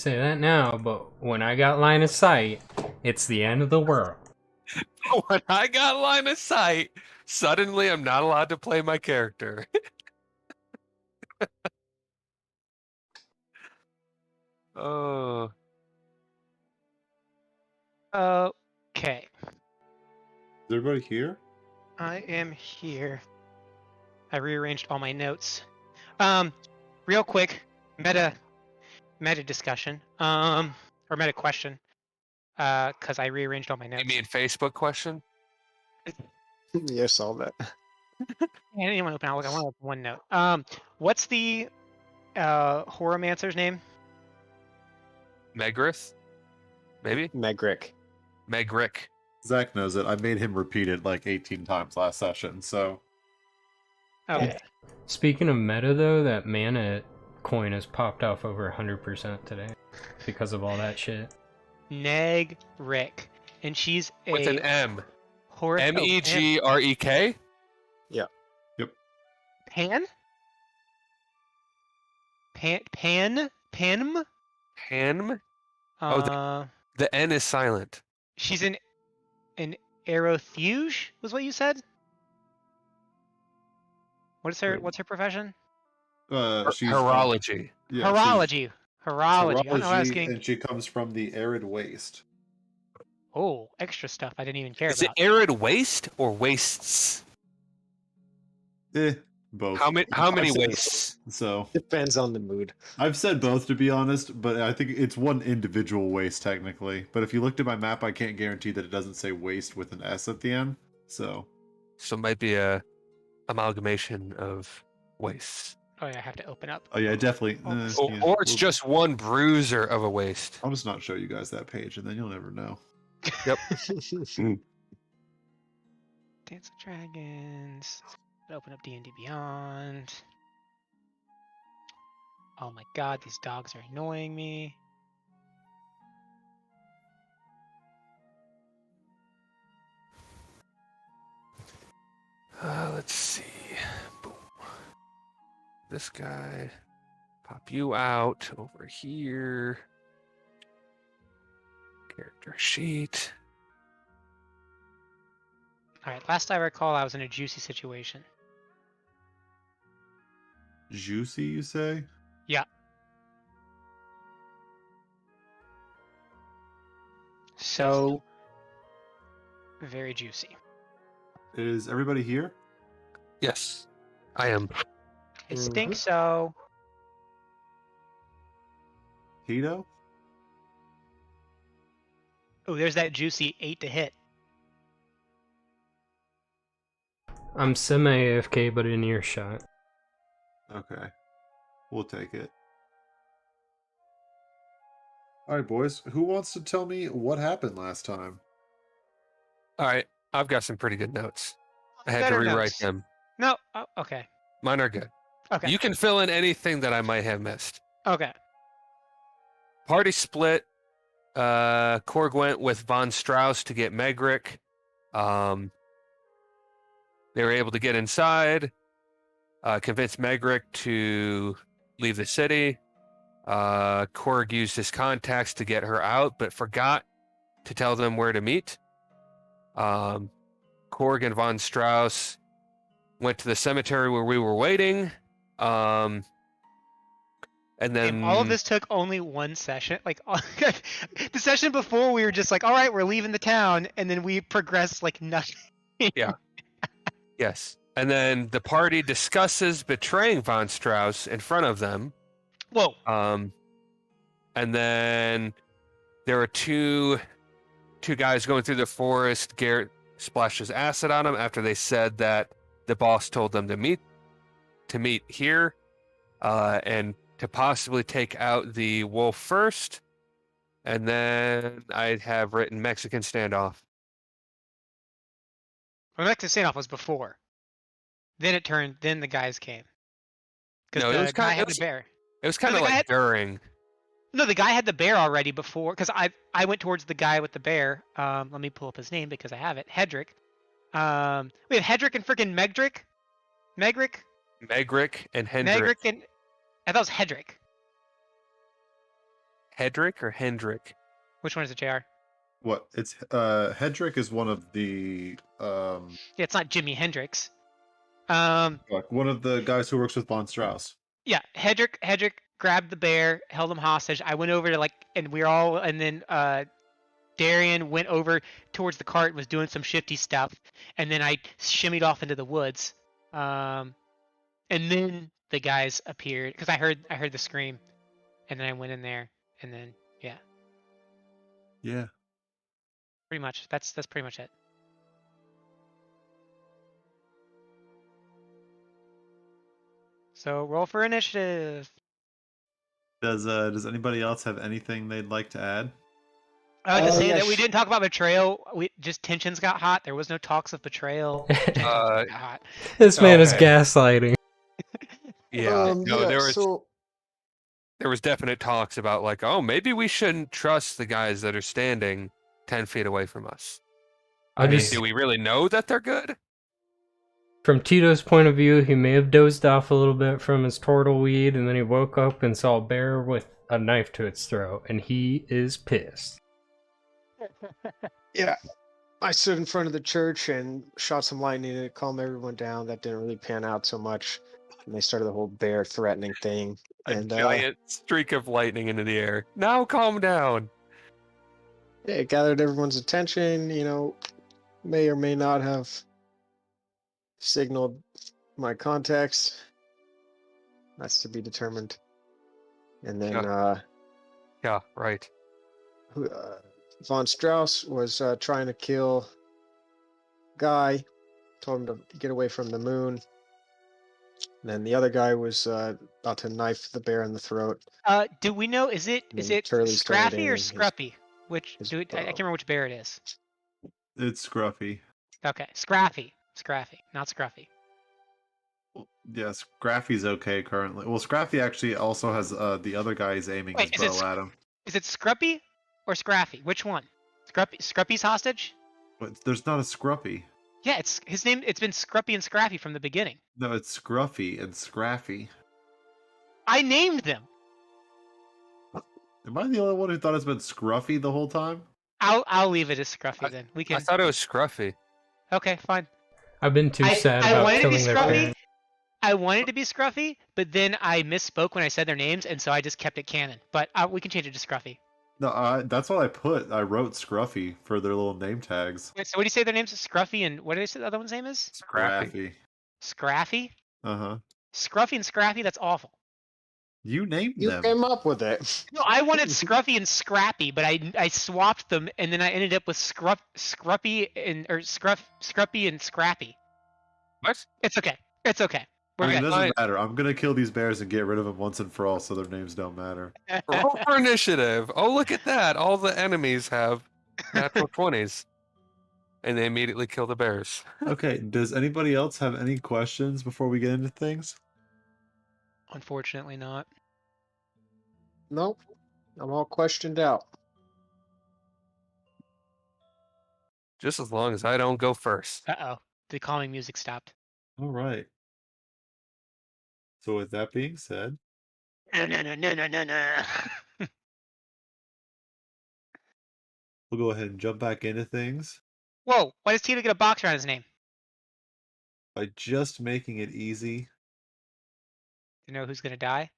Say that now, but when I got line of sight, it's the end of the world. When I got line of sight, suddenly I'm not allowed to play my character. Oh. Okay. Is everybody here? I am here. I rearranged all my notes. Real quick, meta discussion. Or meta question. Because I rearranged all my notes. You mean Facebook question? Yeah, I saw that. I didn't want to open Outlook. I want to open OneNote. What's the Horomancer's name? Megrith? Maybe? Megrick. Megrick. Zach knows it. I made him repeat it like 18 times last session, so... Okay. Speaking of meta, though, that mana coin has popped off over 100% today because of all that shit. Negrick. And she's a... With an M. Megrek? Yeah. Yep. Pan? Panm? Hanm? Oh, the N is silent. She's an aerotheuse, was what you said? What's her profession? She's Horology. Yeah, Horology. Horology. I know I was getting... and she comes from the arid waste. Oh, extra stuff I didn't even care Is about. it arid waste or wastes? Both. How many wastes? So Depends on the mood. I've said both, to be honest, but I think it's one individual waste technically. But if you looked at my map, I can't guarantee that it doesn't say waste with an S at the end. So it might be a amalgamation of wastes. Oh yeah, I have to open up. oh yeah, definitely. Or it's just one bruiser of a waste. I'll just not show you guys that page, and then you'll never know. Yep. Dance of Dragons. Open up D&D Beyond. Oh my god, these dogs are annoying me. Let's see. Boom. This guy. Pop you out over here. Character sheet. Alright, last I recall, I was in a juicy situation. Juicy, you say? Yeah. So, very juicy. Is everybody here? Yes, I am. I think so. Tito? Oh, there's that juicy 8 to hit. I'm semi-AFK, but in earshot. Okay. We'll take it. Alright, boys. Who wants to tell me what happened last time? All right, I've got some pretty good notes. I had Better to rewrite notes. them. No, oh, okay. Mine are good. Okay. You can fill in anything that I might have missed. Okay. Party split. Korg went with Von Strauss to get Megrick. They were able to get inside, convince Megrick to leave the city. Korg used his contacts to get her out, but forgot to tell them where to meet. Korg and Von Strauss went to the cemetery where we were waiting. And then And all of this took only one session. Like the session before, we were just like, "All right, we're leaving the town," and then we progressed like nothing. Yeah. Yes. And then the party discusses betraying Von Strauss in front of them. Whoa. And then there are two guys going through the forest. Garrett splashes acid on them after they said that the boss told them to meet here, and to possibly take out the wolf first. And then I'd have written Mexican standoff. Well, Mexican standoff was before. Then the guys came. No, Because it was the guy kind had of the bear. It was kind No, of the guy like during. No, the guy had the bear already before. Because I went towards the guy with the bear. Let me pull up his name because I have it. Hedrick. We have Hedrick and freaking Megrick. Megrick and Hendrick. Megrick and I thought it was Hedrick. Hedrick or Hendrick? Which one is it, JR? What? It's Hedrick is one of the Yeah, it's not Jimi Hendrix. Um, like one of the guys who works with Von Strauss. yeah, Hedrick grabbed the bear, held him hostage. I went over to and we were all, and then Darian went over towards the cart and was doing some shifty stuff, and then I shimmied off into the woods. And then the guys appeared because I heard the scream, and then I went in there, and then yeah, Yeah. pretty much that's pretty much it. So roll for initiative. Does anybody else have anything they'd like to add? To say yeah, that we didn't talk about betrayal. We just tensions got hot. There was no talks of betrayal. Tensions got hot. This man is Okay. gaslighting. Yeah, no, yeah, there was definite talks about like, oh, maybe we shouldn't trust the guys that are standing 10 feet away from us. I I mean, just, do we really know that they're good? from Tito's point of view, he may have dozed off a little bit from his turtle weed, and then he woke up and saw a bear with a knife to its throat, and he is pissed. Yeah. I stood in front of the church and shot some lightning to calm everyone down. That didn't really pan out so much. And they started the whole bear threatening thing. A And giant streak of lightning into the air. Now calm down. yeah, it gathered everyone's attention, may or may not have signaled my contacts. That's to be determined. And then Yeah, right. Von Strauss was trying to kill Guy, told him to get away from the moon. And then the other guy was about to knife the bear in the throat. Do we know? Is it Turley started Scraffy or aiming his- Scruppy? Which his I can't remember which bear it is. It's Scruffy. Okay, Scraffy, not Scruffy. Yes, Scraffy's okay currently. Well, Scraffy actually also has the other guy is aiming Wait, his bow at him. Is it Scruppy or Scraffy? Which one? Scruppy's hostage? But there's not a Scruffy. Yeah, it's his name. It's been Scruppy and Scraffy from the beginning. No, it's Scruffy and Scraffy. I named them. Am I the only one who thought it's been Scruffy the whole time? I'll leave it as Scruffy then. We I can. thought it was Scruffy. Okay, fine. I've been too sad I about wanted to be killing their Scruffy. parents. I wanted to be Scruffy, but then I misspoke when I said their names, and so I just kept it canon. But we can change it to Scruffy. No, that's what I put. I wrote Scruffy for their little name tags. Wait, so what do you say their names? Scruffy and what did I say the other one's name is? Scrappy. Scraffy? Uh-huh. Scruffy and Scrappy? That's awful. You named You them. came up with it. No, I wanted Scruffy and Scrappy, but I swapped them, and then I ended up with Scruffy and Scrappy. What? It's okay. It's okay. We're I mean, it good. doesn't matter. I'm gonna kill these bears and get rid of them once and for all, so their names don't matter. Roll for initiative. Oh, look at that. All the enemies have natural 20s. And they immediately kill the bears. Okay. Does anybody else have any questions before we get into things? Unfortunately not. Nope. I'm all questioned out. Just as long as I don't go first. Uh-oh. The calming music stopped. All right. So with that being said, No. we'll go ahead and jump back into things Whoa, why does Tito get a box around his name? by just making it easy. You know who's gonna die?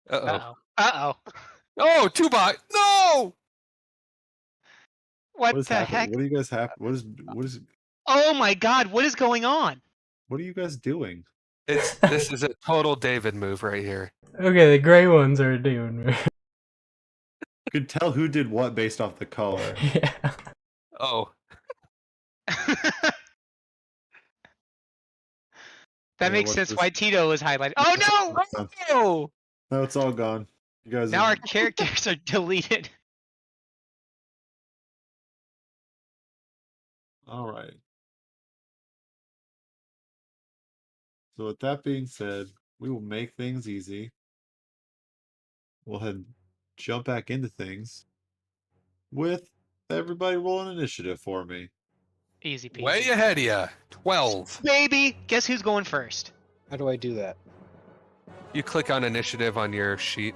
Uh-oh. Uh-oh. Oh, 2-bot. No! What What is the happening? heck? What do you guys have? What is? Oh my god, what is going on? What are you guys doing? This is a total David move right here. Okay, the gray ones are doing. You can tell who did what based off the color. Yeah. Oh. That Yeah, makes what's sense this? why Tito was highlighted. Oh no! No! No, it's all gone. You guys. Now our characters are deleted. All right. So with that being said, we will make things easy. We'll head jump back into things with everybody rolling initiative for me. Easy peasy. Way ahead of ya. 12. Baby, guess who's going first? How do I do that? You click on initiative on your sheet.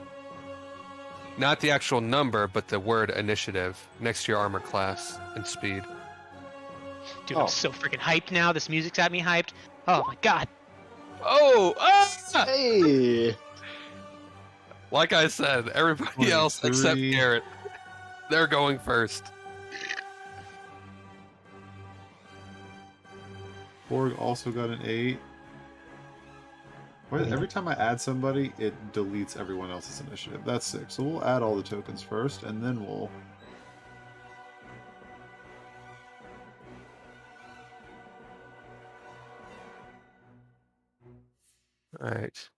Not the actual number, but the word initiative next to your armor class and speed. Dude, Oh. I'm so freaking hyped now. This music's got me hyped. Oh my god. Oh! Ah! Hey! Like I said, everybody else except 23. Garrett, they're going first. Borg also got an 8. Wait, every time I add somebody, it deletes everyone else's initiative. That's 6. So we'll add all the tokens first, and then we'll... All right.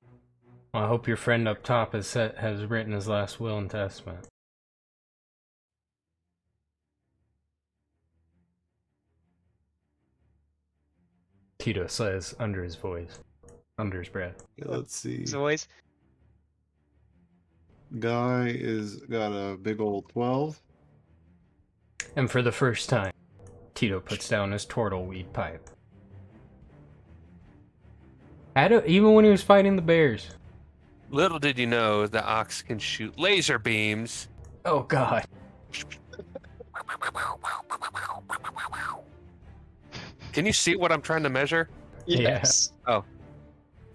Well, I hope your friend up top has written his last will and testament. Tito says under his voice, under his breath. Okay, let's see. As always. Guy got a big old 12. And for the first time, Tito puts down his turtle weed pipe. Even when he was fighting the bears. Little did you know the ox can shoot laser beams. Oh god. Can you see what I'm trying to measure? Yes. Oh.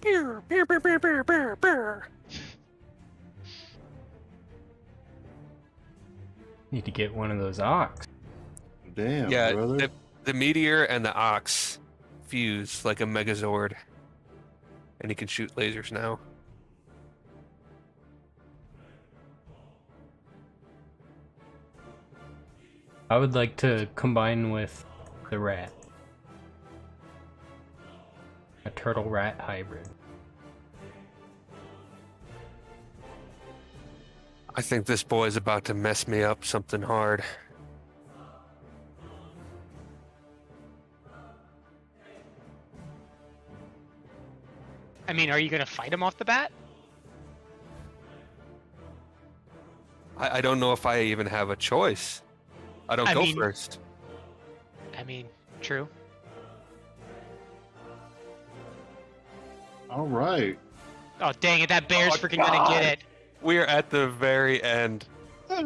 Beer, beer, beer, beer, beer, beer, beer. Need to get one of those ox. Damn, Yeah, brother. the meteor and the ox fuse like a megazord. And he can shoot lasers now. I would like to combine with the rat. A turtle rat hybrid. I think this boy's about to mess me up something hard. I mean, are you gonna fight him off the bat? I don't know if I even have a choice. I don't go first. I mean, true. All right. Oh dang it! That bear's freaking gonna get it. We're at the very end. So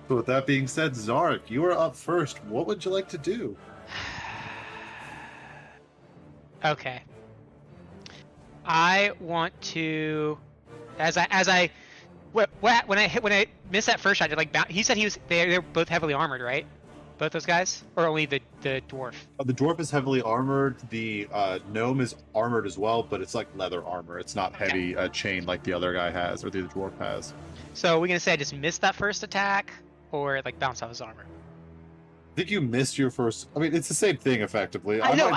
with that being said, Zark, you are up first. What would you like to do? Okay. I want to, when I missed that first shot, did he said they're both heavily armored, right? Both those guys, or only the dwarf? The dwarf is heavily armored. The gnome is armored as well, but it's like leather armor. It's not heavy chain like the other guy has, or the dwarf has. So we're gonna say I just missed that first attack, or like bounce off his armor. I think you missed your first. I mean, it's the same thing effectively. I know.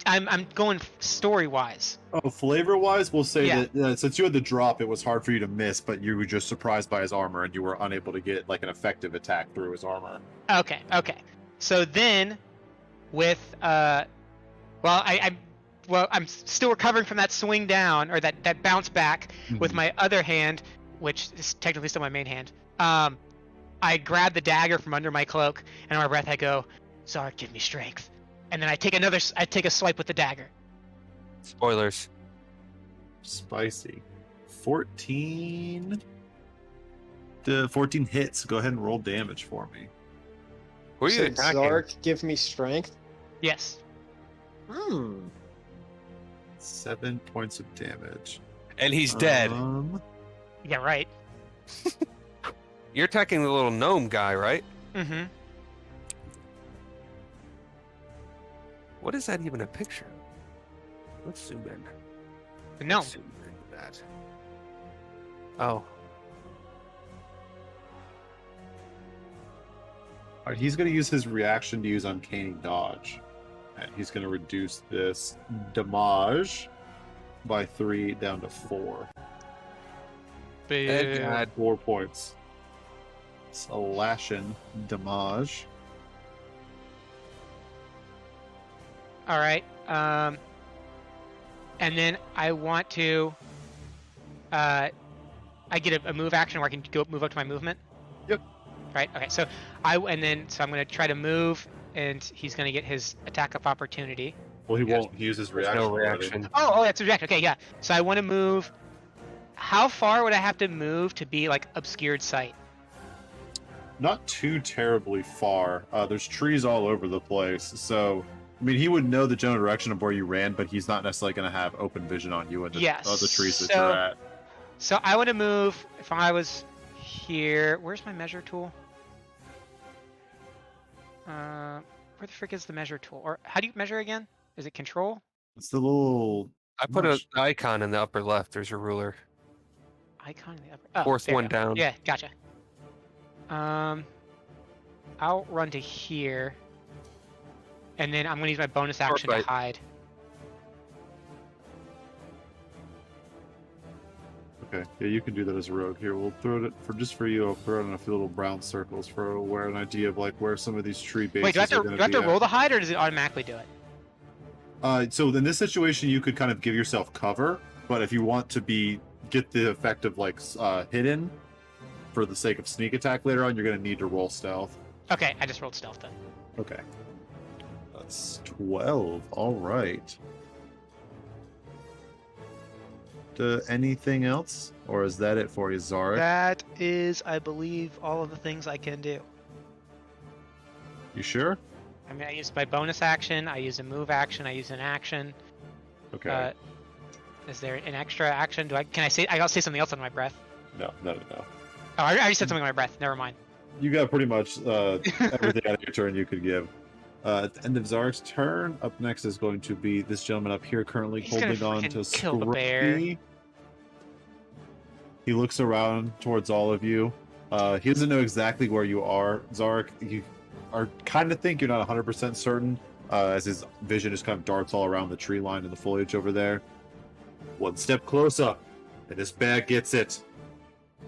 I'm going story wise. Oh, flavor wise, we'll say Yeah. that since you had the drop, it was hard for you to miss, but you were just surprised by his armor, and you were unable to get like an effective attack through his armor. Okay. So then, with I'm still recovering from that swing down or that bounce back with my other hand, which is technically still my main hand. I grab the dagger from under my cloak, and under my breath I go, "Zark, give me strength." And then I take a swipe with the dagger. Spoilers. Spicy. 14. The 14 hits. Go ahead and roll damage for me. Who are you Said attacking? Zark, give me strength. Yes. 7 points of damage. And he's dead. Yeah. Right. You're attacking the little gnome guy, right? Mm-hmm. What is that even a picture? Let's zoom in. No. Let's zoom into that. Oh. All right, he's going to use his reaction to use Uncanny Dodge. And he's going to reduce this damage by 3 down to 4. And God. 4 points. Slashing damage. All right. And then I want to. I get a move action where I can move up to my movement. Yep. Right. Okay. So I'm going to try to move, and he's going to get his attack of opportunity. Well, he Yes. won't. He uses There's reaction. no already. reaction. Oh, that's reaction. Okay, yeah. So I want to move. How far would I have to move to be like obscured sight? Not too terribly far. There's trees all over the place, so I mean, he would know the general direction of where you ran, but he's not necessarily going to have open vision on you and the Yes, other trees that so- you're at. So I want to move. If I was here, where's my measure tool? Where the frick is the measure tool? Or how do you measure again? Is it control? It's the little. I put an icon in the upper left. There's a ruler. Icon in the upper. Oh, Fourth there one we go. down. Yeah, gotcha. I'll run to here, and then I'm gonna use my bonus action to Fight. hide. Okay, yeah, you can do that as a rogue. Here, we'll throw it for you. I'll throw it in a few little brown circles for where an idea of like where some of these tree bases Wait, do I are going have to be roll the hide, or does it automatically do it? So in this situation, you could kind of give yourself cover, but if you want to get the effect of like hidden, for the sake of sneak attack later on, you're going to need to roll stealth. Okay, I just rolled stealth then. Okay. That's 12. All right. Anything else? Or is that it for you, Zarek? That is, I believe, all of the things I can do. You sure? I mean, I used my bonus action, I use a move action, I use an action. Okay. Is there an extra action? Can I say? I'll say something else on my breath. No. Oh, I already said something on my breath. Never mind. You got pretty much everything out of your turn you could give. At the end of Zarek's turn, up next is going to be this gentleman up here currently He's gonna holding on to freaking kill the bear. Scruffy. He looks around towards all of you. He doesn't know exactly where you are. Zarek, you are kind of think you're not 100% certain, as his vision just kind of darts all around the tree line and the foliage over there. One step closer, and this bear gets it.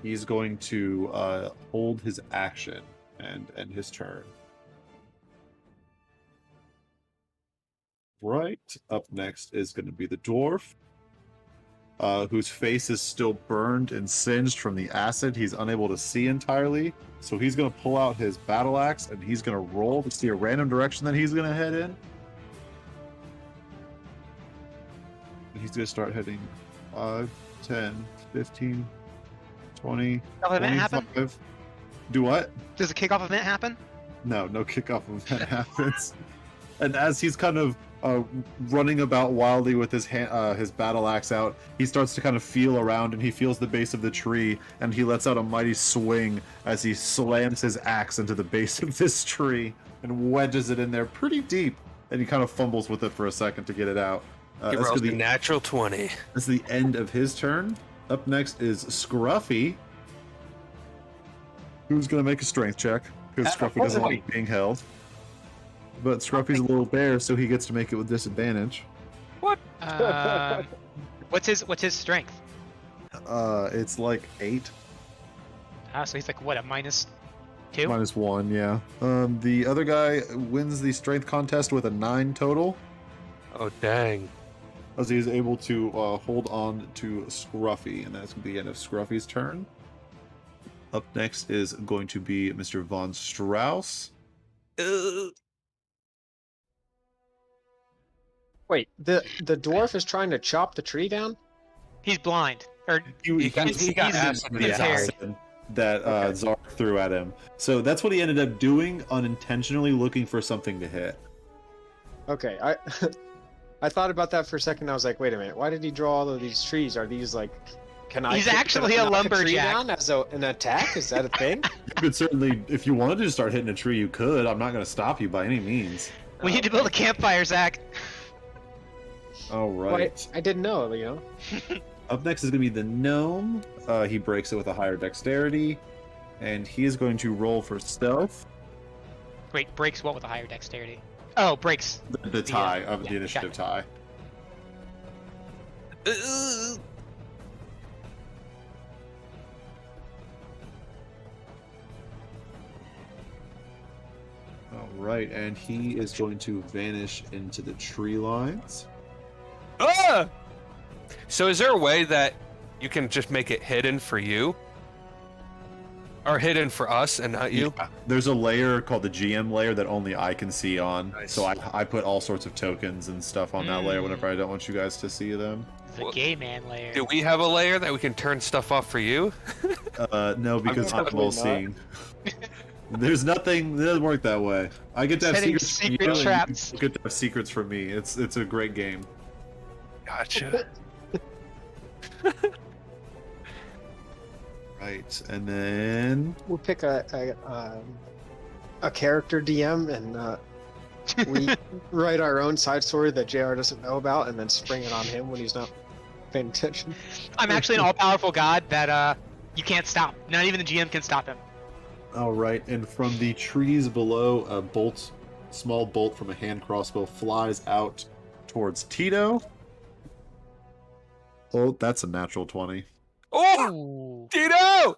He's going to hold his action and end his turn. Right, up next is going to be the dwarf, whose face is still burned and singed from the acid. He's unable to see entirely, so he's going to pull out his battle axe and he's going to roll to see a random direction that he's going to head in. And he's going to start heading 5, 10, 15, 20, Kickoff event happen? 25. Do what? Does a kickoff event happen? No kickoff event happens. And as he's kind of running about wildly with his battle axe out, he starts to kind of feel around, and he feels the base of the tree, and he lets out a mighty swing as he slams his axe into the base of this tree and wedges it in there pretty deep. And he kind of fumbles with it for a second to get it out. He rolls a natural 20. That's the end of his turn. Up next is Scruffy, who's going to make a strength check because Scruffy doesn't like being held. But Scruffy's a little bear, so he gets to make it with disadvantage. What? What's his strength? It's like 8. So he's like what, a -2? -1, yeah. The other guy wins the strength contest with a 9 total, Oh, dang. as he is able to hold on to Scruffy, and that's going to be the end of Scruffy's turn. Up next is going to be Mr. Von Strauss. Wait, the dwarf is trying to chop the tree down? He's blind. Or He got he's acid in the impaired. eye. That Zark threw at him. So that's what he ended up doing, unintentionally looking for something to hit. Okay, I thought about that for a second. I was like, wait a minute, why did he draw all of these trees? Are these like, He's actually a knock tree lumberjack. down as an attack? Is that a thing? You could certainly, if you wanted to start hitting a tree, you could. I'm not going to stop you by any means. We need to build a campfire, Zach. All right. I didn't know, you know. Up next is going to be the gnome. He breaks it with a higher dexterity, and he is going to roll for stealth. Wait, breaks what with a higher dexterity? Oh, breaks. The tie yeah, of the initiative tie. All right, and he is going to vanish into the tree lines. Ah! So is there a way that you can just make it hidden for you? are hidden for us and not you. Yeah. There's a layer called the GM layer that only I can see on. Nice. So I put all sorts of tokens and stuff on that layer whenever I don't want you guys to see them. The gay man layer. Do we have a layer that we can turn stuff off for you? No, because I'm Probably all seeing. There's nothing. It doesn't work that way. I get to have Setting secrets from secret you, and traps. you get to have secrets from me. It's a great game. Gotcha. Right, and then We'll pick a character DM and we write our own side story that JR doesn't know about, and then spring it on him when he's not paying attention. I'm actually an all-powerful god that you can't stop. Not even the GM can stop him. all right, and from the trees below, a small bolt from a hand crossbow flies out towards Tito. Oh, that's a natural 20. Oh, Ooh. Tito!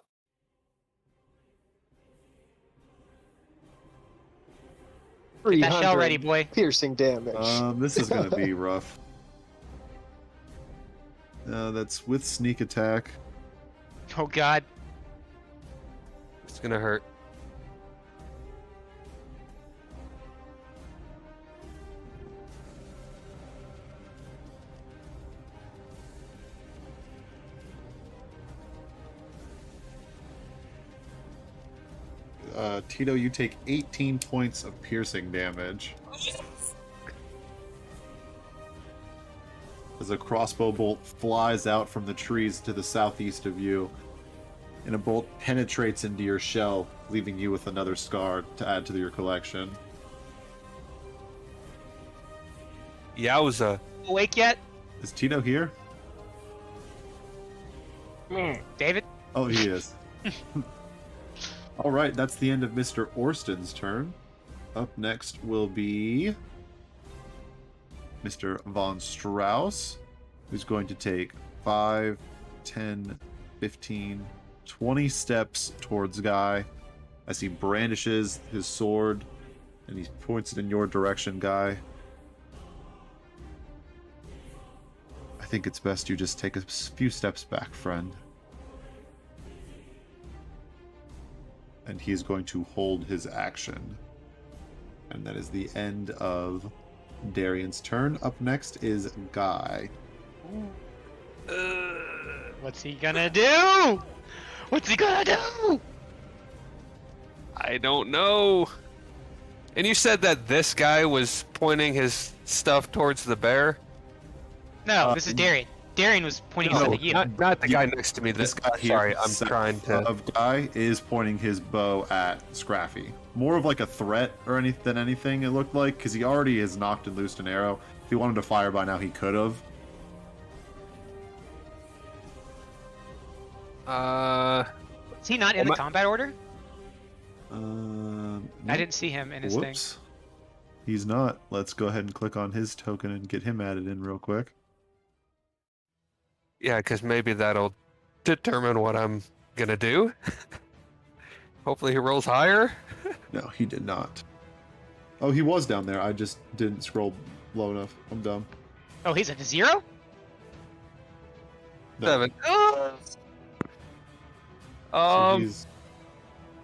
Get that shell 300 ready, boy. piercing damage. This is gonna be rough. That's with sneak attack. Oh god. It's gonna hurt. Tito, you take 18 points of piercing damage. As a crossbow bolt flies out from the trees to the southeast of you, and a bolt penetrates into your shell, leaving you with another scar to add to your collection. Yowza. Awake yet? Is Tito here? David? Oh, he is. All right, that's the end of Mr. Orston's turn. Up next will be Mr. Von Strauss, who's going to take 5, 10, 15, 20 steps towards Guy as he brandishes his sword and he points it in your direction, Guy. I think it's best you just take a few steps back, friend. And he's going to hold his action. And that is the end of Darian's turn. Up next is Guy. What's he gonna do? What's he gonna do? I don't know. And you said that this guy was pointing his stuff towards the bear? No, this is Darian. Darian was pointing No, stuff at you. not the guy next to me. This guy here, Sorry, I'm south trying to. Of Guy is pointing his bow at Scraffy. More of like a threat or than anything, it looked like, because he already has knocked and loosed an arrow. If he wanted to fire by now, he could have. Is he not in the combat order? I Nope. didn't see him in his thing. Whoops. He's not. Let's go ahead and click on his token and get him added in real quick. Yeah, because maybe that'll determine what I'm gonna do. Hopefully he rolls higher. No, he did not. Oh, he was down there. I just didn't scroll low enough. I'm dumb. Oh, he's at a 0? No. 7. So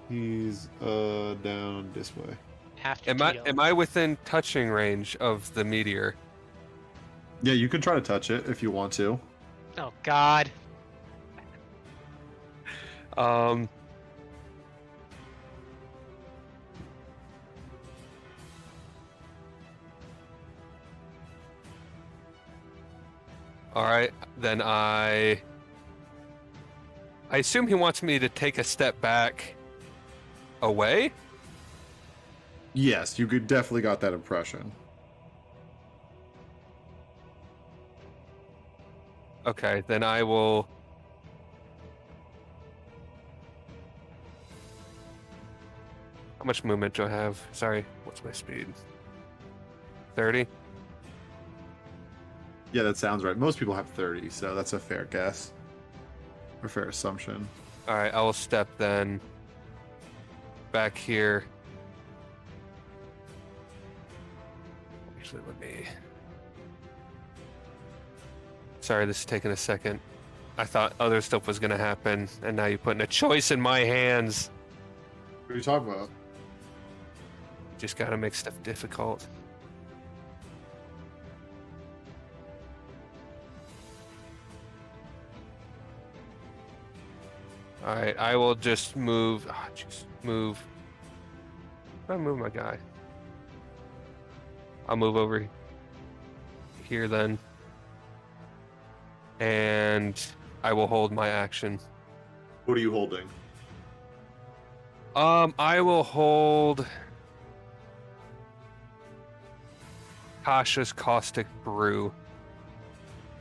he's down this way. After Am I within touching range of the meteor? Yeah, you can try to touch it if you want to. Oh god. All right, then I assume he wants me to take a step back away. Yes, you could definitely got that impression. Okay, then I will. How much movement do I have? Sorry, what's my speed? 30? Yeah, that sounds right. Most people have 30, so that's a fair guess. Or fair assumption. Alright, I will step then back here. Actually, let me. Sorry, this is taking a second. I thought other stuff was gonna happen, and now you're putting a choice in my hands. What are you talking about? Just gotta make stuff difficult. All right, I will just move. Just move. I'll move my guy. I'll move over here then, and I will hold my action. What are you holding? I will hold Tasha's Caustic Brew.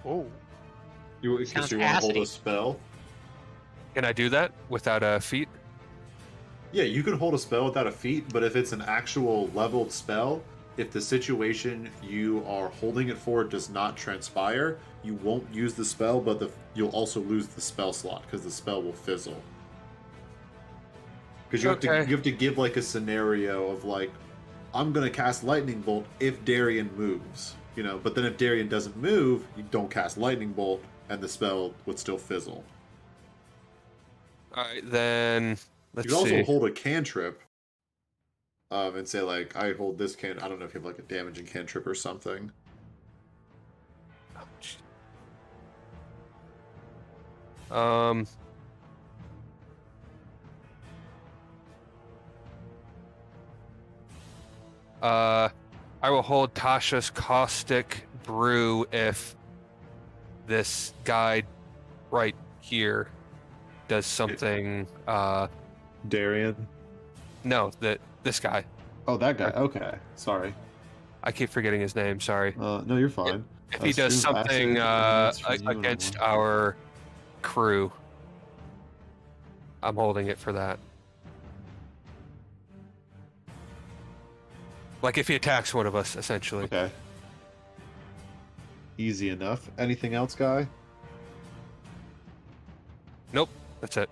Oh. You Sounds want to hold a acidy. spell? Can I do that without a feat? Yeah, you can hold a spell without a feat, but if it's an actual leveled spell, if the situation you are holding it for does not transpire, you won't use the spell, but you'll also lose the spell slot because the spell will fizzle. Because you have to give like a scenario of like, I'm gonna cast Lightning Bolt if Darian moves, you know. But then if Darian doesn't move, you don't cast Lightning Bolt, and the spell would still fizzle. All right, then let's You can see. also hold a cantrip, and say like, I hold this I don't know if you have like a damaging cantrip or something. I will hold Tasha's Caustic Brew if this guy right here does something. Darian. No, this guy. Oh, that guy. Okay, sorry. I keep forgetting his name. Sorry. No, you're fine. If he does Stream of something acid emanates from you against and our crew, I'm holding it for that. Like if he attacks one of us, essentially. Okay. Easy enough. Anything else, guy? Nope, that's it.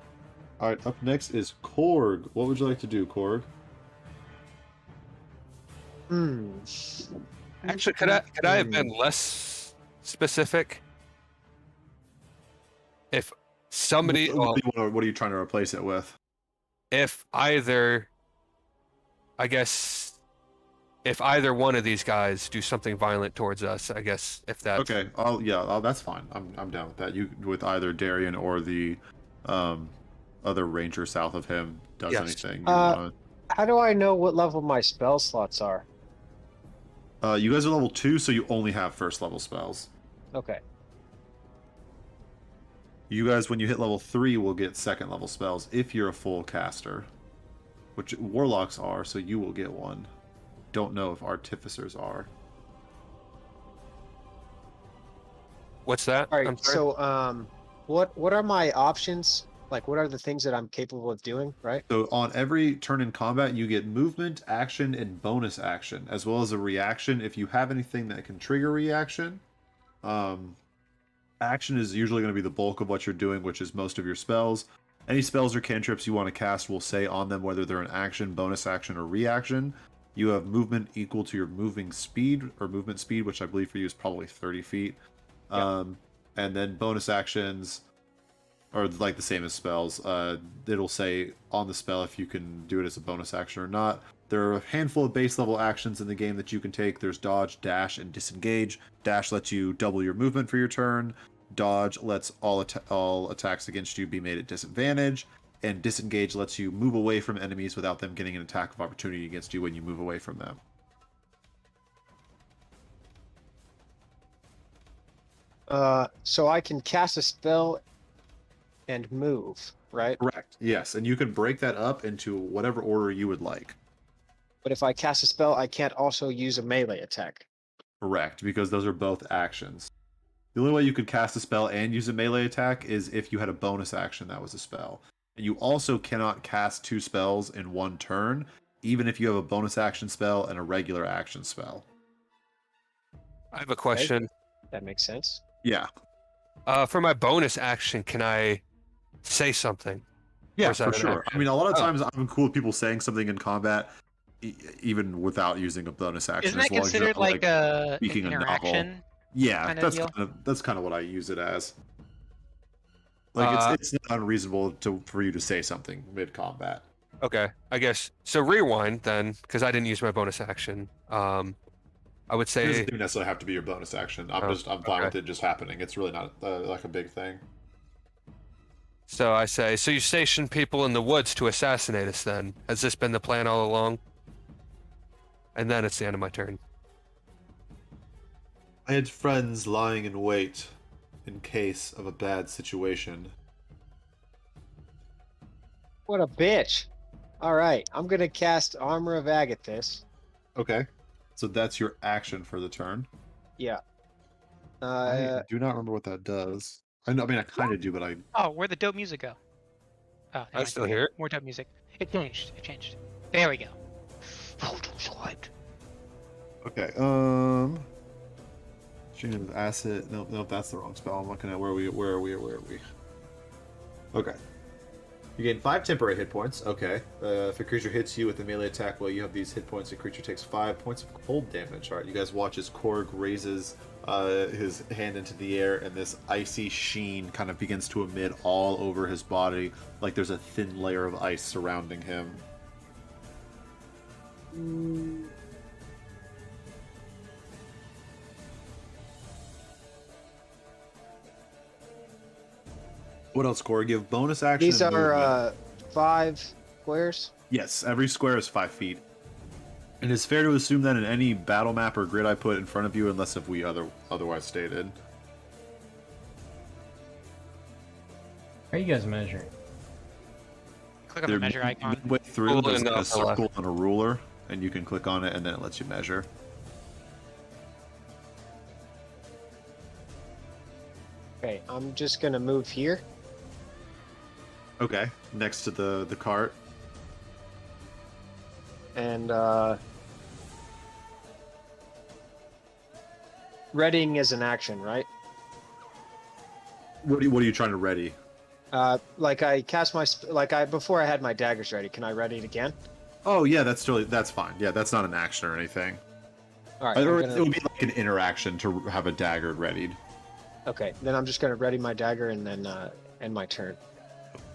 All right. Up next is Korg. What would you like to do, Korg? Actually, could I have been less specific? If somebody, What are you trying to replace it with? if either, I guess, if either one of these guys do something violent towards us, I guess if that's Okay. That's fine. I'm down with that. You with either Darian or the other ranger south of him does Yes. anything. How do I know what level my spell slots are? You guys are level 2, so you only have first level spells. Okay. You guys, when you hit level 3, will get second level spells if you're a full caster, which warlocks are, so you will get one. Don't know if artificers are. What's that? All right. I'm sorry? So, what are my options? Like, what are the things that I'm capable of doing? Right. So on every turn in combat, you get movement, action, and bonus action, as well as a reaction if you have anything that can trigger reaction. Action is usually going to be the bulk of what you're doing, which is most of your spells. Any spells or cantrips you want to cast will say on them whether they're an action, bonus action, or reaction. You have movement equal to your moving speed, or movement speed, which I believe for you is probably 30 feet. Yep. And then bonus actions are like the same as spells. It'll say on the spell if you can do it as a bonus action or not. There are a handful of base level actions in the game that you can take. There's dodge, dash, and disengage. Dash lets you double your movement for your turn. Dodge lets all attacks against you be made at disadvantage. And disengage lets you move away from enemies without them getting an attack of opportunity against you when you move away from them. So I can cast a spell and move, right? Correct. Yes, and you can break that up into whatever order you would like. But if I cast a spell, I can't also use a melee attack. Correct, because those are both actions. The only way you could cast a spell and use a melee attack is if you had a bonus action that was a spell. And you also cannot cast 2 spells in one turn, even if you have a bonus action spell and a regular action spell. I have a question. That makes sense. Yeah. For my bonus action, can I say something? Yeah, Or is that for an sure. action? I mean, a lot of times I'm cool with people saying something in combat, even without using a bonus action. Isn't that as long as you're considered not, like an speaking a novel. interaction? Yeah, kind of deal? that's kind of what I use it as. Like it's not unreasonable for you to say something mid combat. Okay, I guess so. Rewind then, because I didn't use my bonus action. I would It say doesn't even necessarily have to be your bonus action. I'm fine okay. with it just happening. It's really not like a big thing. So I say, so you stationed people in the woods to assassinate us then? Has this been the plan all along? And then it's the end of my turn. I had friends lying in wait in case of a bad situation. What a bitch. All right, I'm going to cast Armor of Agathis. Okay. So that's your action for the turn. Yeah. I do not remember what that does. I know. I mean, I kind of do, but I. Oh, where'd the dope music go? Oh, I still hear it. More dope music. It changed. It changed. There we go. Hold on, so hyped. Okay. Change of acid. Nope, that's the wrong spell. I'm looking at where are we? Okay. You gain 5 temporary hit points. Okay. If a creature hits you with a melee attack while you have these hit points, the creature takes 5 points of cold damage. All right. You guys watch as Korg raises his hand into the air, and this icy sheen kind of begins to emit all over his body, like there's a thin layer of ice surrounding him. What else, Korg? You have bonus action. These and movement. are 5 squares. Yes, every square is 5 feet. And it's fair to assume that in any battle map or grid I put in front of you, unless if we otherwise stated. How are you guys measuring? Click on the measure icon. Midway through, there's like a Left. circle and a ruler, and you can click on it, and then it lets you measure. Okay, I'm just going to move here. Okay, next to the cart. And readying is an action, right? What are you trying to ready? Like I cast my before I had my daggers ready. Can I ready it again? Oh yeah, that's fine. Yeah, that's not an action or anything. All right. Or it would be like an interaction to have a dagger readied. Okay, then I'm just gonna ready my dagger and then end my turn.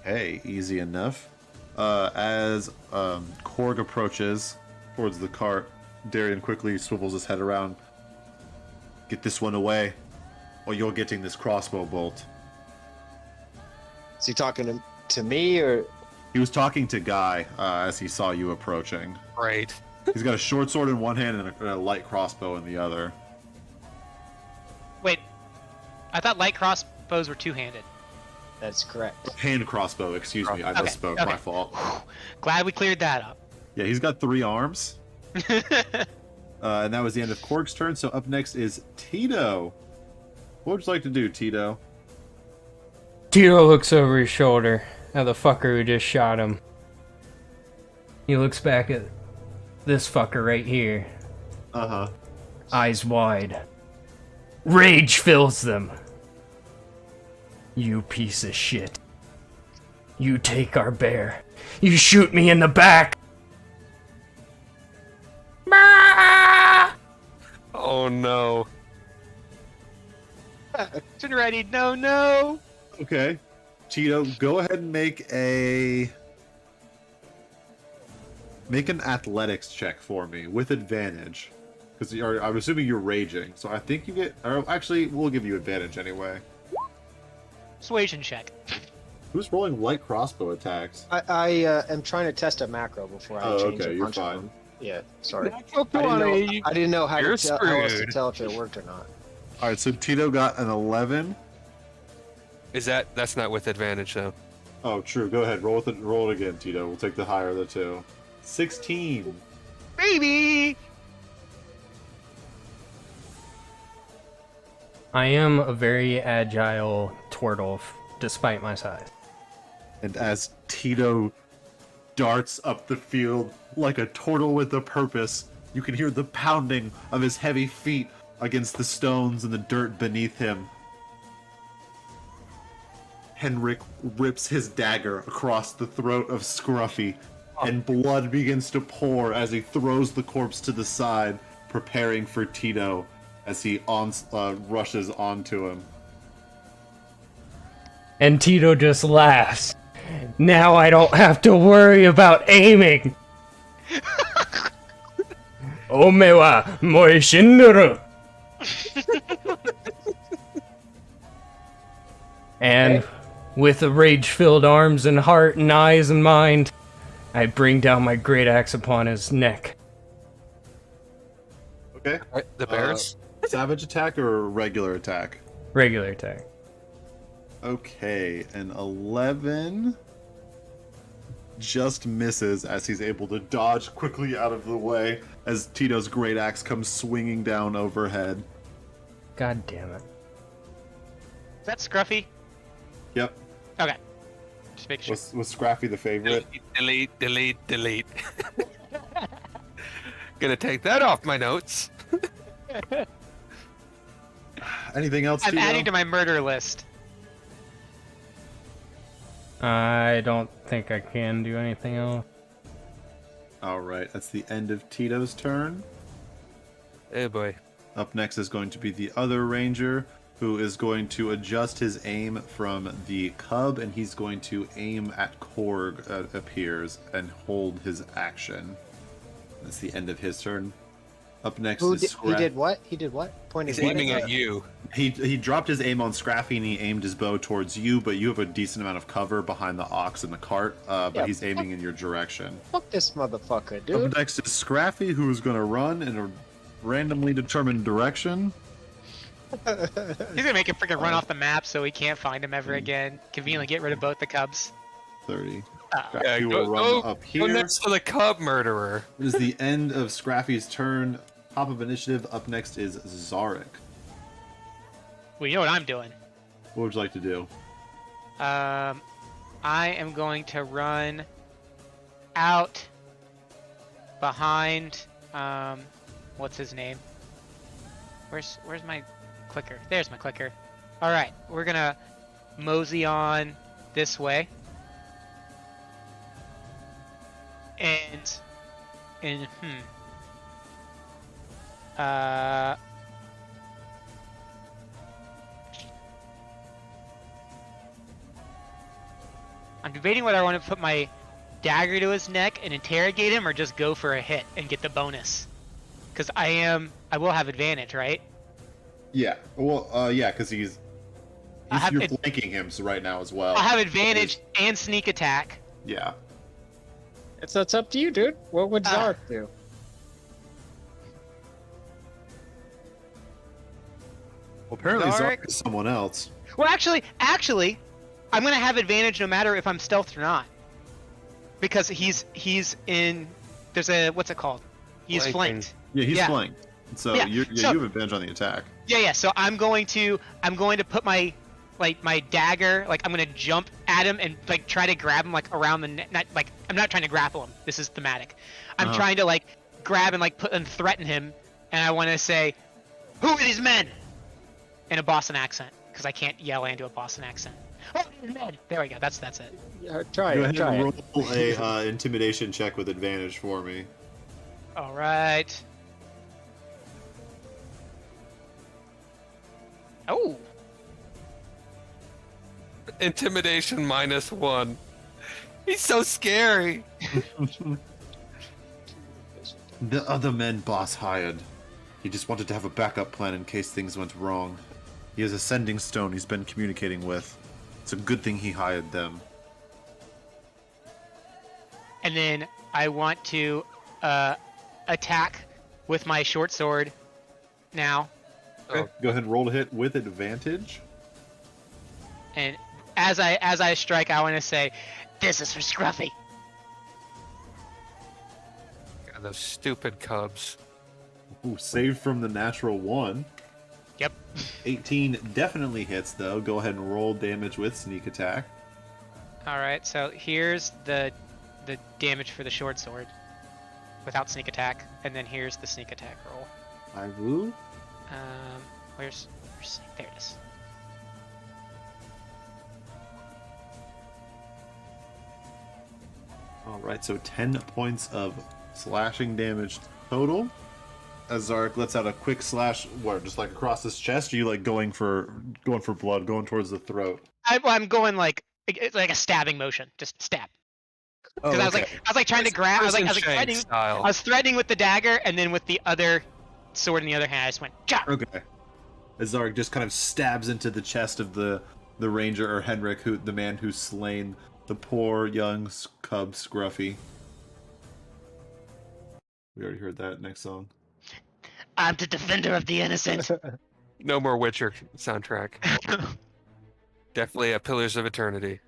Hey, easy enough. As Korg approaches towards the cart, Darian quickly swivels his head around. Get this one away, or you're getting this crossbow bolt. Is he talking to me or? He was talking to Guy as he saw you approaching. Right. He's got a short sword in one hand and a light crossbow in the other. Wait, I thought light crossbows were two-handed. That's correct. Hand crossbow, excuse me. I misspoke. okay. My fault. Glad we cleared that up. Yeah, he's got 3 arms. And that was the end of Korg's turn. So up next is Tito. What would you like to do, Tito? Tito looks over his shoulder at the fucker who just shot him. He looks back at this fucker right here. Uh-huh. Eyes wide. Rage fills them. You piece of shit. You take our bear. You shoot me in the back. Oh no. Action ready. No. Okay. Tito, go ahead and make an athletics check for me with advantage. Because I'm assuming you're raging, so I think you get... Or actually, we'll give you advantage anyway. Persuasion check. Who's rolling light crossbow attacks? I am trying to test a macro before I change okay, a you're bunch of fine. them. Yeah, sorry. I I didn't know how You're else to screwed. tell if it worked or not. Alright, so Tito got an 11. That's not with advantage though. Oh, true. Go ahead. Roll it again, Tito. We'll take the higher of the two. 16. Baby! I am a very agile turtle, despite my size. And as Tito darts up the field like a turtle with a purpose, you can hear the pounding of his heavy feet against the stones and the dirt beneath him. Henrik rips his dagger across the throat of Scruffy, and blood begins to pour as he throws the corpse to the side, preparing for Tito as he rushes onto him. And Tito just laughs. Now I don't have to worry about aiming. Ome wa moi shinuru. And with a rage-filled arms and heart and eyes and mind, I bring down my great axe upon his neck. Okay. The bears. Savage attack or regular attack? Regular attack. Okay, an 11 just misses as he's able to dodge quickly out of the way as Tito's great axe comes swinging down overhead. God damn it. Is that Scruffy? Yep. Okay. Just making sure. Was Scrappy the favorite? Delete. Gonna take that off my notes. Anything else, I'm Tito? adding to my murder list. I don't think I can do anything else. Alright, that's the end of Tito's turn. Oh boy. Up next is going to be the other ranger, who is going to adjust his aim from the cub, and he's going to aim at Korg, appears, and hold his action. That's the end of his turn. Up next is He did what? He did what? Pointed He's what aiming at at you. He dropped his aim on Scraffy and he aimed his bow towards you, but you have a decent amount of cover behind the ox and the cart, but Yeah, he's aiming in your direction. Fuck this motherfucker, Up dude. next is Scraffy, who is going to run in a randomly determined direction. He's gonna make him freaking run off the map so we can't find him ever again. Conveniently get rid of both the cubs. 30. Oh. Scraffy will run up Go here. next to the cub murderer. It is the end of Scraffy's turn. Top of initiative. Up next is Zarek. Well, you know what I'm doing. What would you like to do? I am going to run out behind what's his name? Where's my clicker? There's my clicker. All right, we're gonna mosey on this way, and I'm debating whether I want to put my dagger to his neck and interrogate him, or just go for a hit and get the bonus. Because I will have advantage, right? Yeah. Well, yeah, because you're flanking him right now as well. I have advantage and sneak attack. Yeah. It's up to you, dude. What would Zarek do? Well, apparently Zarek- Zarek is someone else. Well, actually, I'm gonna have advantage no matter if I'm stealthed or not, because he's in. There's a what's it called? He's flanked. Yeah, he's flanked. So Yeah, you so- have advantage on the attack. Yeah. So I'm going to put my dagger. Like I'm gonna jump at him and like try to grab him like around the neck. Like I'm not trying to grapple him. This is thematic. I'm trying to like grab and like put and threaten him, and I want to say, "Who are these men?" in a Boston accent, because I can't yell into a Boston accent. Oh, these men. There we go. That's it. Try Go it. ahead Try and it. roll a intimidation check with advantage for me. All right. Oh. Intimidation -1. He's so scary. The other men boss hired. He just wanted to have a backup plan in case things went wrong. He has a sending stone he's been communicating with. It's a good thing he hired them. And then I want to attack with my short sword now. Okay, go ahead and roll a hit with advantage. And as I strike, I want to say, "This is for Scruffy." God, those stupid cubs. Ooh, saved from the natural 1. Yep. 18 definitely hits, though. Go ahead and roll damage with sneak attack. All right. So here's the damage for the short sword without sneak attack, and then here's the sneak attack roll. I will. Where's sneak? There it is. Alright, so 10 points of slashing damage total. As Zarek lets out a quick slash, just like across his chest, or are you like going for blood, going towards the throat? I'm going like it's like a stabbing motion, just stab. Because I was like trying to grab. I was like threatening. Style. I was threatening with the dagger, and then with the other sword in the other hand, I just went chop. Okay. Zark just kind of stabs into the chest of the ranger, or Henrik, the man who's slain the poor young cub Scruffy. We already heard that. Next song. I'm the defender of the innocent. No more Witcher soundtrack. Definitely a Pillars of Eternity.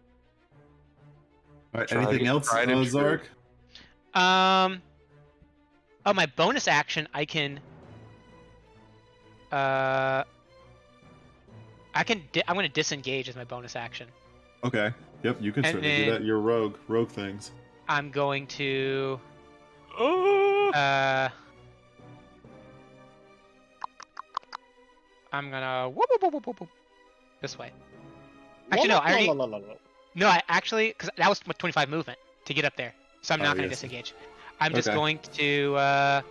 All right. Tried- Anything else, tried and true. Zark? Oh, my bonus action, I can. I'm gonna disengage as my bonus action. Okay. Yep. You can And certainly do then- that. You're rogue. Rogue things. I'm going to. I'm gonna whoop, whoop, whoop, whoop, whoop, whoop, this way. Actually, no. I already. No, I actually, because that was 25 movement to get up there, so I'm Oh, not gonna yes. disengage. I'm just Okay. going to. I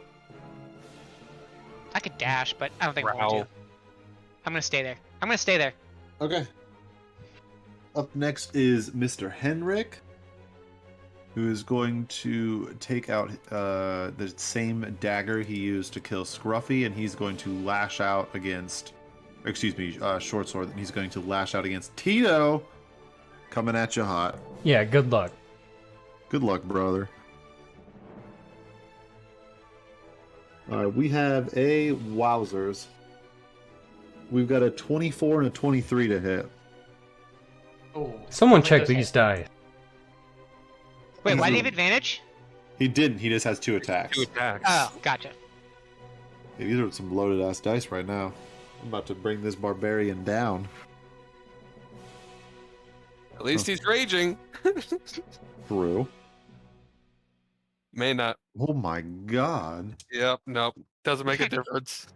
could dash, but I don't think I'm going Growl. to. I'm gonna stay there. I'm gonna stay there. Okay. Up next is Mr. Henrik, who is going to take out the same dagger he used to kill Scruffy, and he's going to lash out against, short sword, and he's going to lash out against Tito, coming at you hot. Yeah, good luck. Good luck, brother. We have a wowzers. We've got a 24 and a 23 to hit. Oh. Someone check these dice. Wait, why do you have advantage? He didn't. He just has 2 attacks. 2 attacks. Oh, gotcha. Yeah, these are some loaded ass dice right now. I'm about to bring this barbarian down. At least he's raging. True. May not. Oh my god. Yep. Nope. Doesn't make a difference.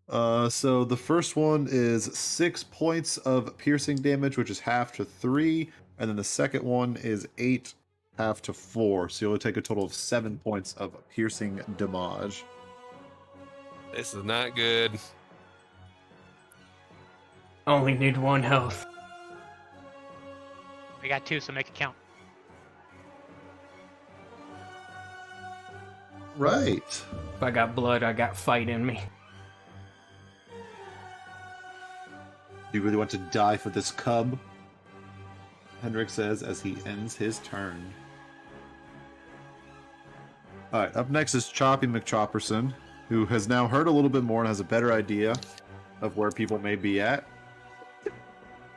So the first one is 6 points of piercing damage, which is half to 3, and then the second one is 8, half to 4. So you'll take a total of 7 points of piercing damage. This is not good. Only need 1 health. We got 2, so make it count. Right. If I got blood, I got fight in me. Do you really want to die for this cub? Henrik says as he ends his turn. Alright, up next is Choppy McChopperson, who has now heard a little bit more and has a better idea of where people may be at.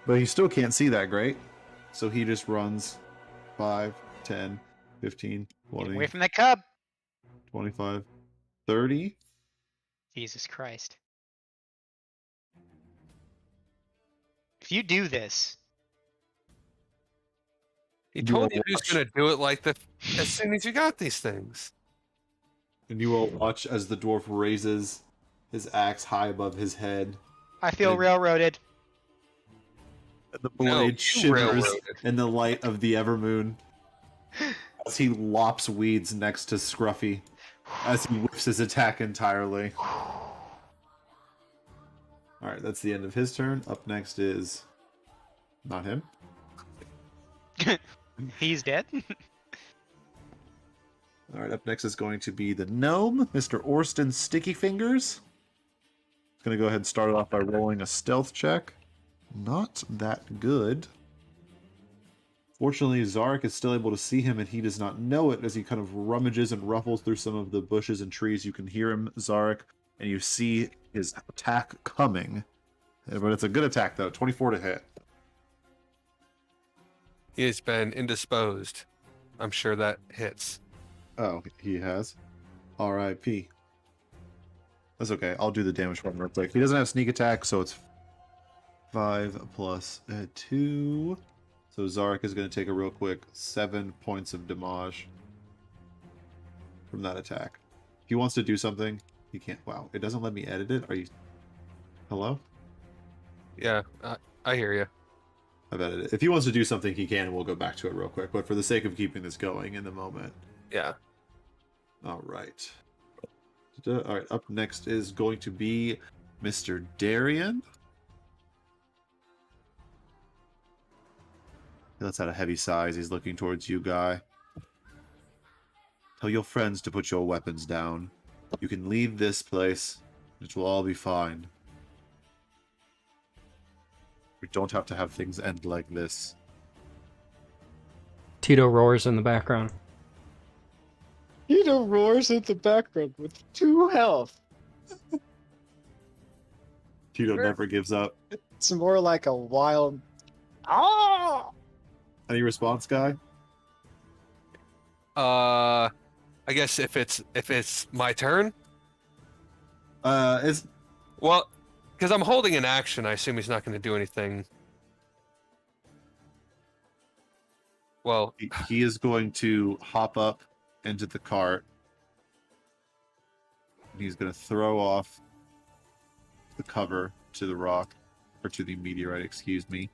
But he still can't see that great. So he just runs 5, 10, 15, Get 20, away from that cub. 25, 30. Jesus Christ. If you do this, He You told will you he was watch. going to do it like the as soon as you got these things. And you will watch as the dwarf raises his axe high above his head. I feel And- railroaded. And the No, blade you shimmers railroaded. in the light of the Evermoon as he lops weeds next to Scruffy as he whiffs his attack entirely. Alright, that's the end of his turn. Up next is... not him. He's dead. Alright, up next is going to be the gnome, Mr. Orston Sticky Fingers. He's going to go ahead and start it off by rolling a stealth check. Not that good. Fortunately, Zarek is still able to see him, and he does not know it as he kind of rummages and ruffles through some of the bushes and trees. You can hear him, Zarek, and you see his attack coming. But it's a good attack, though. 24 to hit. He has been indisposed. I'm sure that hits. Oh, he has. R.I.P. That's okay. I'll do the damage for him real quick. He doesn't have sneak attack, so it's 5 plus 2. So Zarek is going to take a real quick 7 points of damage from that attack. If he wants to do something, he can't. Wow, it doesn't let me edit it. Are you... Hello? Yeah, I hear you. I've edited it. If he wants to do something, he can, and we'll go back to it real quick. But for the sake of keeping this going in the moment. Yeah. All right. All right, up next is going to be Mr. Darian. He lets out a heavy sigh as he's looking towards you, Guy. Tell your friends to put your weapons down. You can leave this place. It will all be fine. We don't have to have things end like this. Tito roars in the background. Tito roars in the background with 2 health. Tito never gives up. It's more like a wild. Ah! Any response, Guy? I guess if it's my turn. Is Well, because I'm holding an action, I assume he's not going to do anything. Well, he is going to hop up into the cart. He's going to throw off the cover to the rock, or to the meteorite, excuse me.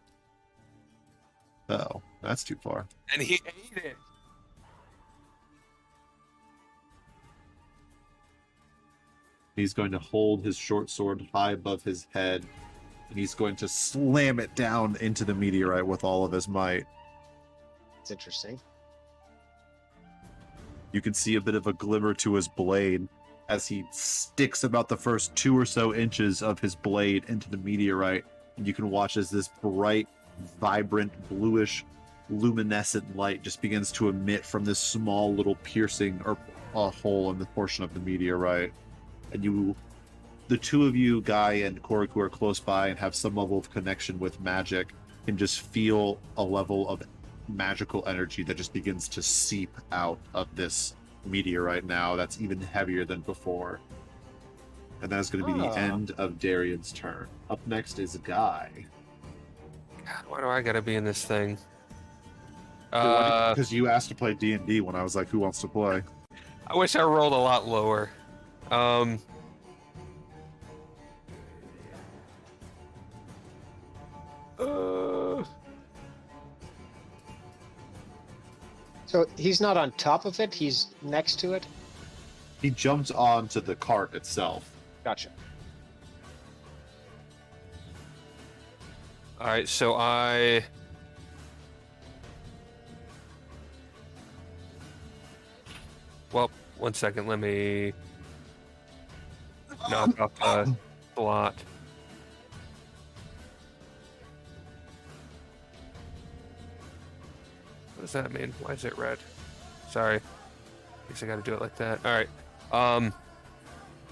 Oh, that's too far. and he ate it. He's going to hold his short sword high above his head, and he's going to slam it down into the meteorite with all of his might. It's interesting. You can see a bit of a glimmer to his blade as he sticks about the first 2 or so inches of his blade into the meteorite, and you can watch as this bright, vibrant, bluish, luminescent light just begins to emit from this small little piercing or hole in the portion of the meteorite. And the 2 of you, Guy and Korg, who are close by and have some level of connection with magic, can just feel a level of magical energy that just begins to seep out of this meteorite now that's even heavier than before. And that's going to be the end of Darian's turn. Up next is Guy. God, why do I gotta be in this thing? Because you asked to play D&D when I was like, who wants to play? I wish I rolled a lot lower. So he's not on top of it, he's next to it? He jumps onto the cart itself. Gotcha. All right, so I. Well, 1 second. Let me knock off a slot. What does that mean? Why is it red? Sorry. Guess I got to do it like that. All right.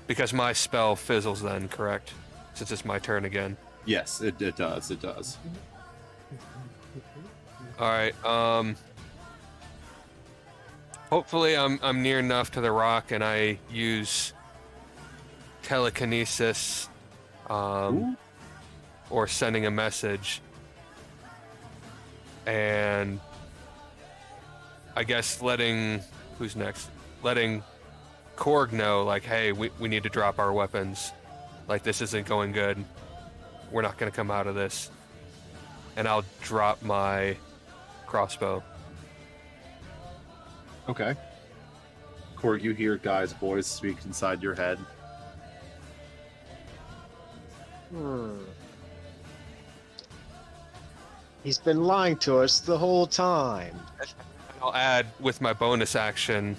Because my spell fizzles then, correct? Since it's my turn again. Yes, it does. It does. All right. Hopefully, I'm near enough to the rock, and I use telekinesis, or sending a message, and I guess letting who's next? Letting Korg know, like, hey, we need to drop our weapons. Like, this isn't going good. We're not going to come out of this. And I'll drop my crossbow. Okay. Korg, you hear Guy's voice speak inside your head. He's been lying to us the whole time. I'll add with my bonus action,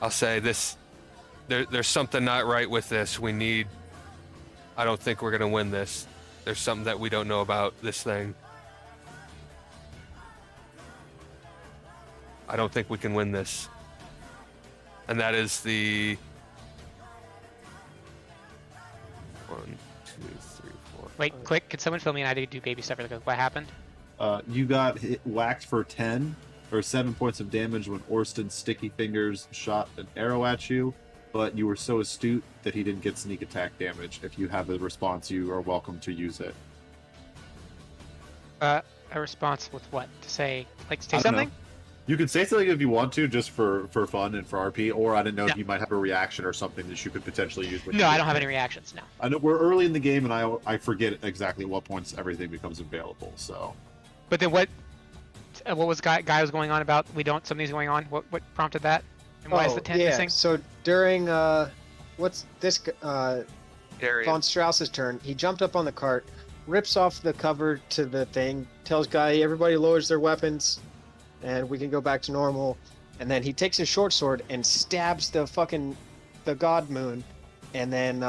I'll say this, there's something not right with this. I don't think we're going to win this. There's something that we don't know about this thing. I don't think we can win this. And that is the 1, 2, 3, 4. Wait, quick! Can someone fill me in? I did do baby stuff. What happened? You got whacked for 10 or 7 points of damage when Orston's sticky fingers shot an arrow at you, but you were so astute that he didn't get sneak attack damage. If you have a response, you are welcome to use it. A response with what? To say, like, say I don't know. something? You can say something if you want to, just for fun and for RP, or I didn't know if you might have a reaction or something that you could potentially use. No, I don't have any reactions now. I know we're early in the game, and I forget exactly at what points everything becomes available. So, But then what was guy was going on about? Something's going on. What prompted that? And why is the tent missing? So during what's this Darian. von Strauss's turn, he jumped up on the cart. rips off the cover to the thing, tells Guy everybody lowers their weapons, and we can go back to normal. And then he takes his short sword and stabs the god moon, and then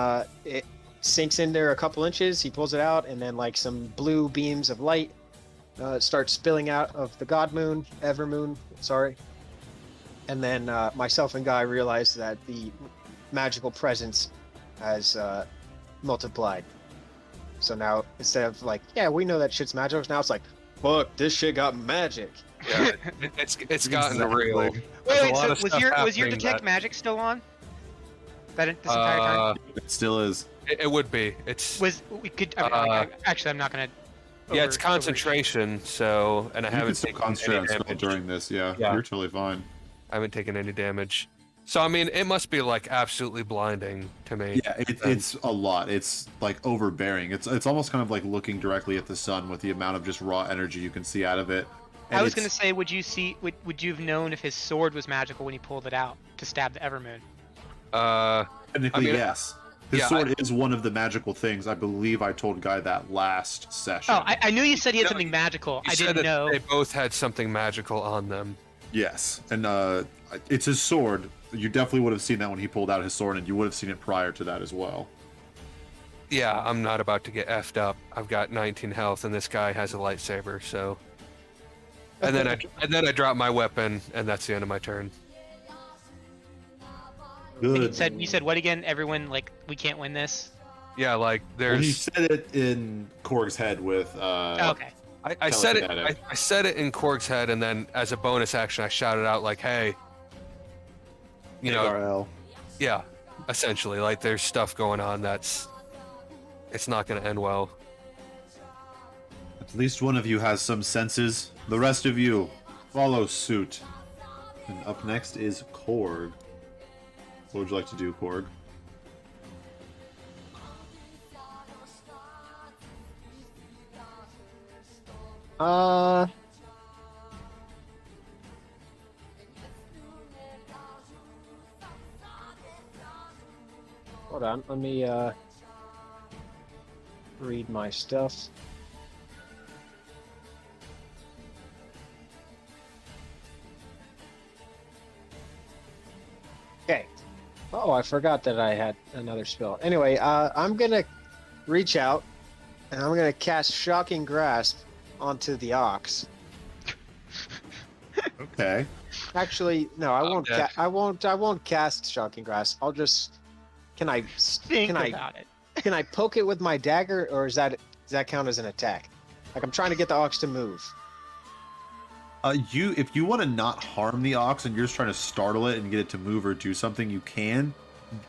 it sinks in there a couple inches. He pulls it out, and then like some blue beams of light start spilling out of the god moon, Evermoon, sorry. And then myself and Guy realize that the magical presence has multiplied. So now instead of like, yeah, we know that shit's magic, now it's like, fuck, this shit got magic. Yeah, it's gotten real. Wait, so was your detect magic still on? This entire time? It still is. It would be. Actually, I'm not gonna. Yeah, it's concentration. So, and I You haven't can still taken concentrate any on spell damage. during this. Yeah, Yeah. you're totally fine. I haven't taken any damage. So I mean, it must be like absolutely blinding to me. Yeah, it's a lot. It's like overbearing. It's almost kind of like looking directly at the sun with the amount of just raw energy you can see out of it. And I was gonna say, would you have known if his sword was magical when he pulled it out to stab the Evermoon? Technically, yes. His yeah, sword is one of the magical things. I believe I told Guy that last session. Oh, I knew you said he had something magical. You I said didn't that know. they both had something magical on them. Yes, and it's his sword. You definitely would have seen that when he pulled out his sword, and you would have seen it prior to that as well. Yeah, I'm not about to get effed up. I've got 19 health, and this guy has a lightsaber. So, and then I drop my weapon, and that's the end of my turn. Good. You said what again? Everyone, like, we can't win this. Yeah, like Well, he there's. said it in Korg's head with. Oh, okay. I said it. telekinetic. I said it in Korg's head, and then as a bonus action, I shouted out like, "Hey, you know, ARL. yeah, essentially, like there's stuff going on it's not going to end well." At least one of you has some senses. The rest of you follow suit. And up next is Korg. What would you like to do, Korg? Hold on, let me read my stuff. Okay. Oh, I forgot that I had another spell. Anyway, I'm gonna reach out and I'm gonna cast Shocking Grasp onto the ox. Okay. Actually, no, I won't. dead. I won't cast Shocking Grasp. I'll just. Can I? Think Can I? about it. Can I poke it with my dagger, or does that count as an attack? Like I'm trying to get the ox to move. If you want to not harm the ox and you're just trying to startle it and get it to move or do something, you can,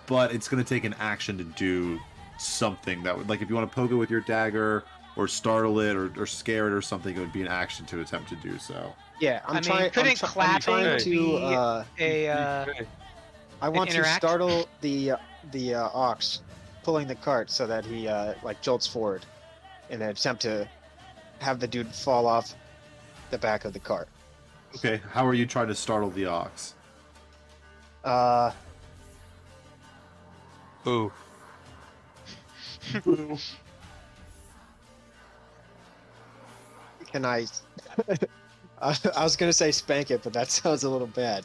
but it's going to take an action to do something that would, like, if you want to poke it with your dagger or startle it or scare it or something, it would be an action to attempt to do so. Yeah, I'm trying. couldn't I'm clapping trying to. be I want to interact? startle the ox, pulling the cart so that he like jolts forward, in an attempt to have the dude fall off the back of the cart. Okay, how are you trying to startle the ox? Ooh. Can I? I was gonna say spank it, but that sounds a little bad.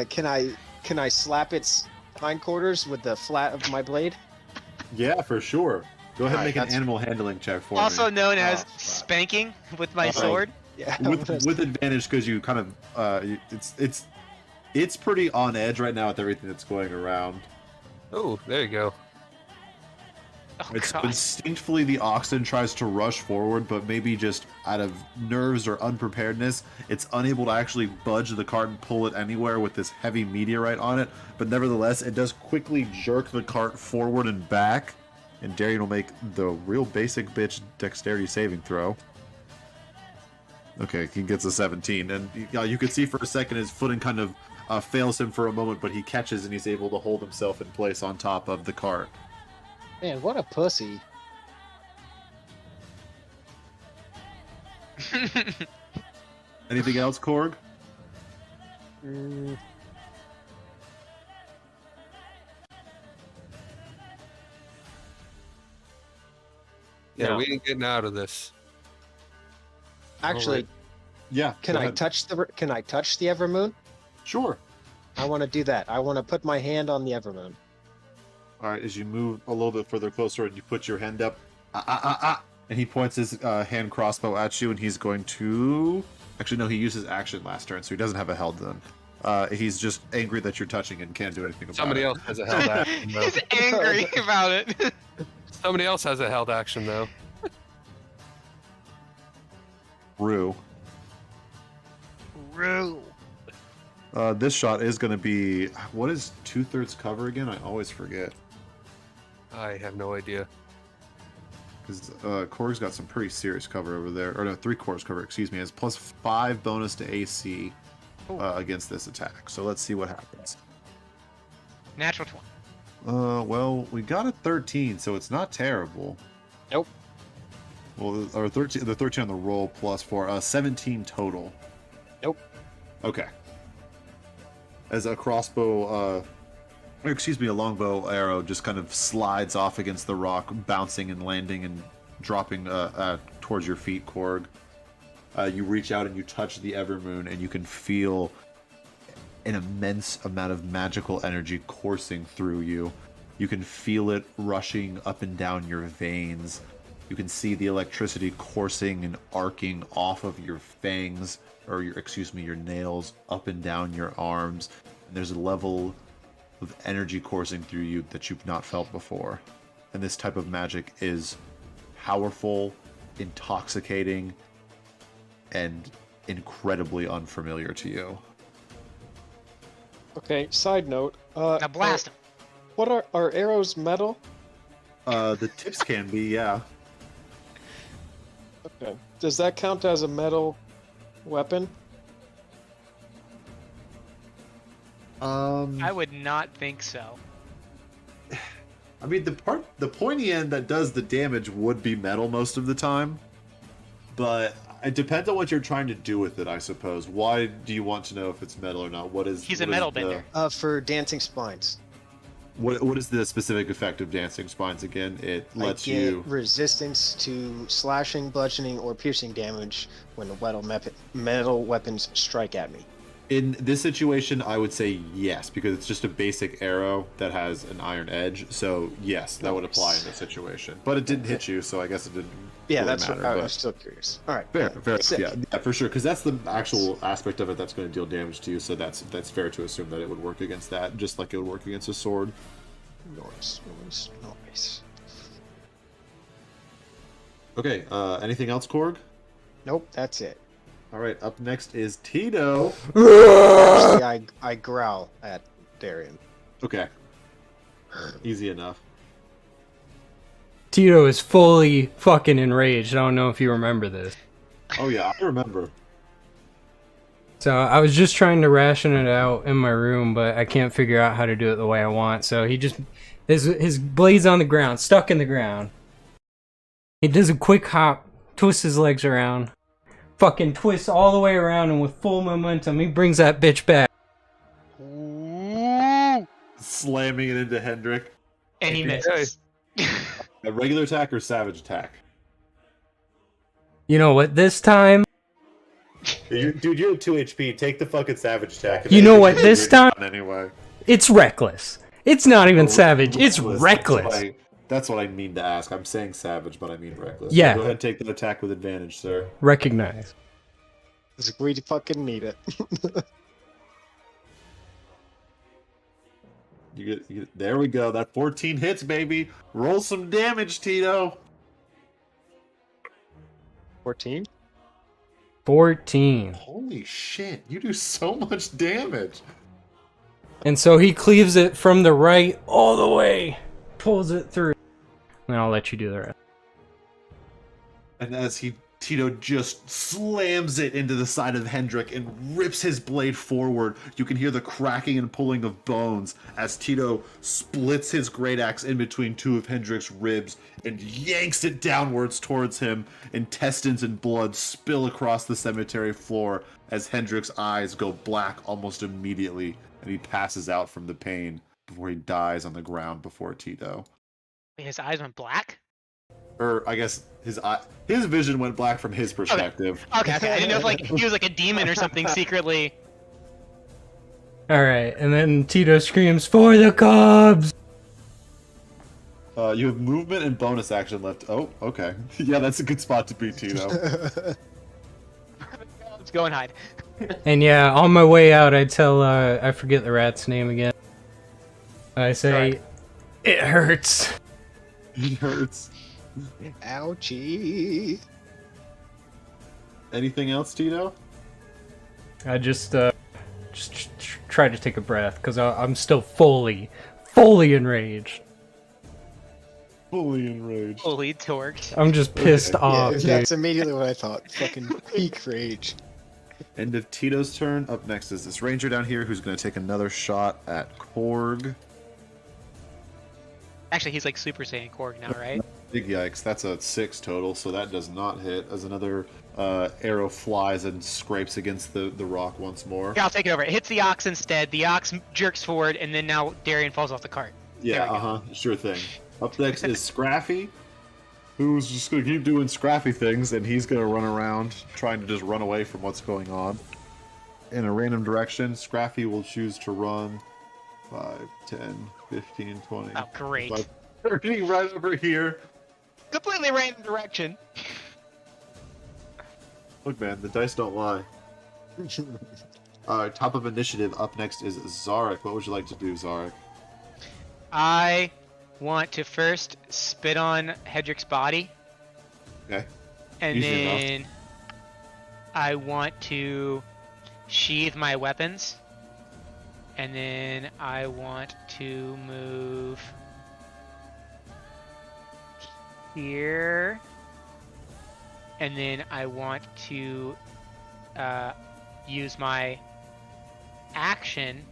Can I slap its hindquarters with the flat of my blade? Yeah, for sure. Go ahead and Alright, make an that's- animal handling check for Also me. known as fuck. spanking with my Alright. sword. Yeah. With advantage because you kind of it's pretty on edge right now with everything that's going around. Oh, there you go. Oh It's god. instinctively the oxen tries to rush forward, but maybe just out of nerves or unpreparedness, it's unable to actually budge the cart and pull it anywhere with this heavy meteorite on it. But nevertheless, it does quickly jerk the cart forward and back, and Darian will make the real basic bitch dexterity saving throw. Okay, he gets a 17, and you can see for a second his footing kind of fails him for a moment, but he catches and he's able to hold himself in place on top of the cart. Man, what a pussy. Anything else, Korg? Mm, Yeah, No. we ain't getting out of this. Actually, Yeah. can go I ahead. touch the Evermoon? Sure. I want to do that. I want to put my hand on the Evermoon. All right. As you move a little bit further closer and you put your hand up, and he points his hand crossbow at you, and he's going to. Actually, no. He used his action last turn, so he doesn't have a held then. He's just angry that you're touching it and can't do anything about Somebody it. else has a held action though. He's angry about it. Somebody else has a held action though. Rue. Rue. This shot is going to be. What is 2/3 cover again? I always forget. I have no idea. Because Korg's got some pretty serious cover over there. Or no, 3/4 cover, excuse me. Has +5 bonus to AC against this attack. So let's see what happens. Natural 20. Well, we got a 13, so it's not terrible. Nope. Well, or 13, the 13 on the roll +4, 17 total. Nope. Okay. As a crossbow, or excuse me, a longbow arrow just kind of slides off against the rock, bouncing and landing and dropping towards your feet, Korg. You reach out and you touch the Evermoon, and you can feel an immense amount of magical energy coursing through you. You can feel it rushing up and down your veins. You can see the electricity coursing and arcing off of your fangs, or your nails, up and down your arms. And there's a level of energy coursing through you that you've not felt before. And this type of magic is powerful, intoxicating, and incredibly unfamiliar to you. Okay, side note. Now blast him. What are arrows metal? The tips can be, yeah. Okay. Does that count as a metal weapon? I would not think so. I mean, the pointy end that does the damage would be metal most of the time, but it depends on what you're trying to do with it, I suppose. Why do you want to know if it's metal or not? He's a metal bender. For dancing spines. What is the specific effect of dancing spines again? It lets I get you resistance to slashing, bludgeoning, or piercing damage when the metal weapons strike at me. In this situation, I would say yes, because it's just a basic arrow that has an iron edge. So yes, that would apply in this situation. But it didn't hit you, so I guess it didn't. Yeah, really that's matter, what I but- was still curious. All right, Fair, sick. yeah, for sure. Because that's the actual aspect of it that's going to deal damage to you. So that's fair to assume that it would work against that, just like it would work against a sword. Nice. Okay. Anything else, Korg? Nope, that's it. All right. Up next is Tito. Actually, I growl at Darian. Okay. Easy enough. Tito is fully fucking enraged. I don't know if you remember this. Oh yeah, I remember. So I was just trying to ration it out in my room, but I can't figure out how to do it the way I want. So he just his blade's on the ground, stuck in the ground. He does a quick hop, twists his legs around, fucking twists all the way around, and with full momentum, he brings that bitch back. Ooh. Slamming it into Hendrik. And he misses. A regular attack or savage attack? You know what? This time, Dude, you're at 2 HP. Take the fucking savage attack. You know what, this time- Anyway. it's reckless. It's not even savage. It's reckless. That's what I mean to ask. I'm saying savage, but I mean reckless. Yeah. Go ahead and take that attack with advantage, sir. Recognize. It's like we fucking need it. There we go. That 14 hits, baby. Roll some damage, Tito. 14? 14. Holy shit. You do so much damage. And so he cleaves it from the right all the way, pulls it through. And I'll let you do the rest. And as Tito just slams it into the side of Hendrik and rips his blade forward, you can hear the cracking and pulling of bones as Tito splits his great axe in between two of Hendrik's ribs and yanks it downwards towards him. Intestines and blood spill across the cemetery floor as Hendrik's eyes go black almost immediately, and he passes out from the pain before he dies on the ground before Tito. His eyes went black? Or I guess his vision went black from his perspective. Okay. I didn't know if like he was like a demon or something secretly. All right, and then Tito screams, "For the Cubs!" You have movement and bonus action left. Oh, okay. Yeah, that's a good spot to be, Tito. Let's go and hide. And yeah, on my way out, I tell I forget the rat's name again. I say, "It hurts." It hurts. Ouchie. Anything else, Tito? I just try to take a breath because I'm still fully enraged. Fully enraged. Fully torqued. I'm just pissed off, Yeah, dude. that's immediately what I thought. Fucking peak rage. End of Tito's turn. Up next is this ranger down here who's going to take another shot at Korg. Actually, he's like Super Saiyan Korg now, right? Big yikes. That's a 6 total, so that does not hit. As another arrow flies and scrapes against the rock once more. Yeah, I'll take it over. It hits the ox instead. The ox jerks forward, and then now Darian falls off the cart. Yeah, sure thing. Up next is Scraffy, who's just going to keep doing Scraffy things, and he's going to run around trying to just run away from what's going on. In a random direction, Scraffy will choose to run 5, 10, 15, 20. Oh, great. 25, 30 right over here. Completely random direction. Look, man, the dice don't lie. Top of initiative, up next is Zarek. What would you like to do, Zarek? I want to first spit on Hedrick's body. Okay. And Easy enough. then I want to sheathe my weapons. And then I want to move here. And then I want to use my action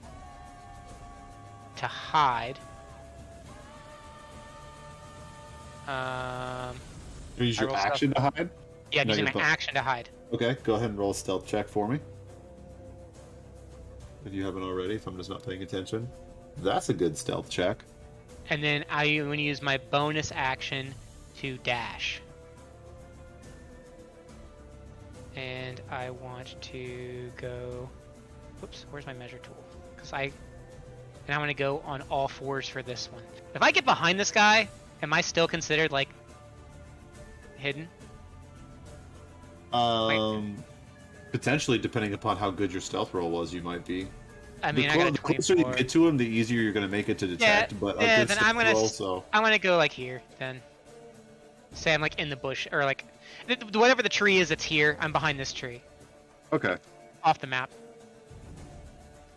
to hide. Use your roll action to hide? Yeah, I'm No, using you're my fine. action to hide. Okay, go ahead and roll a stealth check for me. If you haven't already, if I'm just not paying attention. That's a good stealth check. And then I'm going to use my bonus action to dash. And I want to go... Whoops, where's my measure tool? And I'm going to go on all fours for this one. If I get behind this guy, am I still considered, like, hidden? Potentially, depending upon how good your stealth roll was, you might be. I mean, I got a The closer you 24. get to him, the easier you're going to make it to detect. But a yeah, good then stealth I'm gonna roll, so... I'm gonna go like here then. Say I'm like in the bush or like whatever the tree is that's here. I'm behind this tree, Okay. off the map.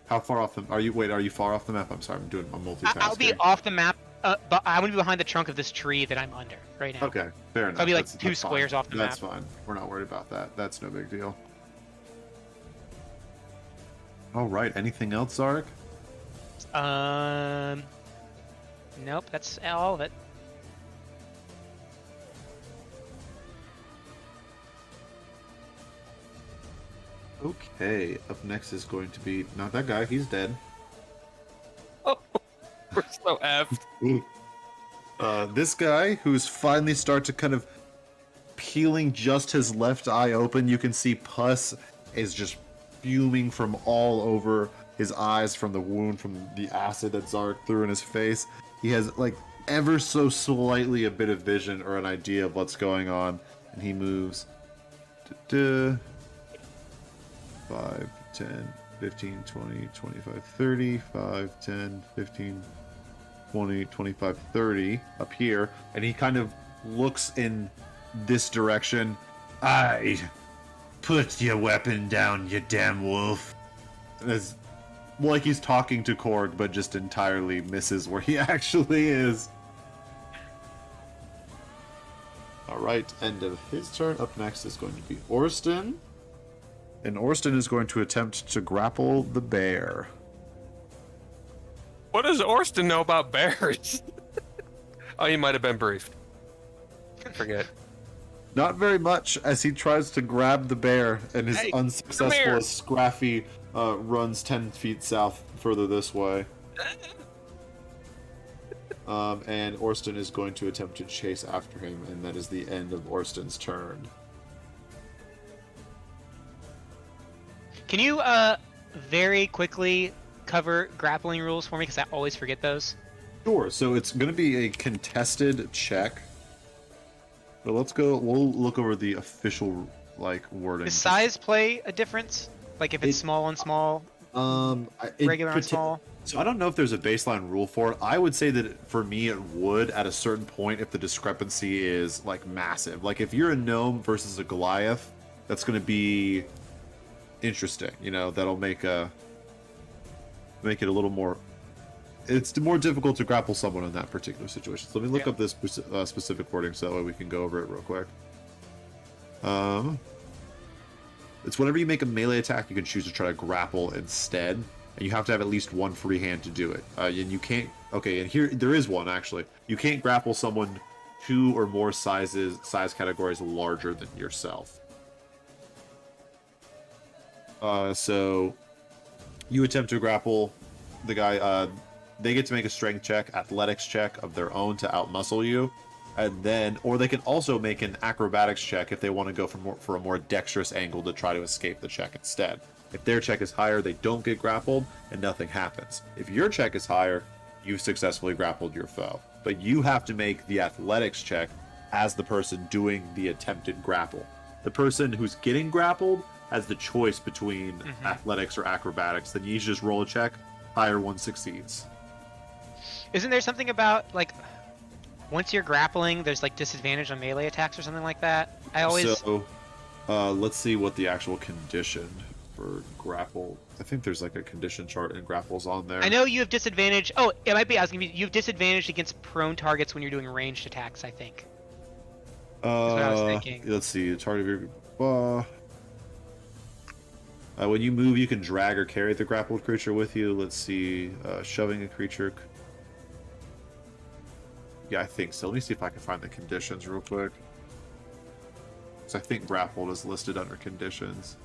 How far off the... Are you far off the map? I'm sorry, I'm multitasking. I'll be off the map, but I want to be behind the trunk of this tree that I'm under right now. Okay, fair enough. I'll be like That's- two that's fine. squares off the That's map. fine. We're not worried about that. That's no big deal. All right. Anything else, Zarek? Nope, that's all of it. Okay. Up next is going to be not that guy. He's dead. Oh, we're so effed. This guy who's finally start to kind of peeling just his left eye open. You can see pus is just fuming from all over his eyes from the wound from the acid that Zarek threw in his face. He has like ever so slightly a bit of vision or an idea of what's going on, and he moves 5, 10, 15, 20, 25, 30, 5, 10, 15, 20, 25, 30 up here, and he kind of looks in this direction. I put your weapon down, you damn wolf. As like he's talking to Korg, but just entirely misses where he actually is. Alright, end of his turn. Up next is going to be Orston. And Orston is going to attempt to grapple the bear. What does Orston know about bears? Oh, he might have been briefed. Forget. Not very much, as he tries to grab the bear and is Hey, come unsuccessful here. as Scraffy runs 10 feet south further this way. And Orston is going to attempt to chase after him, and that is the end of Orston's turn. Can you very quickly cover grappling rules for me? Because I always forget those. Sure. So it's going to be a contested check. But let's go. We'll look over the official wording. Does size play a difference? Like if it's small and small, regular and small? So I don't know if there's a baseline rule for it. I would say that for me it would at a certain point if the discrepancy is massive. Like if you're a gnome versus a Goliath, that's going to be interesting. That'll make it a little more. It's more difficult to grapple someone in that particular situation. So let me look up this specific wording so that way we can go over it real quick. It's whenever you make a melee attack, you can choose to try to grapple instead, and you have to have at least one free hand to do it. And you can't. Okay, and here there is one actually. You can't grapple someone 2 or more size categories larger than yourself. So you attempt to grapple the guy. They get to make a strength check, athletics check of their own to outmuscle you, and then, or they can also make an acrobatics check if they want to go for a more dexterous angle to try to escape the check instead. If their check is higher, they don't get grappled, and nothing happens. If your check is higher, you've successfully grappled your foe. But you have to make the athletics check as the person doing the attempted grapple. The person who's getting grappled has the choice between athletics or acrobatics. Then you just roll a check, higher one succeeds. Isn't there something about once you're grappling, there's disadvantage on melee attacks or something like that? I always. So, let's see what the actual condition for grapple. I think there's a condition chart and grapples on there. I know you have disadvantage. Oh, it might be asking me. You have disadvantage against prone targets when you're doing ranged attacks. I think. That's what I was thinking. Let's see. The target of your. When you move, you can drag or carry the grappled creature with you. Let's see. Shoving a creature. Yeah, I think so. Let me see if I can find the conditions real quick. Because I think grappled is listed under conditions.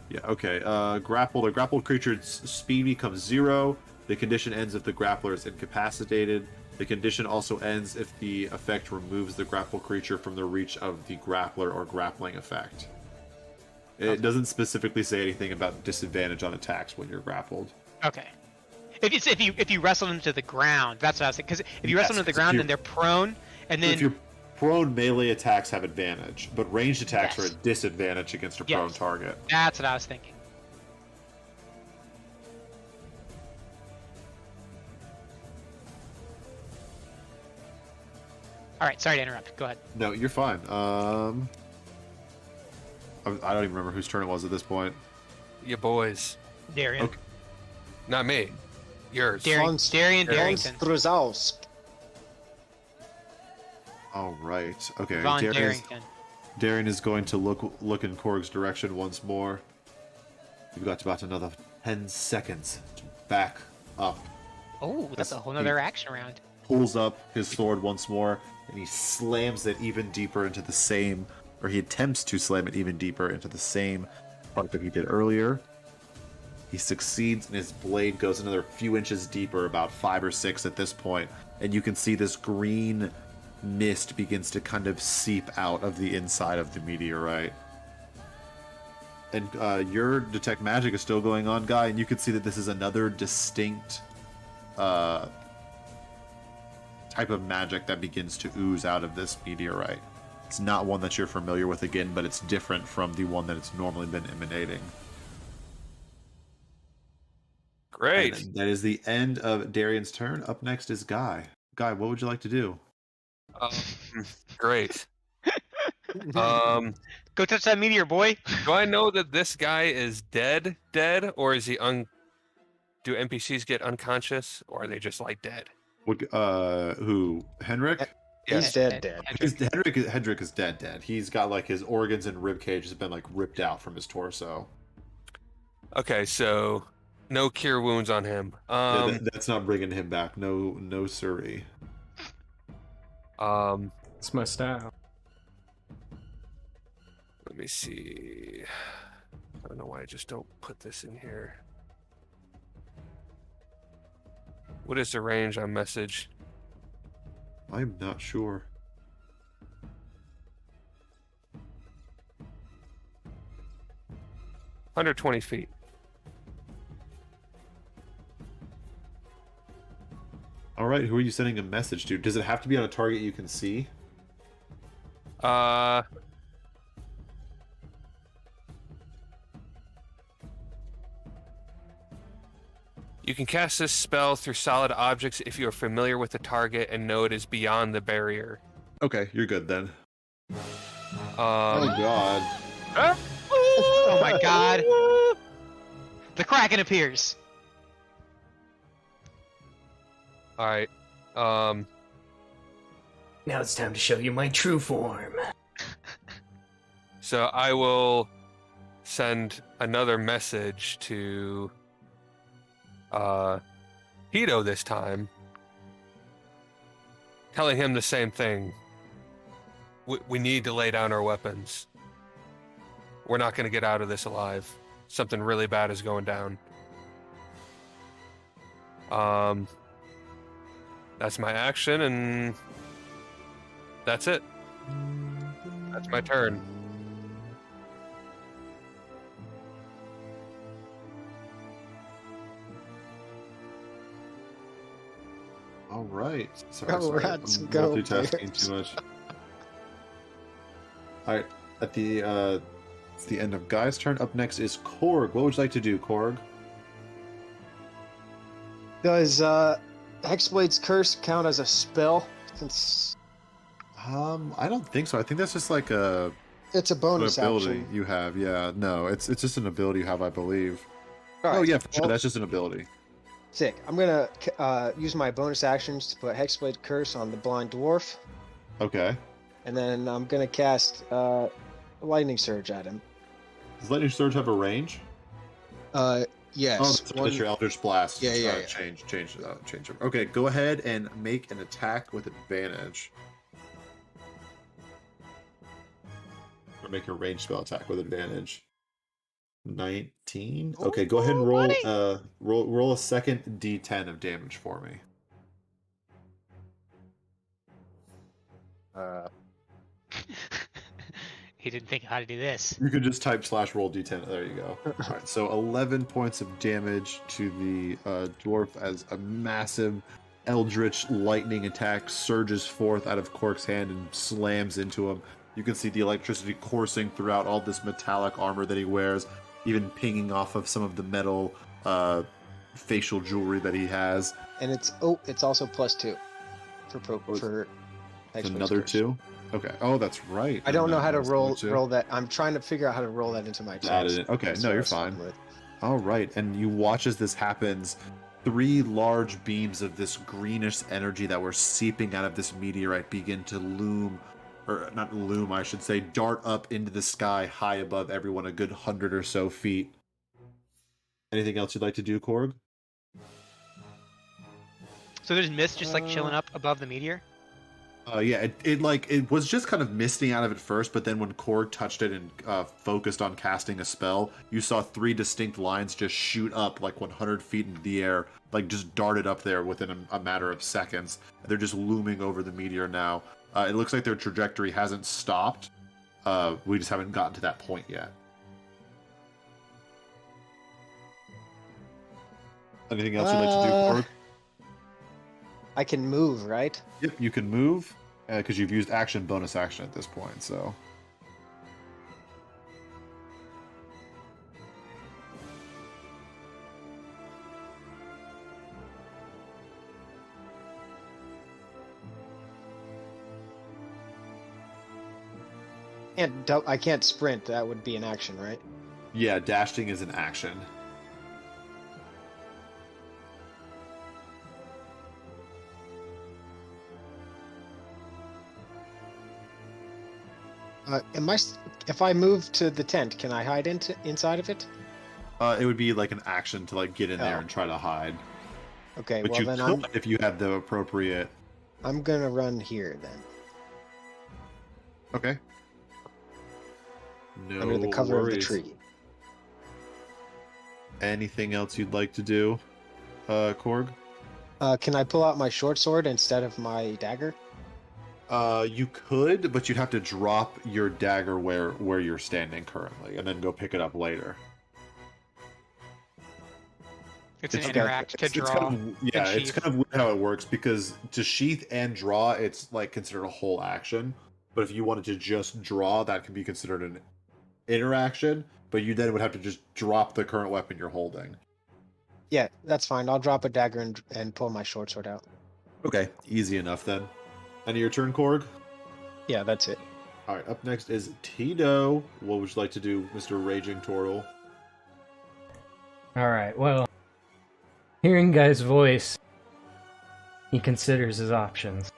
Yeah, okay. Grappled. A grappled creature's speed becomes 0. The condition ends if the grappler is incapacitated. The condition also ends if the effect removes the grappled creature from the reach of the grappler or grappling effect. It doesn't specifically say anything about disadvantage on attacks when you're grappled. Okay. If you wrestle them to the ground, that's what I was thinking. Because if you wrestle them to the ground, then they're prone, and then if you're prone, melee attacks have advantage, but ranged attacks are a disadvantage against a prone target. That's what I was thinking. All right, sorry to interrupt. Go ahead. No, you're fine. I don't even remember whose turn it was at this point. Your boys. Darian. Okay. Not me. Yours. Darian Darrington. Struzowsk. All right. Okay. Von Darrington. Darian is going to look in Korg's direction once more. You've got about another 10 seconds to back up. Oh, that's a whole nother action round. Pulls up his sword once more, and he slams it even deeper into the same, or he attempts to slam it even deeper into the same part that he did earlier. He succeeds, and his blade goes another few inches deeper, about 5 or 6 at this point, and you can see this green mist begins to kind of seep out of the inside of the meteorite. And your detect magic is still going on, Guy, and you can see that this is another distinct type of magic that begins to ooze out of this meteorite. It's not one that you're familiar with again, but it's different from the one that it's normally been emanating. Great. And that is the end of Darian's turn. Up next is Guy. Guy, what would you like to do? Great. Go touch that meteor, boy. Do I know that this guy is dead, or is he do NPCs get unconscious, or are they just dead? What? Who? Henrik? He's dead. Hendrik is dead. He's got his organs and rib cage has been ripped out from his torso. Okay, so no cure wounds on him. That's not bringing him back. No, siree. It's my style. Let me see. I don't know why I just don't put this in here. What is the range on message? I'm not sure. Under 20 feet. All right, who are you sending a message to? Does it have to be on a target you can see? You can cast this spell through solid objects if you are familiar with the target and know it is beyond the barrier. Okay, you're good then. Um, Oh god. Oh my god. The Kraken appears. all right. Now it's time to show you my true form. So I will send another message to Tito this time, telling him the same thing. We need to lay down our weapons. We're not going to get out of this alive. Something really bad is going down. That's my action, and that's it. That's my turn. All right. Sorry, Go, sorry. Rats, I'm go, multitasking Bears. too much. All right. At the it's the end of Guy's turn. Up next is Korg. What would you like to do, Korg? Does Hexblade's Curse count as a spell? Since I don't think so. I think that's just like it's a an bonus ability action. you have. Yeah. No, it's just an ability you have, I believe. All Oh right, yeah, for sure. well, That's just an ability. sick. I'm gonna use my bonus actions to put Hexblade Curse on the blind dwarf, Okay. and then I'm gonna cast Lightning Surge at him. Does Lightning Surge have a range? Yes. Oh, that's your Eldritch Blast. Yeah, yeah, yeah. Change it. Okay, go ahead and make an attack with advantage. Or make a ranged spell attack with advantage. 19. Okay, go ahead and roll a second D10 of damage for me. He didn't think how to do this. You can just type /roll D10. There you go. All right, so 11 points of damage to the dwarf as a massive eldritch lightning attack surges forth out of Cork's hand and slams into him. You can see the electricity coursing throughout all this metallic armor that he wears, even pinging off of some of the metal facial jewelry that he has. And it's also +2 for Hexblade's Another Curse. 2. Okay. Oh, that's right. I don't know how to Another roll 2. roll that. I'm trying to figure out how to roll that into my Add chest. it in. Okay, That's no, what I you're was fine. fucking with. All right, and you watch as this happens. 3 large beams of this greenish energy that were seeping out of this meteorite begin to loom, or not loom, I should say, dart up into the sky high above everyone, a good 100 or so feet. Anything else you'd like to do, Korg? So there's mist just like chilling up above the meteor. Yeah, it was just kind of misting out of it first, but then when Korg touched it and focused on casting a spell, you saw 3 distinct lines just shoot up like 100 feet into the air, like just darted up there within a matter of seconds. They're just looming over the meteor now. It looks like their trajectory hasn't stopped. We just haven't gotten to that point yet. Anything else you'd like to do, Korg? I can move, right? Yep, you can move, because you've used action, bonus action at this point, so... I can't sprint. That would be an action, right? Yeah, dashing is an action. If I move to the tent, can I hide inside of it? It would be like an action to like get in there Oh. and try to hide. Okay, But well you then could if you had the appropriate. I'm gonna run here then, Okay. No under the cover worries. of the tree. Anything else you'd like to do, Korg? Can I pull out my short sword instead of my dagger? You could, but you'd have to drop your dagger where you're standing currently, and then go pick it up later. It's an It's- interact to It's draw. kind of, yeah, and it's sheath. kind of weird how it works because to sheath and draw, it's like considered a whole action. But if you wanted to just draw, that can be considered an interaction. But you then would have to just drop the current weapon you're holding. Yeah, that's fine. I'll drop a dagger and pull my short sword out. Okay, easy enough then. End of your turn, Korg. Yeah, that's it. All right, up next is Tito. What would you like to do, Mr. Raging Turtle? Alright, well, hearing Guy's voice, he considers his options.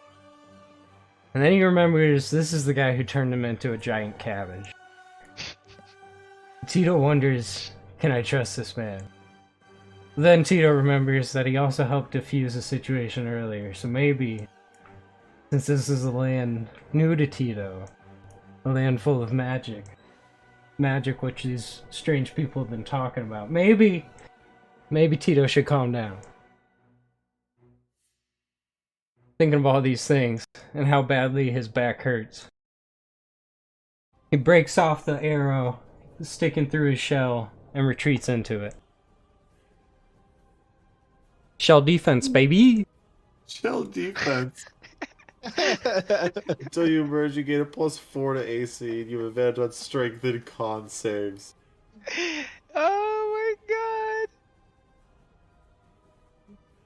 And then he remembers this is the guy who turned him into a giant cabbage. Tito wonders, can I trust this man? Then Tito remembers that he also helped defuse a situation earlier, so maybe, since this is a land new to Tito, a land full of magic which these strange people have been talking about, maybe Tito should calm down. Thinking of all these things, and how badly his back hurts. He breaks off the arrow, sticking through his shell, and retreats into it. Shell defense, baby! Shell defense. Until you emerge, you gain a +4 to AC, and you have advantage on strength and con saves. Oh my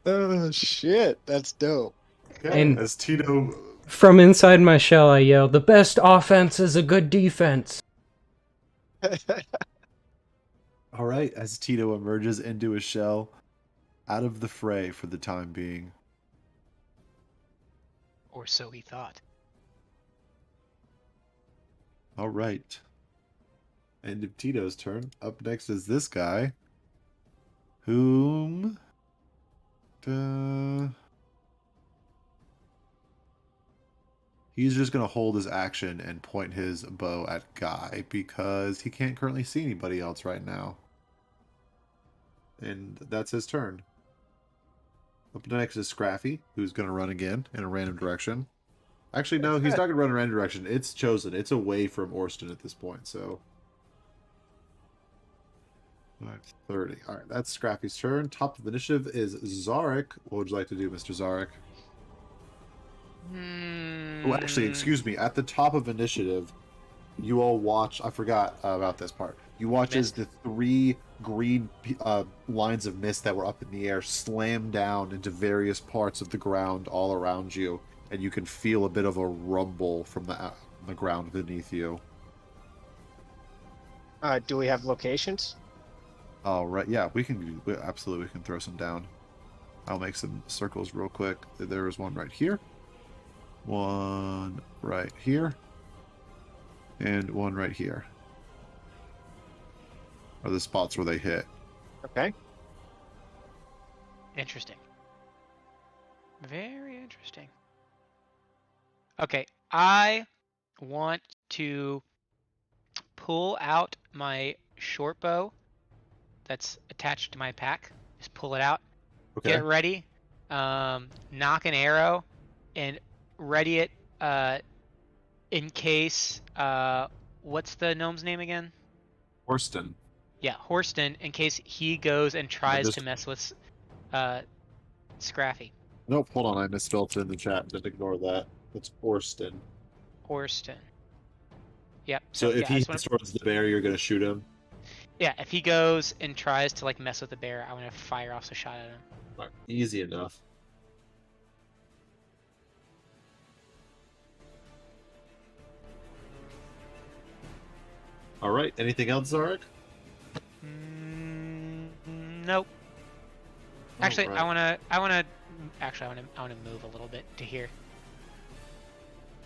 god! Oh shit, that's dope. Okay, And- as Tito... From inside my shell, I yell, "The best offense is a good defense!" Alright, as Tito emerges into his shell, out of the fray for the time being. Or so he thought. Alright. End of Tito's turn. Up next is this guy. Whom... he's just going to hold his action and point his bow at Guy because he can't currently see anybody else right now. And that's his turn. Up next is Scraffy, who's going to run again in a random direction. Actually, no, he's not going to run in a random direction. It's chosen. It's away from Orston at this point, so... 5:30. All right, that's Scrappy's turn. Top of initiative is Zarek. What would you like to do, Mr. Zarek? Oh, actually, excuse me. At the top of initiative, you all watch... I forgot about this part. You watch as the 3 green lines of mist that were up in the air slam down into various parts of the ground all around you, and you can feel a bit of a rumble from the ground beneath you. Do we have locations? All right, yeah, absolutely we can throw some down. I'll make some circles real quick. There is one right here, one right here, and one right here. Are the spots where they hit. Okay. Interesting. Very interesting. Okay, I want to pull out my short bow that's attached to my pack. Just pull it out. Okay. Get ready. Knock an arrow and ready it in case what's the gnome's name again? Orston. Yeah, Horston, in case he goes and tries just- to mess with Scraffy. Nope, hold on, I misspelled it in the chat. Just ignore that. It's Orston. Horston. Yep. So if yeah, I he just wanna- hits towards the bear, you're gonna shoot him. Yeah, if he goes and tries to like mess with the bear, I'm gonna fire off a shot at him. Right, easy enough. All right. Anything else, Zarek? Nope. Actually, Alright. I wanna move a little bit to here.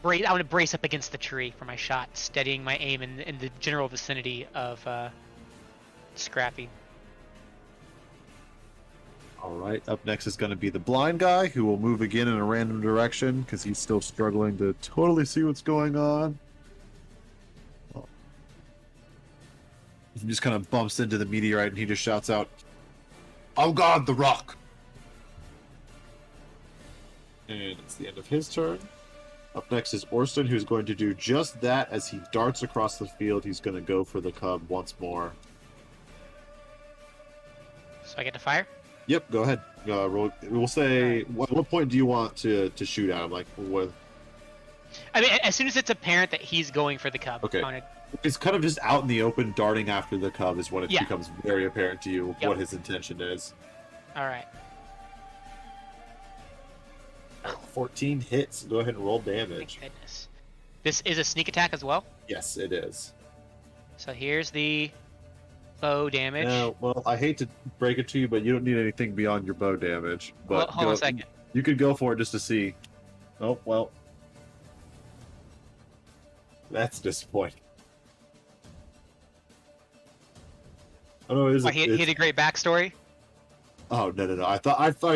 I want to brace up against the tree for my shot, steadying my aim in the general vicinity of Scrappy. All right. Up next is going to be the blind guy, who will move again in a random direction because he's still struggling to totally see what's going on. He just kind of bumps into the meteorite and he just shouts out, "Oh God, the rock!" And it's the end of his turn. Up next is Orson, who's going to do just that as he darts across the field. He's going to go for the cub once more. So I get to fire? Yep, go ahead. Roll. We'll say, Alright. what point do you want to shoot at him? Like, what? I mean, as soon as it's apparent that he's going for the cub. Okay. I wanna- It's kind of just out in the open, darting after the cub is when it Yeah. becomes very apparent to you Yep. what his intention is. All right. 14 hits. Go ahead and roll Thank damage. goodness. This is a sneak attack as well. Yes, it is. So here's the bow damage. Well, I hate to break it to you, but you don't need anything beyond your bow damage. Well, But hold on a second. You could go for it just to see. Oh, well. That's disappointing. Oh, no, it is. He had a great backstory. Oh, no. I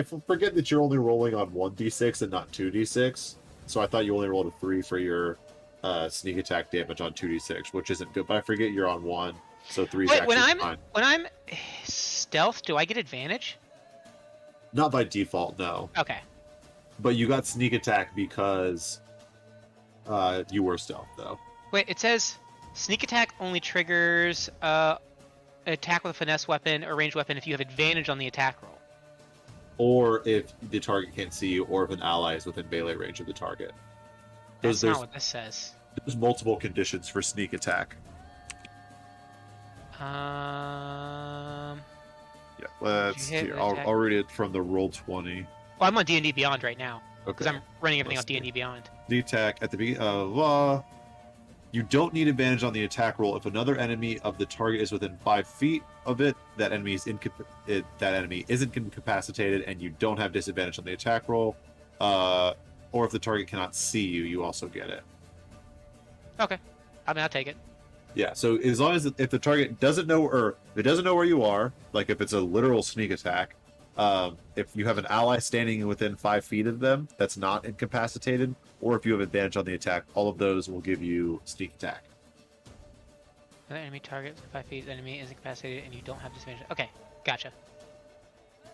forget that you're only rolling on 1d6 and not 2d6. So I thought you only rolled a 3 for your sneak attack damage on 2d6, which isn't good. But I forget you're on 1, so 3 is Wait, actually fine. when I'm stealth, do I get advantage? Not by default, no. Okay. But you got sneak attack because you were stealth, though. Wait, it says sneak attack only triggers an attack with a finesse weapon or ranged weapon if you have advantage on the attack roll. Or if the target can't see you, or if an ally is within melee range of the target. That's not what this says. There's multiple conditions for sneak attack. Um. Yeah, let's Did you hit see. an I'll attack? read it from the roll 20. Well, I'm on D&D Beyond right now because Okay. I'm running everything Let's on D&D Beyond. The attack at the beginning you don't need advantage on the attack roll if another enemy of the target is within 5 feet of it. That enemy isn't incapacitated, and you don't have disadvantage on the attack roll. Or if the target cannot see you, you also get it. Okay. I mean, I'll take it. Yeah. So as long as if the target doesn't know, or if it doesn't know where you are, like if it's a literal sneak attack, if you have an ally standing within 5 feet of them that's not incapacitated, or if you have advantage on the attack, all of those will give you sneak attack. Another enemy target within 5 feet, the enemy is incapacitated, and you don't have disadvantage. Okay, gotcha.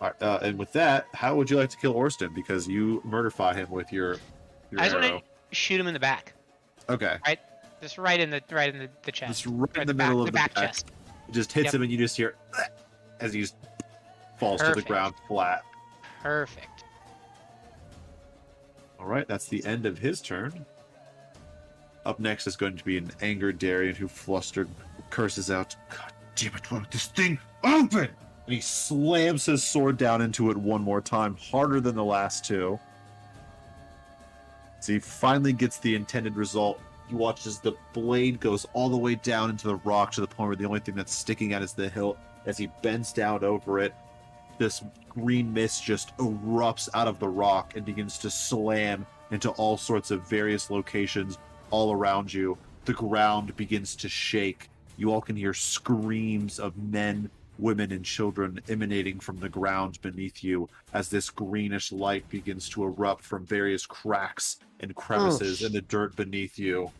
All right, and with that, how would you like to kill Orston? Because you murderify him with your I just arrow. want to shoot him in the back, Okay, just right in the chest. just right Or in the middle of the back back. chest. It just hits Yep. him, and you just hear as he just falls to the Perfect. ground flat. Perfect. All right, that's the end of his turn. Up next is going to be an angered Darian who flustered curses out, "God damn it, won't this thing open?" And he slams his sword down into it one more time, harder than the last two. So he finally gets the intended result. He watches the blade goes all the way down into the rock to the point where the only thing that's sticking out is the hilt. As he bends down over it, this green mist just erupts out of the rock and begins to slam into all sorts of various locations all around you. The ground begins to shake. You all can hear screams of men, women, and children emanating from the ground beneath you as this greenish light begins to erupt from various cracks and crevices in the dirt beneath you.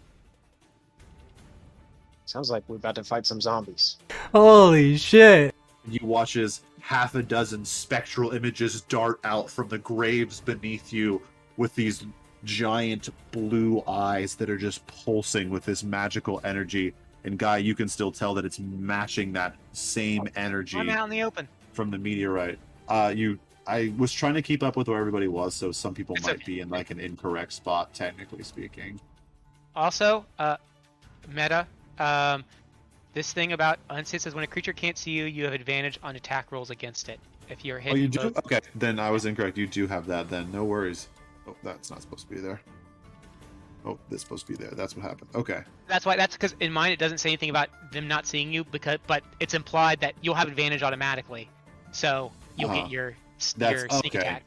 Sounds like we're about to fight some zombies. Holy shit! You watch as half a dozen spectral images dart out from the graves beneath you with these giant blue eyes that are just pulsing with this magical energy. And Guy, you can still tell that it's matching that same energy I'm out in the open. from the meteorite. I was trying to keep up with where everybody was, so some people It's might okay. be in like an incorrect spot, technically speaking. Also, meta. This thing about Unsit says when a creature can't see you, you have advantage on attack rolls against it. If you're hit. Oh, you do? Okay, then I was incorrect. You do have that then. No worries. Oh, that's not supposed to be there. Oh, this is supposed to be there. That's what happened. Okay. That's because in mine it doesn't say anything about them not seeing you, but it's implied that you'll have advantage automatically, so you'll get your That's sneak okay. attack.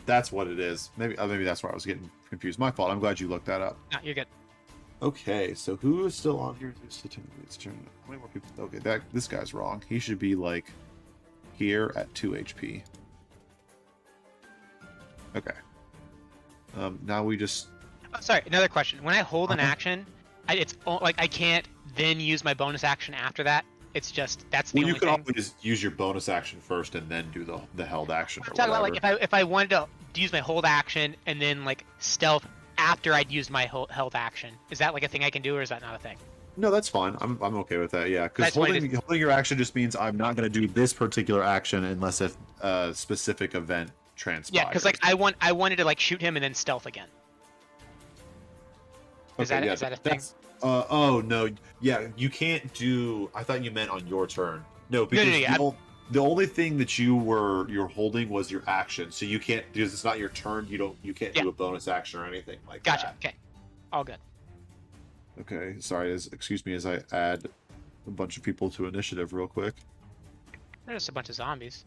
That's what it is. Maybe that's where I was getting confused. My fault. I'm glad you looked that up. No, you're good. Okay, so who is still on here? It's turn. How many more people? Okay, this guy's wrong. He should be like here at 2 HP. Okay. Now we just. Oh, sorry, another question. When I hold an Uh-huh. action, I can't then use my bonus action after that. It's just that's the Well, you only could thing. always use your bonus action first and then do the held action. I'm or talking about whatever. like if I wanted to to use my hold action and then like stealth after I'd used my health action. Is that like a thing I can do, or is that not a thing? No, that's fine. I'm okay with that. Yeah, because That's why I holding your action just means I'm not going to do this particular action unless a specific event transpires. Yeah, because like I wanted to like shoot him and then stealth again. Is that a thing? Oh no, yeah, you can't do. I thought you meant on your turn. No, because the only thing that you're holding was your action, so you can't, because it's not your turn. You can't do a bonus action or anything like that. Gotcha. Okay, all good. Okay, sorry. Excuse me as I add a bunch of people to initiative real quick. There's just a bunch of zombies.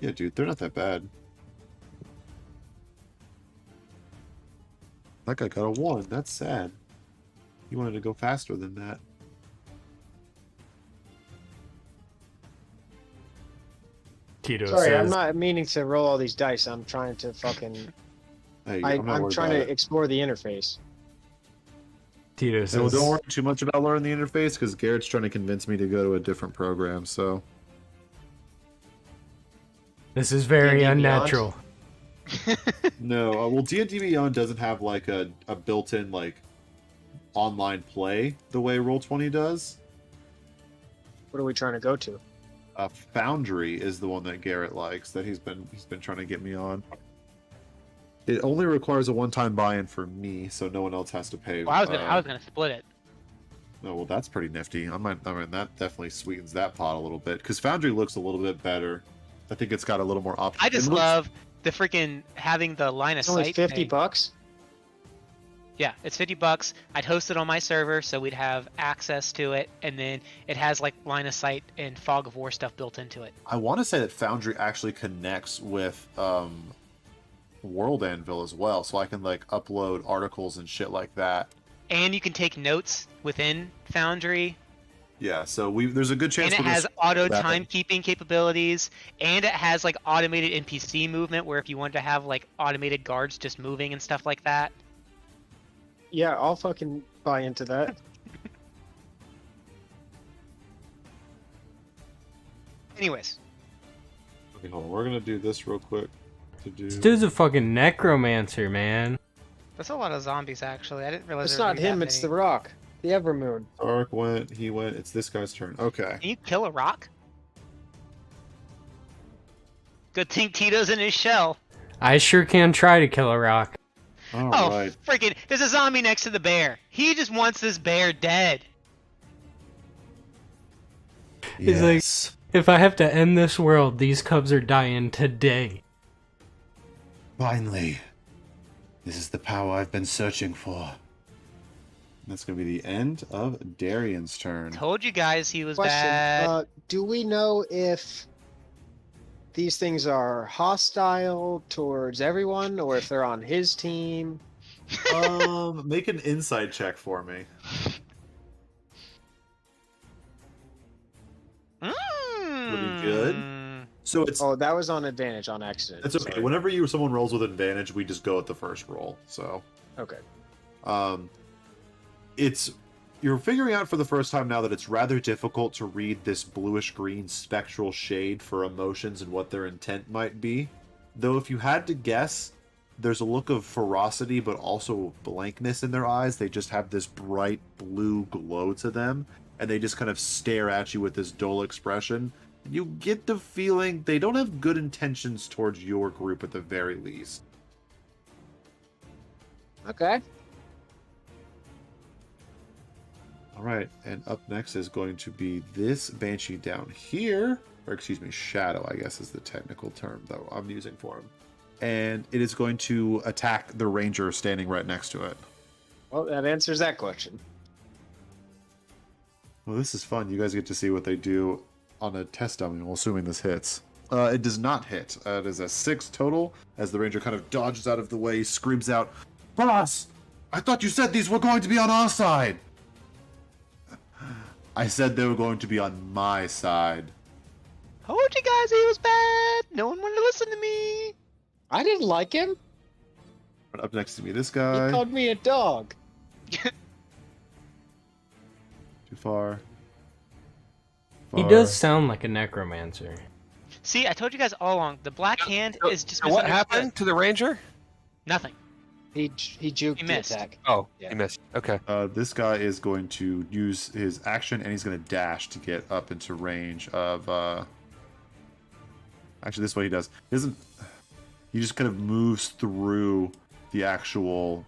Yeah, dude, they're not that bad. That guy got a 1. That's sad. He wanted to go faster than that. Tito Sorry, says, I'm not meaning to roll all these dice. I'm trying to fucking. Hey, I'm trying to explore the interface. Tito So says, don't worry too much about learning the interface, because Garrett's trying to convince me to go to a different program. So this is very D&D unnatural. no, well, D&D Beyond doesn't have like a built-in like online play the way Roll20 does. What are we trying to go to? Foundry is the one that Garrett likes, that he's been trying to get me on. It only requires a one-time buy-in for me, so no one else has to pay. Well, I was gonna split it. Oh, well, that's pretty nifty. I mean, that definitely sweetens that pot a little bit, because Foundry looks a little bit better. I think it's got a little more options. I just love the freaking having the line of It's only sight. $50. Yeah, it's $50. I'd host it on my server, so we'd have access to it, and then it has like line of sight and fog of war stuff built into it. I want to say that Foundry actually connects with World Anvil as well, so I can like upload articles and shit like that. And you can take notes within Foundry. Yeah, so there's a good chance. And it has auto timekeeping capabilities, and it has like automated NPC movement, where if you want to have like automated guards just moving and stuff like that. Yeah, I'll fucking buy into that. Anyways. Okay, hold on. We're gonna do this real quick. This dude's a fucking necromancer, man. That's a lot of zombies, actually. I didn't realize. It's not him, it's the rock. The Evermoon. Dark went, he went, it's this guy's turn. Okay. Can you kill a rock? Good thing Tito's in his shell. I sure can try to kill a rock. Alright. Freaking! There's a zombie next to the bear. He just wants this bear dead. He's like, if I have to end this world, these cubs are dying today. Finally. This is the power I've been searching for. That's going to be the end of Darian's turn. Told you guys he was Question, bad. do we know if these things are hostile towards everyone, or if they're on his team? Make an insight check for me. Pretty good. So it's... Oh, that was on advantage on accident. That's okay. Sorry. Whenever someone rolls with advantage, we just go at the first roll. So... Okay. You're figuring out for the first time now that it's rather difficult to read this bluish-green spectral shade for emotions and what their intent might be. Though if you had to guess, there's a look of ferocity but also blankness in their eyes. They just have this bright blue glow to them, and they just kind of stare at you with this dull expression. You get the feeling they don't have good intentions towards your group at the very least. Okay. Alright, and up next is going to be this Banshee down here. Or excuse me, Shadow, I guess is the technical term that I'm using for him. And it is going to attack the Ranger standing right next to it. Well, that answers that question. Well, this is fun. You guys get to see what they do on a test dummy, well, assuming this hits. It does not hit. It is a 6 total, as the Ranger kind of dodges out of the way, screams out, "Boss! I thought you said these were going to be on our side!" I said they were going to be on my side. Told you guys he was bad. No one wanted to listen to me. I didn't like him. But up next to me, this guy. He called me a dog. Too far. He does sound like a necromancer. See, I told you guys all along. The black hand So- is just so what misunderstood. happened to the ranger? Nothing. He juked He the missed. attack. Oh, Yeah. he missed. Okay. This guy is going to use his action, and he's going to dash to get up into range of. Actually, this is what he does. He doesn't. He just kind of moves through the actual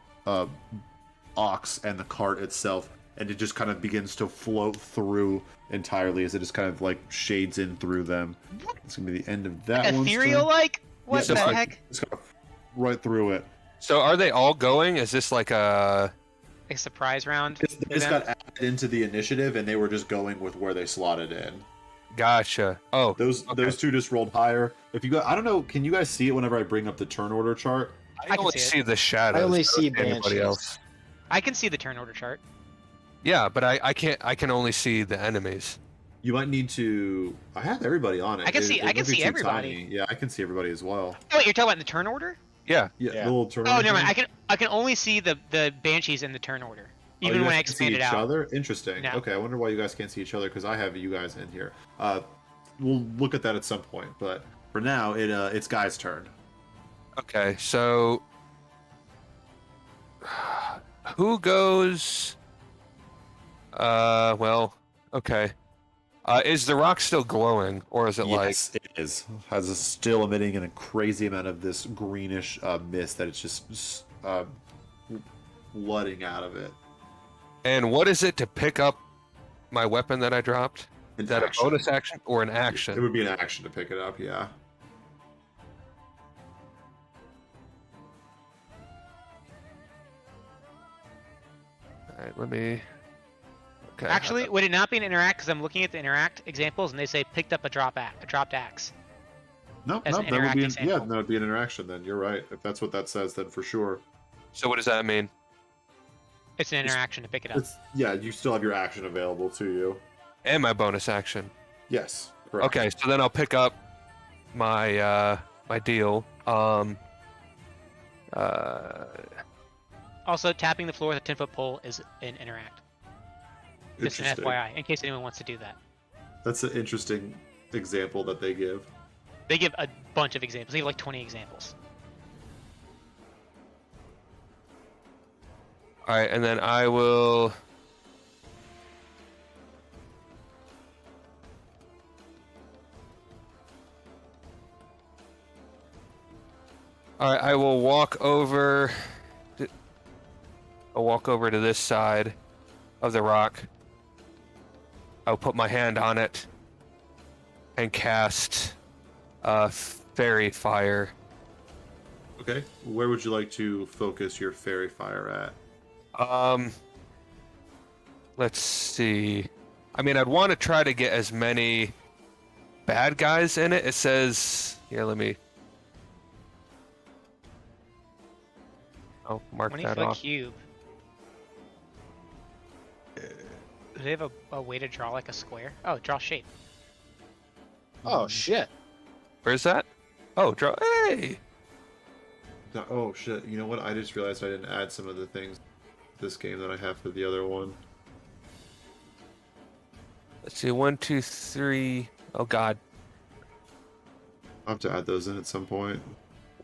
ox and the cart itself, and it just kind of begins to float through entirely as it just kind of like shades in through them. It's gonna be the end of that one. Ethereal like? What Yeah, the just heck? It's kind of right through it. So are they all going? Is this like a... A surprise round? This for them? got added into the initiative, and they were just going with where they slotted in. Gotcha. Oh, Those two just rolled higher. If you go, I don't know. Can you guys see it whenever I bring up the turn order chart? I can only see it. see the shadows. I only don't see anybody banshees. else. I can see the turn order chart. Yeah, but I can't. I can only see the enemies. You might need to. I have everybody on it. I can see- It I can might be see too everybody. tiny. Yeah, I can see everybody as well. Oh, wait, you're talking about the turn order? Yeah. Yeah, Yeah. the little turn. Oh, order never mind. thing. I can only see the banshees in the turn order, Oh, even you when I guys can see expand it each out. other? Interesting. No. Okay, I wonder why you guys can't see each other because I have you guys in here. We'll look at that at some point, but for now, it's Guy's turn. Okay. So who goes? Well. Okay. Is the rock still glowing, or is it Yes, it is. Has a still emitting a crazy amount of this greenish mist that it's just flooding out of it. And what is it to pick up my weapon that I dropped? An Is that action. a bonus action or an It action? would be an action to pick it up, yeah. All right, let me. Okay. Actually, would it not be an interact? Because I'm looking at the interact examples, and they say picked up a dropped axe. No, As no, an that would interact be example. that would be an interaction then. You're right. If that's what that says, then for sure. So what does that mean? It's an interaction to pick it up. Yeah, you still have your action available to you. And my bonus action. Yes. Correct. Okay, so then I'll pick up my my deal. Also, tapping the floor with a 10-foot pole is an interact. Just an Interesting. FYI, in case anyone wants to do that. That's an interesting example that they give. They give a bunch of examples. They give like 20 examples. All right, and then I will. All right, I will walk over. I'll walk over to this side of the rock. I'll put my hand on it and cast fairy fire. Okay. Where would you like to focus your fairy fire at? Let's see. I mean, I'd want to try to get as many bad guys in it. It says, here, let me. Oh, mark that 20-foot off. cube. Do they have a way to draw like a square? Oh, draw shape. Oh shit! Where's that? Oh, draw. Hey! Oh shit! You know what? I just realized I didn't add some of the things this game that I have for the other one. Let's see. 1, 2, 3. Oh God. I'll have to add those in at some point.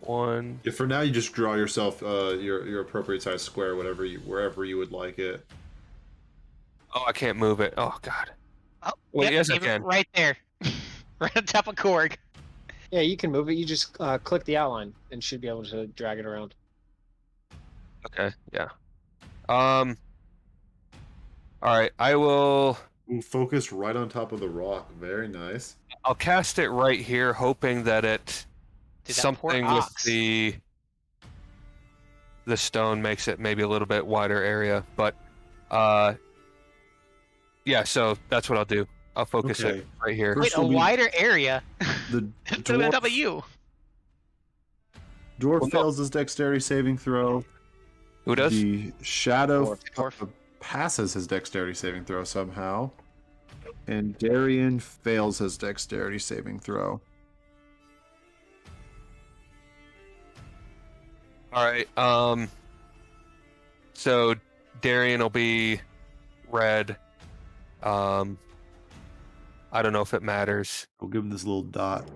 1. Yeah, for now, you just draw yourself your appropriate size square, wherever you would like it. Oh, I can't move it. Oh God. Oh, Wait, yes, I aim it can. Right there. Right on top of Korg. Yeah, you can move it. You just click the outline and should be able to drag it around. Okay. Yeah. All right. I will. Ooh, focus right on top of the rock. Very nice. I'll cast it right here, hoping that it Dude, that poor something with ox. the stone makes it maybe a little bit wider area. But yeah. So that's what I'll do. I'll focus Okay. it right here. Wait, First a will be wider area? The Put it on top of you. dwarf Well, no. fails his dexterity saving throw. Who does? The shadow Dwarf. passes his dexterity saving throw somehow. And Darian fails his dexterity saving throw. All right. So Darian will be red. I don't know if it matters. We'll give him this little dot.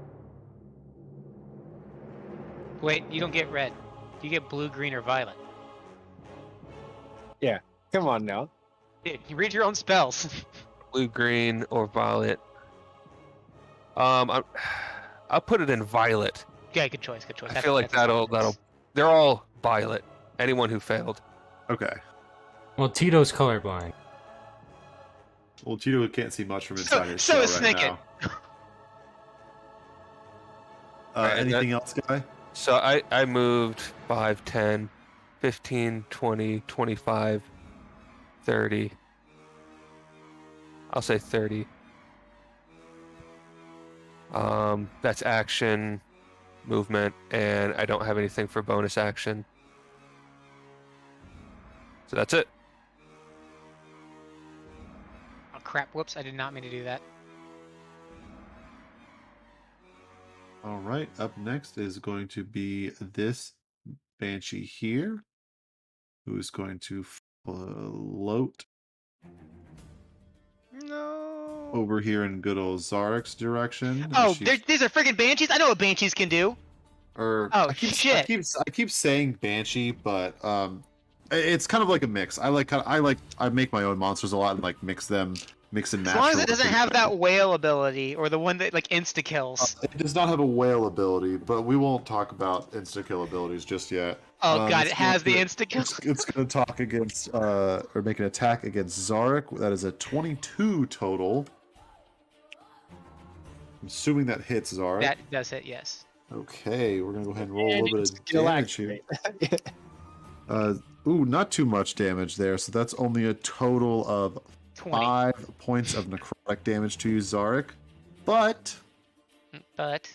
Wait, you don't get red. You get blue, green, or violet. Come on now. Dude, you read your own spells. Blue, green, or violet. I'll put it in violet. Yeah, good choice. Good choice. I feel like that'll. They're all violet. Anyone who failed. Okay. Well, Tito's colorblind. Well, Tito can't see much from inside his so shell is right Snicket. now. Alright, Anything else, guy? So I moved 5, 10, 15, 20, 25, 30. I'll say 30. That's action, movement, and I don't have anything for bonus action. So that's it. Oh crap! Whoops! I did not mean to do that. All right. Up next is going to be this Banshee here, who is going to float No. over here in good old Zarek's direction. Oh, She's- these are friggin' banshees. I know what banshees can do. Or Oh, I keep, shit. I keep saying Banshee, but it's kind of like a mix. I make my own monsters a lot and like mix and match. As long as for it doesn't what have they- that whale ability or the one that like insta kills. It does not have a whale ability, but we won't talk about insta kill abilities just yet. Oh god, it's it has the gonna- insta kill. It's going to talk against or make an attack against Zarek. That is a 22 total. I'm assuming that hits Zarek. That does it, yes. Okay, we're gonna go ahead and roll a And little it's bit of skill damage here. activate. Ooh, not too much damage there. So that's only a total of 20. 5 points of necrotic damage to you, Zarek. But But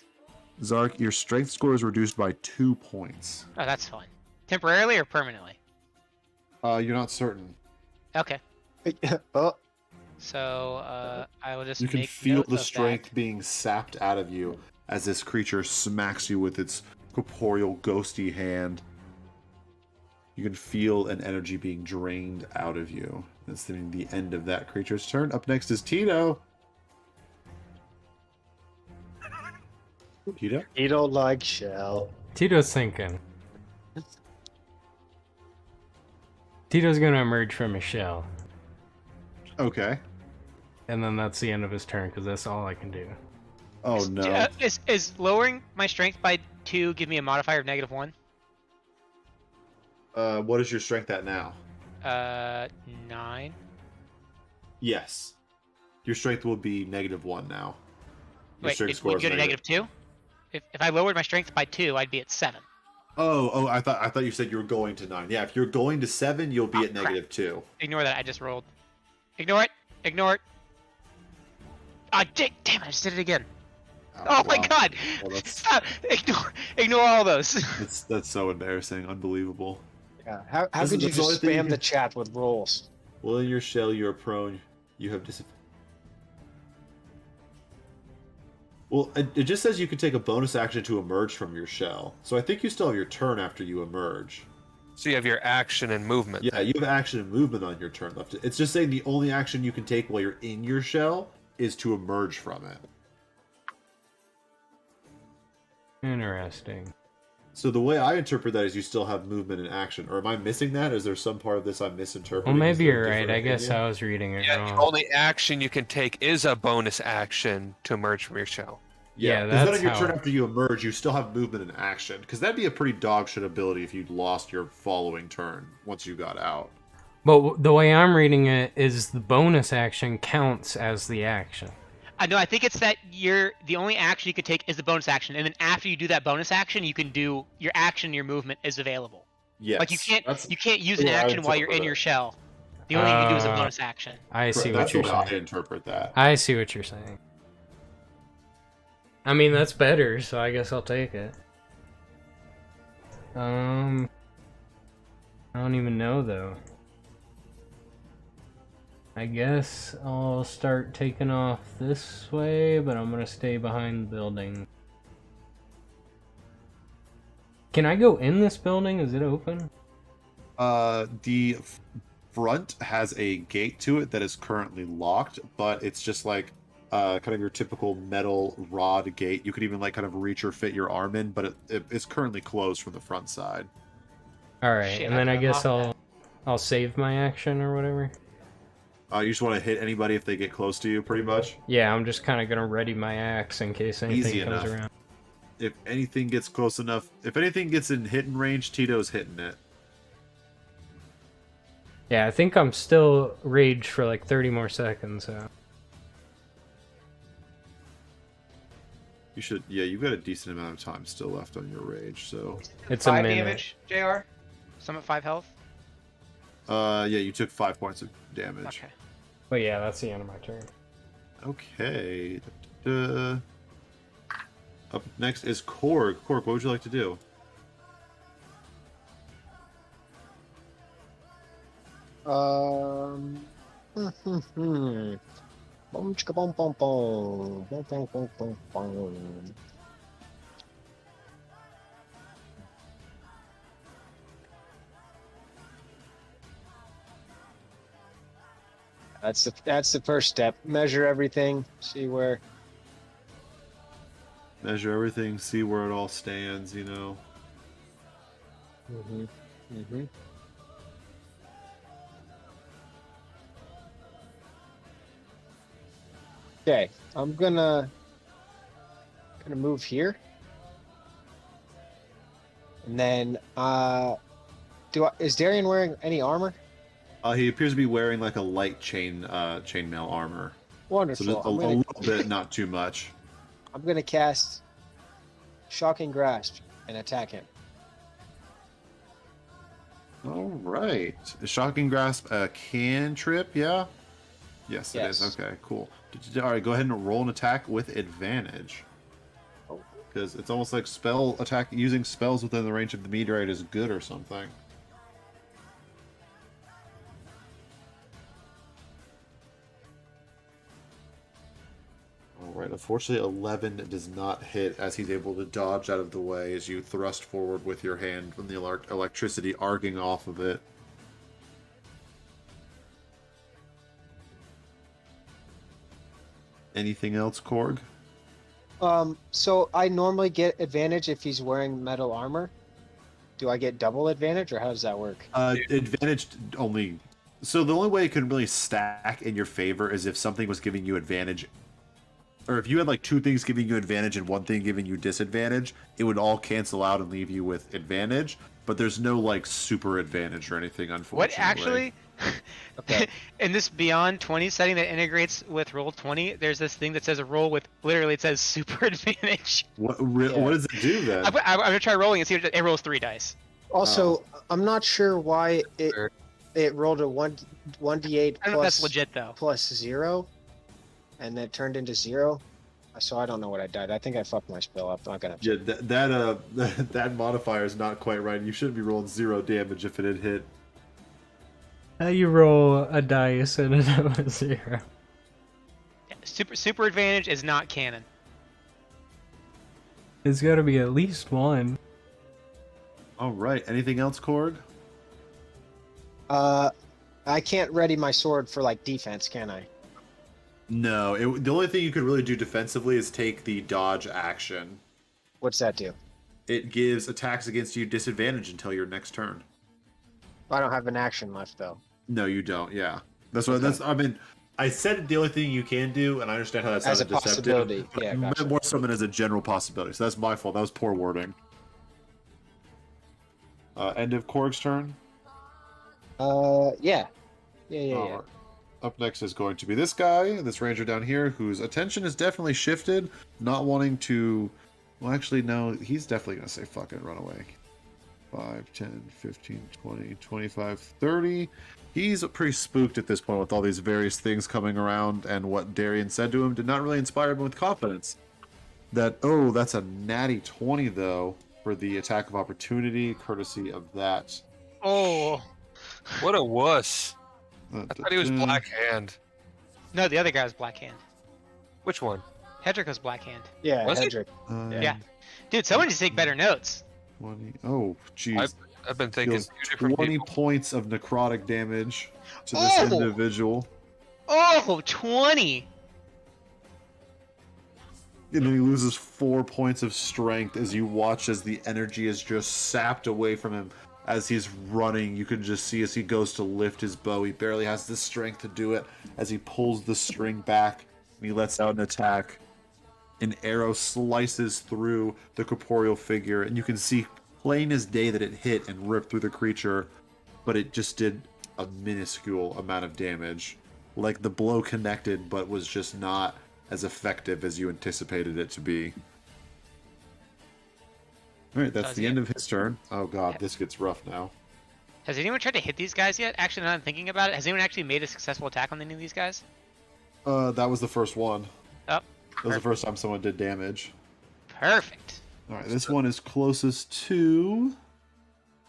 Zarek, your strength score is reduced by 2 points. oh, that's fine. Temporarily or permanently? You're not certain. Okay. Oh, So I will just You can make feel note the of strength that. being sapped out of you as this creature smacks you with its corporeal, ghosty hand. You can feel an energy being drained out of you. That's the end of that creature's turn. Up next is Tito. Tito? you don't like shell. Tito's thinking. Tito's gonna emerge from his shell, Okay. and then that's the end of his turn because that's all I can do. Oh no. Is lowering my strength by 2 give me a modifier of -1? What is your strength at now? 9. Yes. Your strength will be -1 now. Your Wait, strength it score would is go to negative. -2? If I lowered my strength by 2, I'd be at 7. Oh, I thought you said you were going to 9. Yeah, if you're going to 7, you'll be Oh, at crap. -2. Ignore that, I just rolled. Ignore it! Ignore it! Ah, damn it, I just did it again. Oh my wow. god! Well, that's- Stop! Ignore all those. That's so embarrassing. Unbelievable. Yeah. How This could is you the only just thing you spam can- the chat with rolls? Well, in your shell, you are prone. You have disadvantage. Well, it just says you can take a bonus action to emerge from your shell. So I think you still have your turn after you emerge. So you have your action and movement. Yeah, you have action and movement on your turn left. It's just saying the only action you can take while you're in your shell is to emerge from it. Interesting. So the way I interpret that is you still have movement and action. Or am I missing that? Is there some part of this I'm misinterpreting? Well, Is maybe there a you're right. different I guess opinion? I was reading it Yeah, the wrong. only action you can take is a bonus action to emerge from your shell. Yeah, because then that's on your how- turn after you emerge, you still have movement and action. Because that'd be a pretty dog shit ability if you'd lost your following turn once you got out. But the way I'm reading it is the bonus action counts as the action. No, I think it's that the only action you could take is the bonus action, and then after you do that bonus action, you can do your action. Your movement is available. Yes. Like you can't use an the way I action while you're in interpret your it. shell. The only thing you can do is a Uh, bonus action. I see what That's you're the way I saying. interpret that. I see what you're saying. I mean, that's better, so I guess I'll take it. I don't even know though. I guess I'll start taking off this way, but I'm gonna stay behind the building. Can I go in this building? Is it open? The front has a gate to it that is currently locked, but it's just like kind of your typical metal rod gate. You could even like kind of reach or fit your arm in, but it's currently closed from the front side. All right, Shit, and then I got guess off I'll save my action or whatever. You just want to hit anybody if they get close to you, pretty much. Yeah, I'm just kind of gonna ready my axe in case anything Easy comes enough. around. If anything gets close enough, if anything gets in hitting range, Tito's hitting it. Yeah, I think I'm still raged for like 30 more seconds. So. You should, yeah, you've got a decent amount of time still left on your rage, so. It's a 5 minute. damage, JR. Some at 5 health. Yeah, you took 5 points of damage. Okay. But yeah, that's the end of my turn. Okay. Up next is Korg. Korg, what would you like to do? Boom, chicka boom, boom, boom, boom, boom, boom, boom, boom. That's the first step. Measure everything. See where. Measure everything, see where it all stands, you know. Okay, I'm gonna move here, and then is Darian wearing any armor? He appears to be wearing like a light chainmail armor. Wonderful. So just a little bit, not too much. I'm gonna cast Shocking Grasp and attack him. All right. Is Shocking Grasp a cantrip? Yeah. Yes, it is. Yes. Okay, cool. All right, go ahead and roll an attack with advantage. Oh. Because it's almost like spell attack using spells within the range of the meteorite is good or something. All right, unfortunately 11 does not hit as he's able to dodge out of the way as you thrust forward with your hand from the electricity arcing off of it. Anything else, Korg? So I normally get advantage if he's wearing metal armor. Do I get double advantage, or how does that work? Advantage only. So the only way it can really stack in your favor is if something was giving you advantage, or if you had like two things giving you advantage and one thing giving you disadvantage, it would all cancel out and leave you with advantage. But there's no like super advantage or anything, unfortunately. What actually? Okay. In this Beyond 20 setting that integrates with Roll 20, there's this thing that says a roll with, literally it says super advantage. What Yeah. what does it do then? I'm gonna try rolling and see if it rolls 3 dice. Also, I'm not sure why it rolled a 1d8 I don't know if that's legit though. plus 0, and then turned into 0. So I don't know what I died. I think I fucked my spell up. I'm not gonna. Yeah, that modifier is not quite right. You shouldn't be rolling 0 damage if it had hit. How you roll a dice and it was 0? Yeah, super advantage is not canon. It's got to be at least 1. All right. Anything else, Korg? I can't ready my sword for like defense, can I? No. The only thing you could really do defensively is take the dodge action. What's that do? It gives attacks against you disadvantage until your next turn. I don't have an action left though. No, you don't. Yeah, that's what. Okay. That's. I mean, I said the only thing you can do, and I understand how that As sounded a possibility. deceptive. But Yeah, I meant gotcha. more so than as a general possibility. So that's my fault. That was poor wording. End of Korg's turn. Yeah. Alright. Up next is going to be this guy, this ranger down here, whose attention is definitely shifted, not wanting to. Well, actually, no, he's definitely going to say fuck it, run away. 5, 10, 15, 20, 25, 30. He's pretty spooked at this point with all these various things coming around, and what Darian said to him did not really inspire him with confidence. That's a natty 20, though, for the attack of opportunity, courtesy of that. Oh What a wuss. I thought he was Black Hand. no, the other guy was Black Hand. Which one? Hedrick was Black Hand. Yeah, Was it? Hedrick. Yeah. Dude, someone needs to take better notes. 20. Oh, jeez. I've been thinking Deals two different 20 people. points of necrotic damage to this Oh! individual. Oh, 20. And then he loses 4 points of strength as you watch as the energy is just sapped away from him. As he's running, you can just see as he goes to lift his bow, he barely has the strength to do it. As he pulls the string back and he lets out an attack, an arrow slices through the corporeal figure, and you can see plain as day that it hit and ripped through the creature, but it just did a minuscule amount of damage. Like the blow connected, but was just not as effective as you anticipated it to be. Alright, that's the end of his turn. Oh god, this gets rough now. Has anyone tried to hit these guys yet? Actually, now that I'm thinking about it, has anyone actually made a successful attack on any of these guys? That was the first one. Oh, That was the first time someone did damage. perfect. Alright, this one is closest to...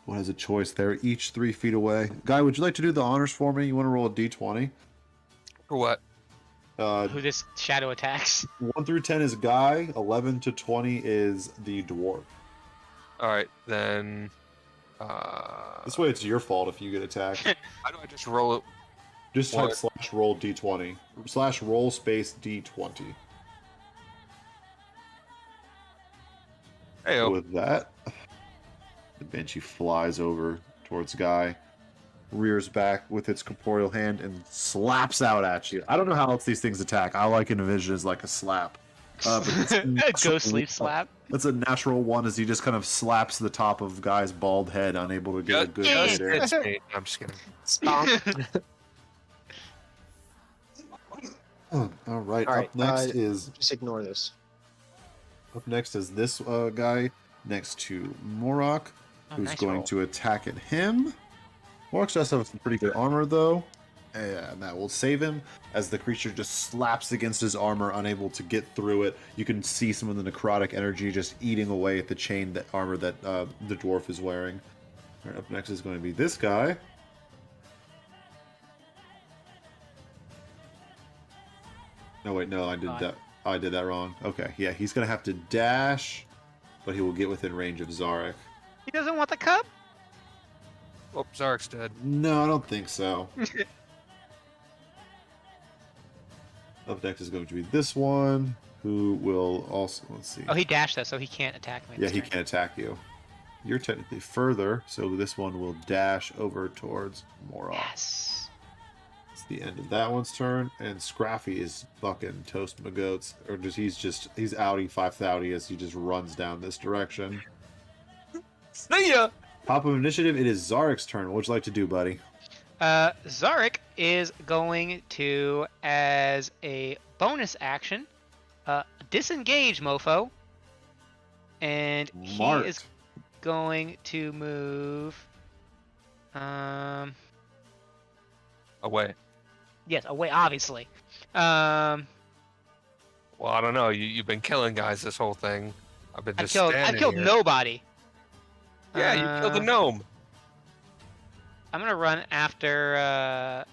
What has a choice there? Each 3 feet away. Guy, would you like to do the honors for me? You want to roll a d20? For what? Who this shadow attacks? 1 through 10 is Guy, 11 to 20 is the dwarf. All right, then. This way it's your fault if you get attacked. How do I just roll it? Just type What? slash roll d20. Slash roll space d20. Hey, With that, the Banshee flies over towards Guy, rears back with its corporeal hand, and slaps out at you. I don't know how else these things attack. I like envision as like a slap. But it's a A natural ghost sleep one. slap. That's a natural one as he just kind of slaps the top of Guy's bald head, unable to get a good just hit in. hits me. I'm just kidding. All right, All right, up next is Just ignore this. this guy next to Morok, Oh, who's nice going roll. to attack at him. Morok does have some pretty good armor though, and that will save him as the creature just slaps against his armor, unable to get through it. You can see some of the necrotic energy just eating away at the chain that armor that the dwarf is wearing. All right, up next is going to be this guy. No, wait, no, I did that. I did that wrong. Okay, yeah, he's gonna have to dash, but he will get within range of Zarek. He doesn't want the cup? Oh, Zarek's dead. No, I don't think so. Up next is going to be this one, who will also, let's see. Oh, he dashed though, so he can't attack me. Yeah, this he turn. can attack you. You're technically further, so this one will dash over towards Morok. Yes. It's the end of that one's turn, and Scraffy is fucking toast my goats, or just he's outie 5,000 as he just runs down this direction. See ya! Top of initiative, it is Zarek's turn. What would you like to do, buddy? Zarek is going to, as a bonus action, disengage Mofo, and he Marked. is going to move. Away. Yes, away, obviously. Well, I don't know. You've been killing guys this whole thing. I've been just I've standing killed here. nobody. Yeah, you killed the gnome. I'm gonna run after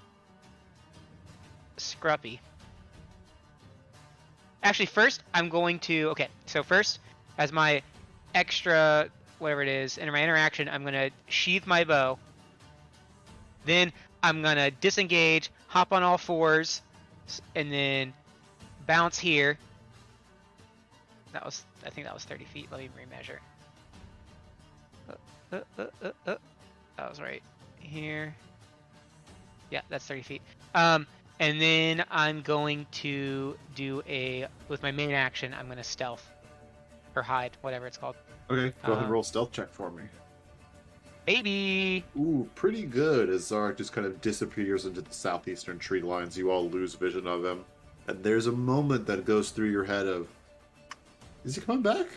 Scruppy. Actually, first I'm going to. Okay, so first, as my extra whatever it is, in my interaction, I'm gonna sheath my bow. Then I'm gonna disengage, hop on all fours, and then bounce here. I think that was 30 feet. Let me remeasure. That was right here. Yeah, that's 30 feet. And then I'm going to do with my main action, I'm gonna stealth. Or hide, whatever it's called. Okay, go ahead and roll a stealth check for me. Baby! Ooh, pretty good, as Zarek just kind of disappears into the southeastern tree lines. You all lose vision of him. And there's a moment that goes through your head of, is he coming back?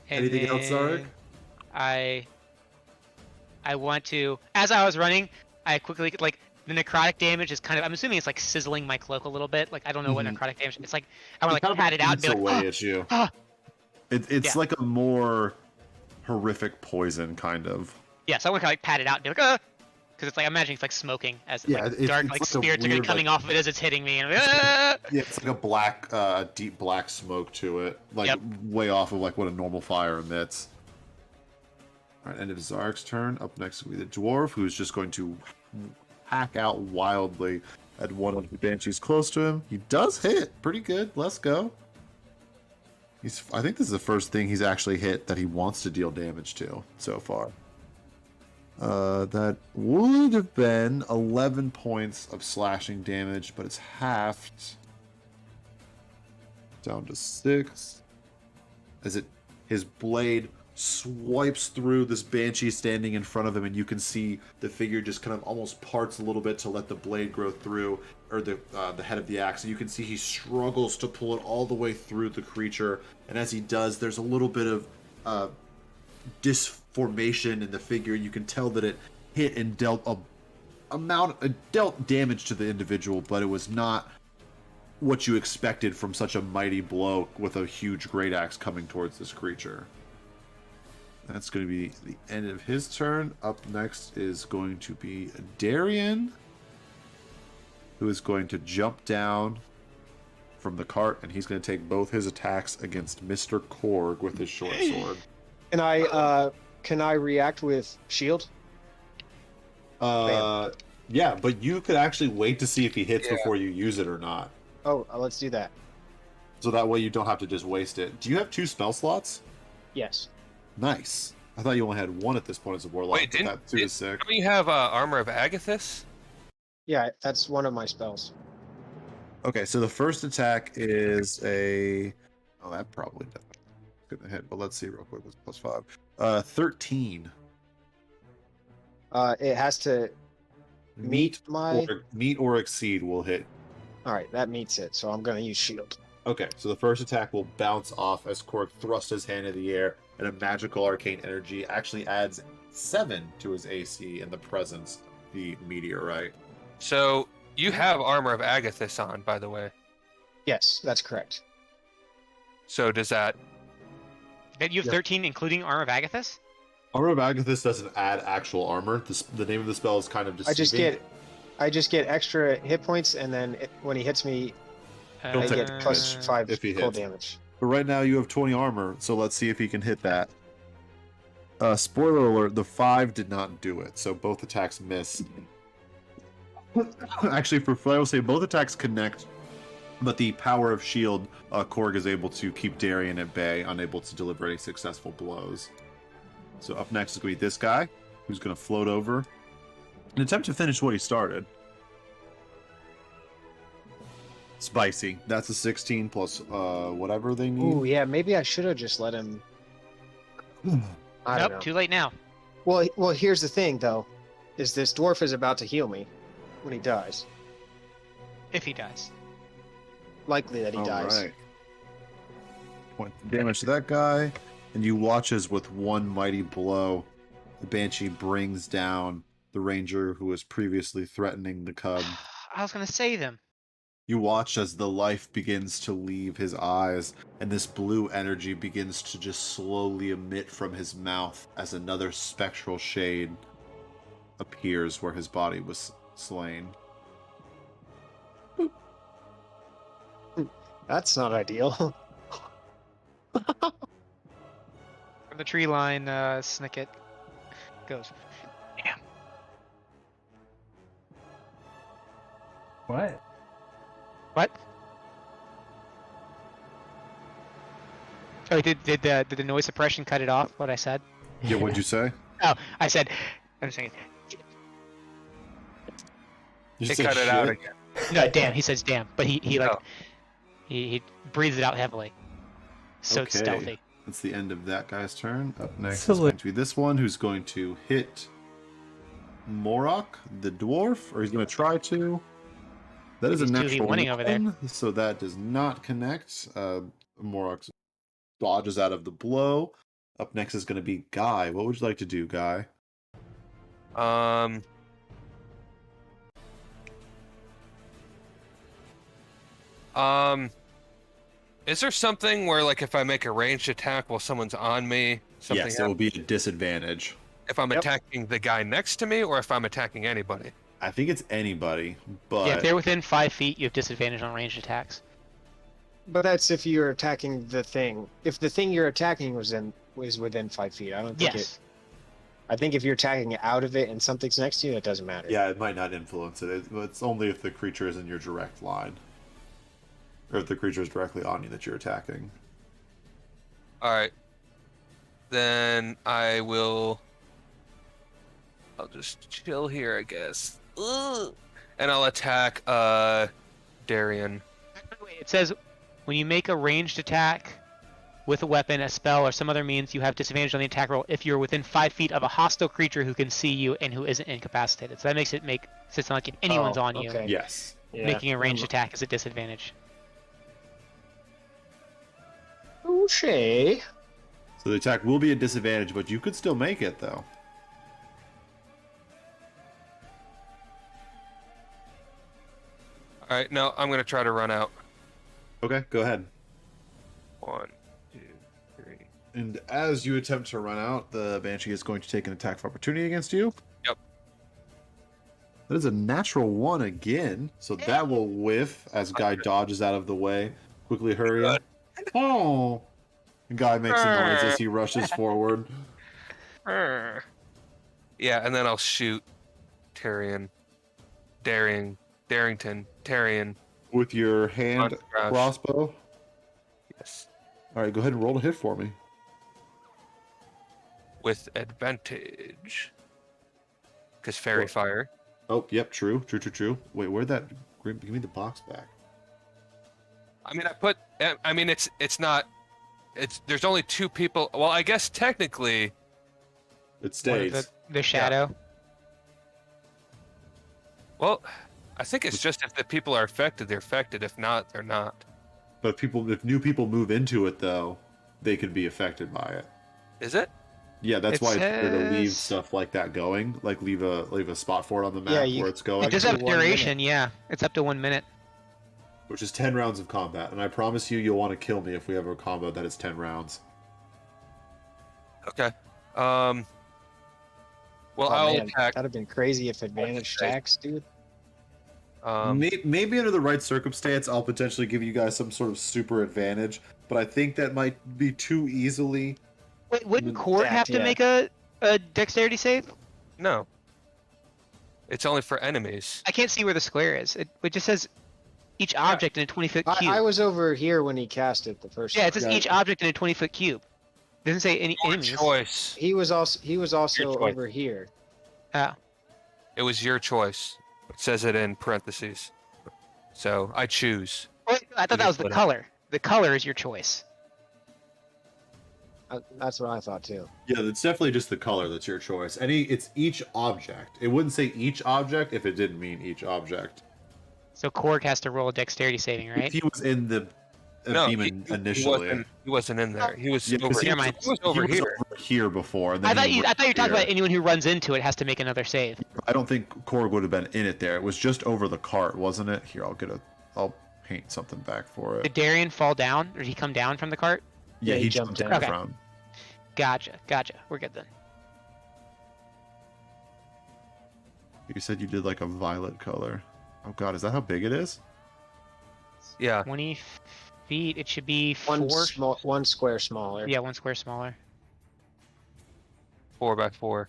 Anything else, Zarek? I want to, as I was running, I quickly, like, the necrotic damage is kind of, I'm assuming it's like sizzling my cloak a little bit. Like, I don't know what necrotic damage, it's like, I want to like pat it out and be Eats like, away "Ah, at you. ah." It's Yeah. like a more horrific poison, kind of. Yeah, so I want to like pat it out and be like, ah! Because it's like, I'm imagining it's like smoking as Yeah, like it's- dark it's like like a spirits are gonna be weird, coming like- off of it as it's hitting me. And I'm like, ah! Yeah, it's like a black, deep black smoke to it. Like, Yep. way off of like what a normal fire emits. Alright, end of Zarek's turn. Up next will be the dwarf, who's just going to hack out wildly at one of the banshees close to him. He does hit. Pretty good. Let's go. I think this is the first thing he's actually hit that he wants to deal damage to so far. That would have been 11 points of slashing damage, but it's halved down to 6. As his blade swipes through this banshee standing in front of him, and you can see the figure just kind of almost parts a little bit to let the blade grow through, or the head of the axe. And you can see he struggles to pull it all the way through the creature, and as he does, there's a little bit of disformation in the figure. You can tell that it hit and dealt dealt damage to the individual, but it was not what you expected from such a mighty blow with a huge great axe coming towards this creature. That's going to be the end of his turn. Up next is going to be Darian, who is going to jump down from the cart, and he's going to take both his attacks against Mr. Korg with his short sword. Can I react with shield? Yeah, but you could actually wait to see if he hits before you use it or not. Oh, let's do that. So that way you don't have to just waste it. Do you have 2 spell slots? Yes. Nice. I thought you only had 1 at this point as a warlock. Wait, that 2 is sick. Don't you have Armor of Agathis? Yeah, that's one of my spells. Okay, so the first attack is a... Oh, that probably doesn't hit, but let's see real quick. What's +5? 13. It has to meet my... Meet or exceed will hit. Alright, that meets it, so I'm going to use shield. Okay, so the first attack will bounce off as Korg thrusts his hand in the air, and a magical arcane energy actually adds 7 to his AC in the presence of the meteorite. So you have Armor of Agathis on, by the way. Yes, that's correct. So does that... That you have 13, including Armor of Agathis? Armor of Agathis doesn't add actual armor. The name of the spell is kind of deceiving. I just get extra hit points, and then when he hits me, I get +5 if he full hits. damage. But right now you have 20 armor, so let's see if he can hit that. Spoiler alert, the 5 did not do it, so both attacks miss. Actually, I will say both attacks connect, but the power of shield, Korg is able to keep Darian at bay, unable to deliver any successful blows. So up next is going to be this guy, who's going to float over and attempt to finish what he started. Spicy. That's a 16 plus whatever they need. Ooh, yeah, maybe I should have just let him... I don't know. Too late now. Well, here's the thing, though, is this dwarf is about to heal me when he dies. If he dies. Likely that he dies. Right. Point damage to that guy, and you watch as with one mighty blow, the Banshee brings down the ranger who was previously threatening the cub. I was going to save him. You watch as the life begins to leave his eyes, and this blue energy begins to just slowly emit from his mouth as another spectral shade appears where his body was slain. That's not ideal. From the tree line, Snicket goes, damn. What? What? Oh, did the noise suppression cut it off? What I said? Yeah, what'd you say? Oh, I said. I'm saying. You It said cut it shit? out again. No, damn. He says damn, but he like Oh. he breathes it out heavily. So it's Okay. stealthy. That's the end of that guy's turn. Up next So is going to be this one, who's going to hit Morok, the dwarf, or he's going to try to. That is a He's 2v natural winning over there. 1, so that does not connect. Morok dodges out of the blow. Up next is going to be Guy. What would you like to do, Guy? Is there something where, like, if I make a ranged attack while someone's on me, something Yes, it will be a disadvantage. if I'm attacking the guy next to me, or if I'm attacking anybody? I think it's anybody, but Yeah, if they're within 5 feet, you have disadvantage on ranged attacks. But that's if you're attacking the thing. If the thing you're attacking was within 5 feet, I don't think Yes. I think if you're attacking out of it and something's next to you, it doesn't matter. Yeah, it might not influence it. It's only if the creature is in your direct line. Or if the creature is directly on you that you're attacking. Alright. Then I'll just chill here, I guess. Ugh. And I'll attack Darian. Wait, it says when you make a ranged attack with a weapon, a spell, or some other means, you have disadvantage on the attack roll if you're within 5 feet of a hostile creature who can see you and who isn't incapacitated. So that makes it sound like if anyone's on you, okay. Yes. Yeah. making a ranged attack is a disadvantage. Touché. So the attack will be a disadvantage, but you could still make it, though. Alright, no, I'm going to try to run out. Okay, go ahead. 1, 2, 3. And as you attempt to run out, the Banshee is going to take an attack of opportunity against you. Yep. That is a natural 1 again, so that will whiff as Guy dodges out of the way. Quickly hurry up. Oh! And Guy makes a noise as he rushes forward. Yeah, and then I'll shoot Darrington. With your hand Crouch. crossbow. Yes. Alright, go ahead and roll a hit for me. With advantage. Because Fairy What? Fire. Oh, yep, true. Wait, where'd that... Give me the box back. It's not... There's only 2 people... Well, I guess technically... It stays. The shadow. Well, I think it's just if the people are affected, they're affected. If not, they're not. But if new people move into it, though, they could be affected by it. Is it? Yeah, that's It why it's better to leave says- stuff like that going. Like leave a spot for it on the map Yeah, where it's going, It does have to 1 duration, yeah. It's up to 1 minute. which is 10 rounds of combat. And I promise you'll want to kill me if we have a combo that is 10 rounds. Okay. Well, Oh, I'll man, attack. that'd have been crazy if advantage stacks, dude. Maybe under the right circumstance, I'll potentially give you guys some sort of super advantage. But I think that might be too easily. Wait, wouldn't With Cord that, have to yeah. make a dexterity save? No. It's only for enemies. I can't see where the square is. It just says each object in a 20-foot cube. I was over here when he cast it the first Yeah, time. it says each object in a 20-foot cube. It doesn't say any Your enemies. choice. He was also Your choice. over here. Oh. It was your choice. It says it in parentheses. So I choose. Wait, I thought that was the Put it. color. The color is your choice. That's what I thought too. Yeah, it's definitely just the color that's your choice. It's each object. It wouldn't say each object if it didn't mean each object. So Korg has to roll a dexterity saving, right? If he was in the No, demon initially. He wasn't in there. He was Yeah, 'cause over he here. Never mind. He was over he was here. over here before. And I then thought he you went were talking here. about anyone who runs into it has to make another save. I don't think Korg would have been in it there. It was just over the cart, wasn't it? Here, I'll paint something back for it. Did Darian fall down, or did he come down from the cart? Yeah, he he jumped jumped down. down Okay. from. Gotcha. We're good then. You said you did like a violet color. Oh god, is that how big it is? Yeah. 20 feet. It should be One 4. one square smaller. Yeah, 1 square smaller. 4x4.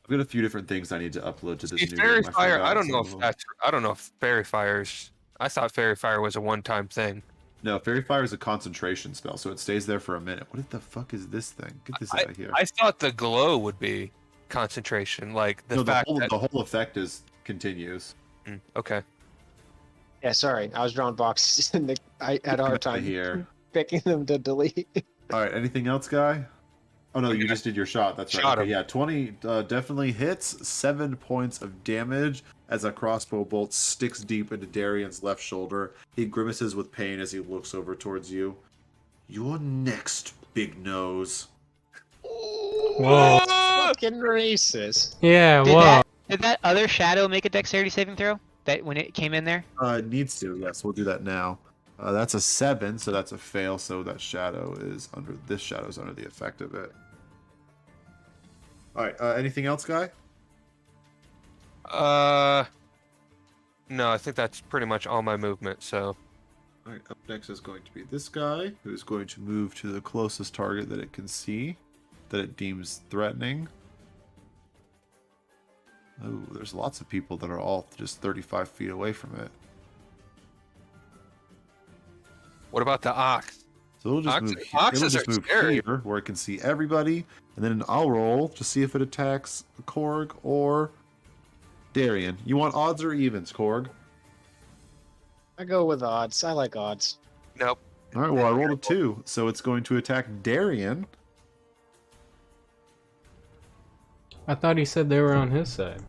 I've got a few different things I need to upload to this See, new Fairy game. Fire. forgot I don't some know of if them. that's. I don't know if Fairy Fire's. I thought Fairy Fire was a one-time thing. No, Fairy Fire is a concentration spell, so it stays there for a minute. What the fuck is this thing? Get this out of here. I thought the glow would be concentration, like the No, fact the that. whole effect continues. Okay. Yeah, sorry, I was drawing boxes and I had a hard Out time of here. picking them to delete. All right, anything else, guy? Oh no, you just did your shot. That's right. Shot Okay, him. yeah, 20 definitely hits. 7 points of damage as a crossbow bolt sticks deep into Darian's left shoulder. He grimaces with pain as he looks over towards you. You're next, big nose. Whoa. Fucking racist. Yeah, Did whoa. that other shadow make a dexterity saving throw? That when it came in there? It needs to. Yes, we'll do that now. That's a 7, so that's a fail. So that shadow is under. This shadow's under the effect of it. All right. Anything else, guy? No, I think that's pretty much all my movement. So. All right. Up next is going to be this guy, who's going to move to the closest target that it can see. that it deems threatening. Oh, there's lots of people that are all just 35 feet away from it. What about the ox? So it'll just move, it'll just move here where it can see everybody, and then I'll roll to see if it attacks Korg or Darian. You want odds or evens, Korg? I go with odds. I like odds. Nope. All right, well, I rolled a 2, so it's going to attack Darian. I thought he said they were on his side.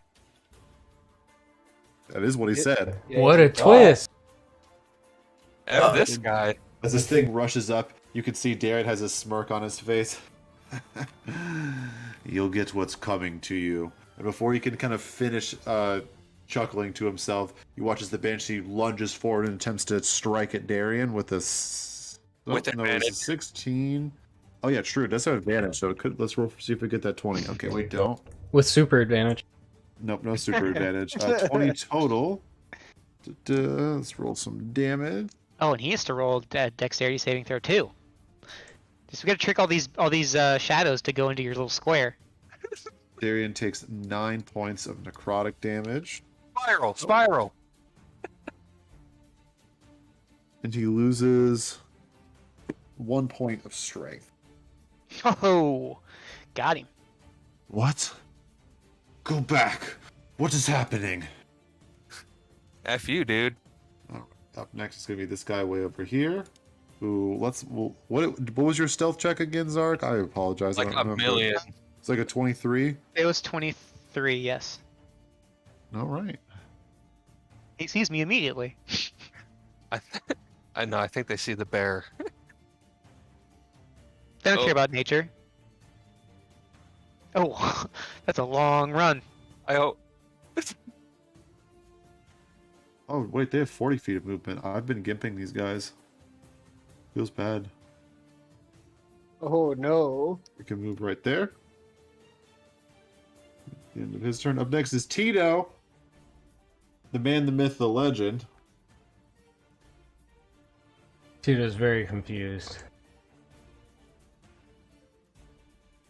That is what he said. What a twist! F this guy. As this thing rushes up, you can see Darian has a smirk on his face. You'll get what's coming to you. And before he can kind of finish chuckling to himself, you watch as the Banshee lunges forward and attempts to strike at Darian with a... With advantage. It's a 16. Oh yeah, true. It does have advantage, so it could. Let's roll see if we get that 20. Okay, we don't. With super advantage. Nope, no super advantage. 20 total. Let's roll some damage. Oh, and he has to roll dexterity saving throw too. Just we gotta trick all these shadows to go into your little square. Darian takes 9 points of necrotic damage. Spiral. And he loses 1 point of strength. Oh, got him. What? Go back. What is happening? F you, dude. Up next is gonna be this guy way over here. Who? What was your stealth check again, Zark? I apologize. I Like don't a remember. million. It's like a 23. It was 23. Yes. All right. He sees me immediately. I know. I think they see the bear. They don't Oh. care about nature. Oh, that's a long run. I hope. Oh wait, they have 40 feet of movement. I've been gimping these guys. Feels bad. Oh no. We can move right there. The end of his turn. Up next is Tito. The man, the myth, the legend. Tito's very confused.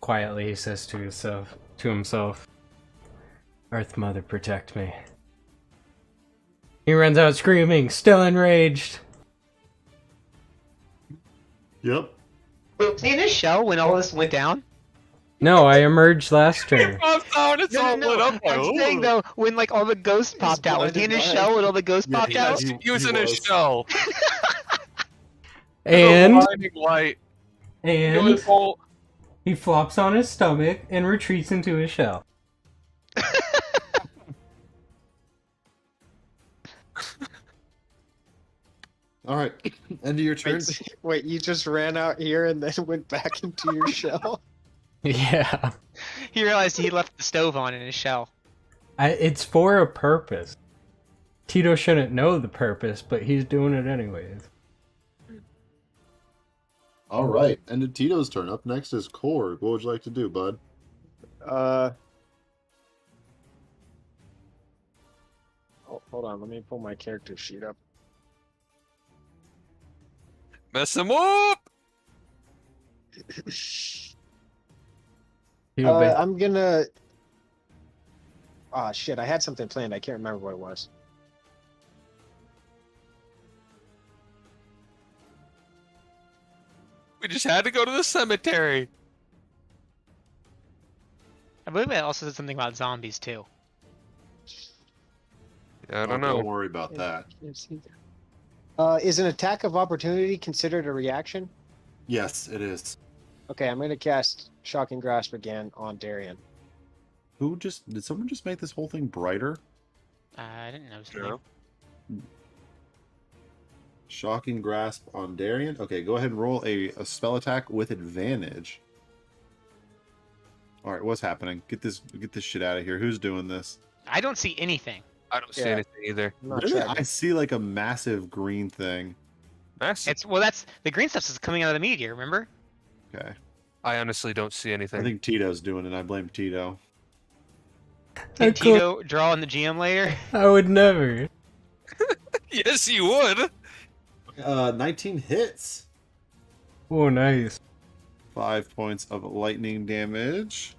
Quietly, he says to himself, Earth Mother, protect me. He runs out screaming, still enraged. Yep. Was he in his shell when all this went down? No, I emerged last turn. It's all lit up. I'm saying though, when like all the ghosts popped out, was he in his shell when all the ghosts Yeah, popped he out? was. Using a shell. And Blinding light. It was whole. he flops on his stomach and retreats into his shell. All right. End of your turn. Wait, you just ran out here and then went back into your shell? Yeah. He realized he left the stove on in his shell. It's for a purpose. Tito shouldn't know the purpose, but he's doing it anyways. All right. End of Tito's turn. Up next is Korg. What would you like to do, bud? Oh, hold on. Let me pull my character sheet up. Mess him up. I'm gonna... Ah, shit. I had something planned. I can't remember what it was. We just had to go to the cemetery. I believe it also said something about zombies too. I don't Don't know. worry about that. Is an attack of opportunity considered a reaction? Yes, it is. Okay, I'm gonna cast Shocking Grasp again on Darian. Did someone just make this whole thing brighter? I didn't notice. No. Shocking Grasp on Darian. Okay, go ahead and roll a spell attack with advantage. All right, what's happening? Get this shit out of here. Who's doing this? I don't see anything. I don't see Yeah. anything either. I'm not Really? tracking. I see like a massive green thing. That's, That's the green stuff is coming out of the meteor. Remember? Okay. I honestly don't see I anything. think Tito's doing it. I blame Tito. Did Tito draw in the GM layer? I would never. Yes, you would. 19 hits. Oh, nice. 5 points of lightning damage.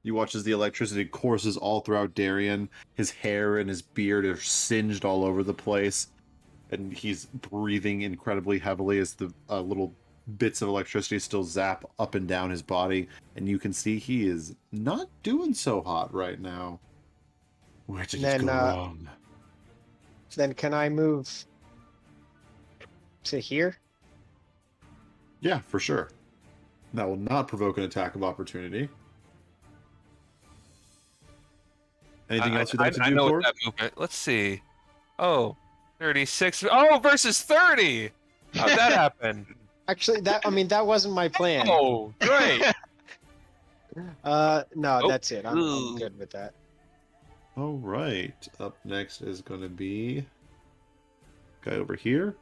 You watch as the electricity courses all throughout Darien. His hair and his beard are singed all over the place, and he's breathing incredibly heavily as the little bits of electricity still zap up and down his body. And you can see he is not doing so hot right now. Where did it go wrong? Then can I move to here? Yeah, for sure. That will not provoke an attack of opportunity. Anything else you'd like to do, I know Cord? that movement. Let's see. Oh, 36. Oh, versus 30. How'd that happen? Actually, that wasn't my plan. Oh, great. No, Oh. that's it. I'm Ooh. good with that. All right. Up next is going to be guy over here.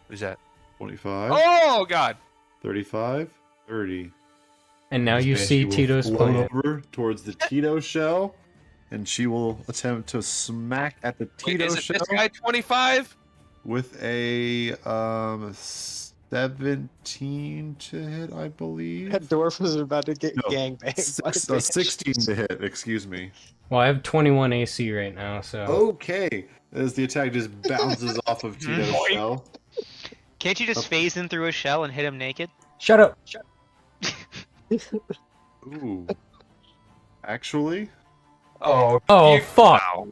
Who's that? 25, Oh, God. 35, 30. And now This you Banshee see will Tito's float plan. over towards the Tito shell, and she will attempt to smack at the Wait, Tito is it shell this guy 25? with a 17 to hit, I believe. That dwarf was about to get No, gangbanged. by the 16 bitch. to hit, excuse me. Well, I have 21 AC right now, so. Okay, as the attack just bounces off of Tito's Boing. shell. Can't you just phase in through a shell and hit him naked? Shut up! Ooh. Actually? Oh, Oh, you- fuck! Wow.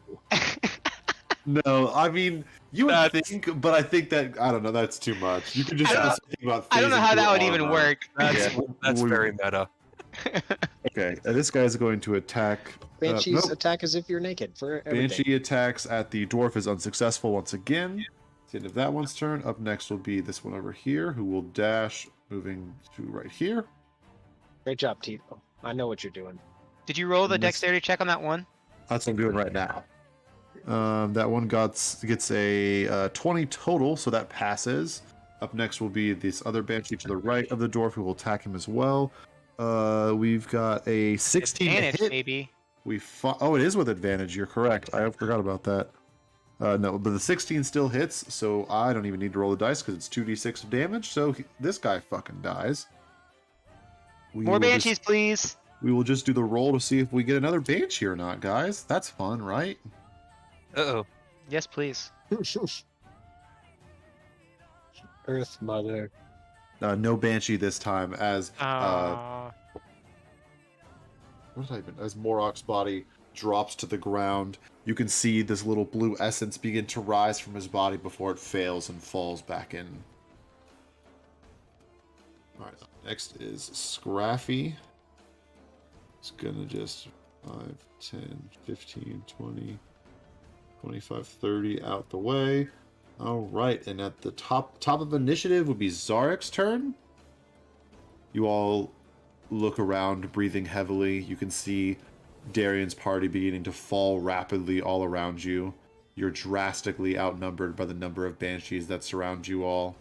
No, I mean, you would That's- think, but I think that, I don't know, that's too much. You could just I don't have to think about I don't know phasing how through that would even armor. work. That's we- very meta. Okay, this guy is going to attack. Banshees nope. attack as if you're naked for everything. Banshee attacks at the dwarf is unsuccessful once again. It's the end of that one's turn. Up next will be this one over here, who will dash, moving to right here. Great job, Tito. I know what you're doing. Did you roll the And this- dexterity check on that one? That's what I'm doing right now. That one gets a 20 total, so that passes. Up next will be this other Banshee to the right of the dwarf, who will attack him as well. We've got a 16 to Advantage, hit. maybe. Oh, it is with advantage. You're correct. I forgot about that. No, but the 16 still hits, so I don't even need to roll the dice because it's 2d6 of damage. So this guy fucking dies. More banshees, please. We will just do the roll to see if we get another banshee or not, guys. That's fun, right? Uh-oh. Yes, please. Earth Mother. No banshee this time, as Aw. what did I even? As Morok's body drops to the ground, you can see this little blue essence begin to rise from his body before it fails and falls back in. All right, next is Scraffy. It's gonna just 5, 10, 15, 20, 25, 30 out the way. All right, and at the top of initiative would be Zarek's turn. You all look around, breathing heavily. You can see Darian's party beginning to fall rapidly all around you. You're drastically outnumbered by the number of banshees that surround you all.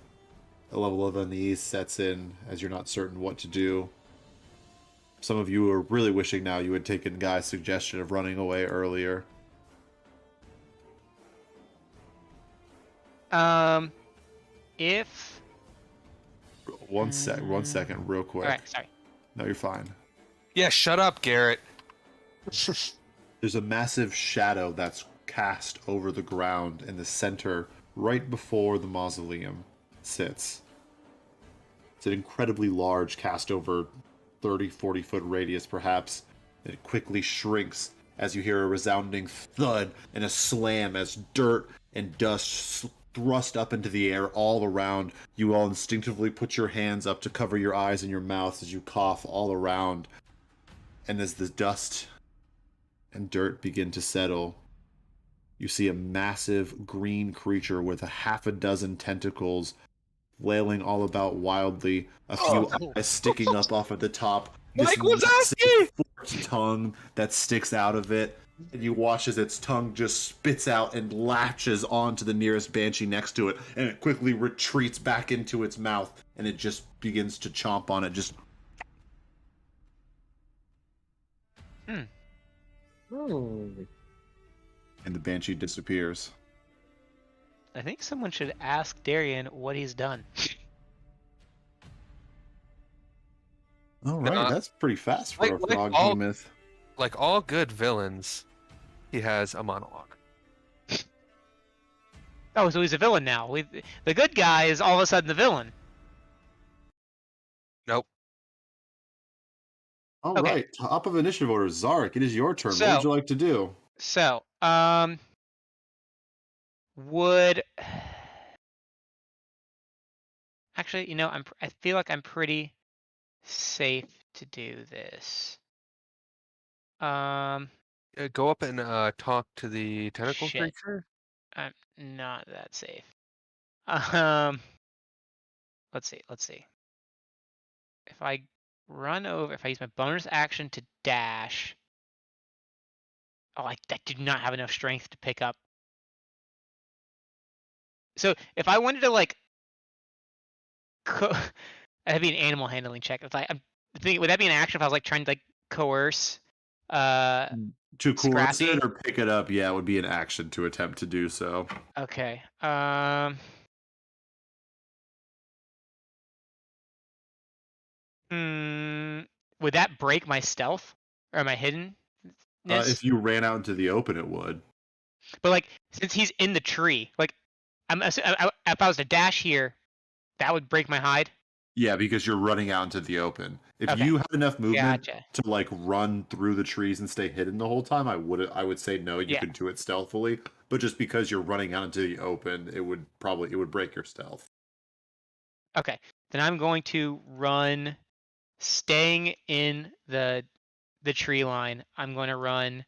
A level of unease sets in as you're not certain what to do. Some of you are really wishing now you had taken Guy's suggestion of running away earlier. If. One second, real quick. All right, sorry. No, you're fine. Yeah, shut up, Garrett. There's a massive shadow that's cast over the ground in the center, right before the mausoleum sits. It's an incredibly large, cast over 30, 40 foot radius perhaps. It quickly shrinks as you hear a resounding thud and a slam as dirt and dust thrust up into the air all around. You all instinctively put your hands up to cover your eyes and your mouths as you cough all around. And as the dust and dirt begin to settle, you see a massive green creature with a half a dozen tentacles flailing all about wildly, a few eyes sticking up off at the top. This Mike Wazowski! massive forked tongue that sticks out of it, and you watch as its tongue just spits out and latches onto the nearest banshee next to it, and it quickly retreats back into its mouth, and it just begins to chomp on it, just... Hmm. and the banshee disappears. I think someone should ask Darian what he's done. All right, Uh, that's pretty fast for like, a like frog all behemoth. like all good villains, he has a monologue. Oh, so he's a villain now. The good guy is all of a sudden the villain. Nope. All Okay. right, top of initiative order, Zarek. It is your turn. What would So, you like to do? so, would actually, I feel like I'm pretty safe to do this. Go up and talk to the tentacle Shit. creature. I'm not that safe. Um, let's see. If I if I use my bonus action to dash, oh, I do not have enough strength to pick up. So if I wanted to like, that'd be an animal handling check. If I'm thinking, would that be an action if I was like trying to like coerce, To coerce Scrappy? it or pick it up, yeah, it would be an action to attempt to do so. Okay. Would that break my stealth or my hiddenness? If you ran out into the open, it would. But like, since he's in the tree, like, if I was to dash here, that would break my hide. Yeah, because you're running out into the open. If Okay. you have enough movement Gotcha. to like run through the trees and stay hidden the whole time, I would say no, you Yeah. could do it stealthily. But just because you're running out into the open, it would break your stealth. Okay. Then I'm going to run, staying in the tree line. I'm going to run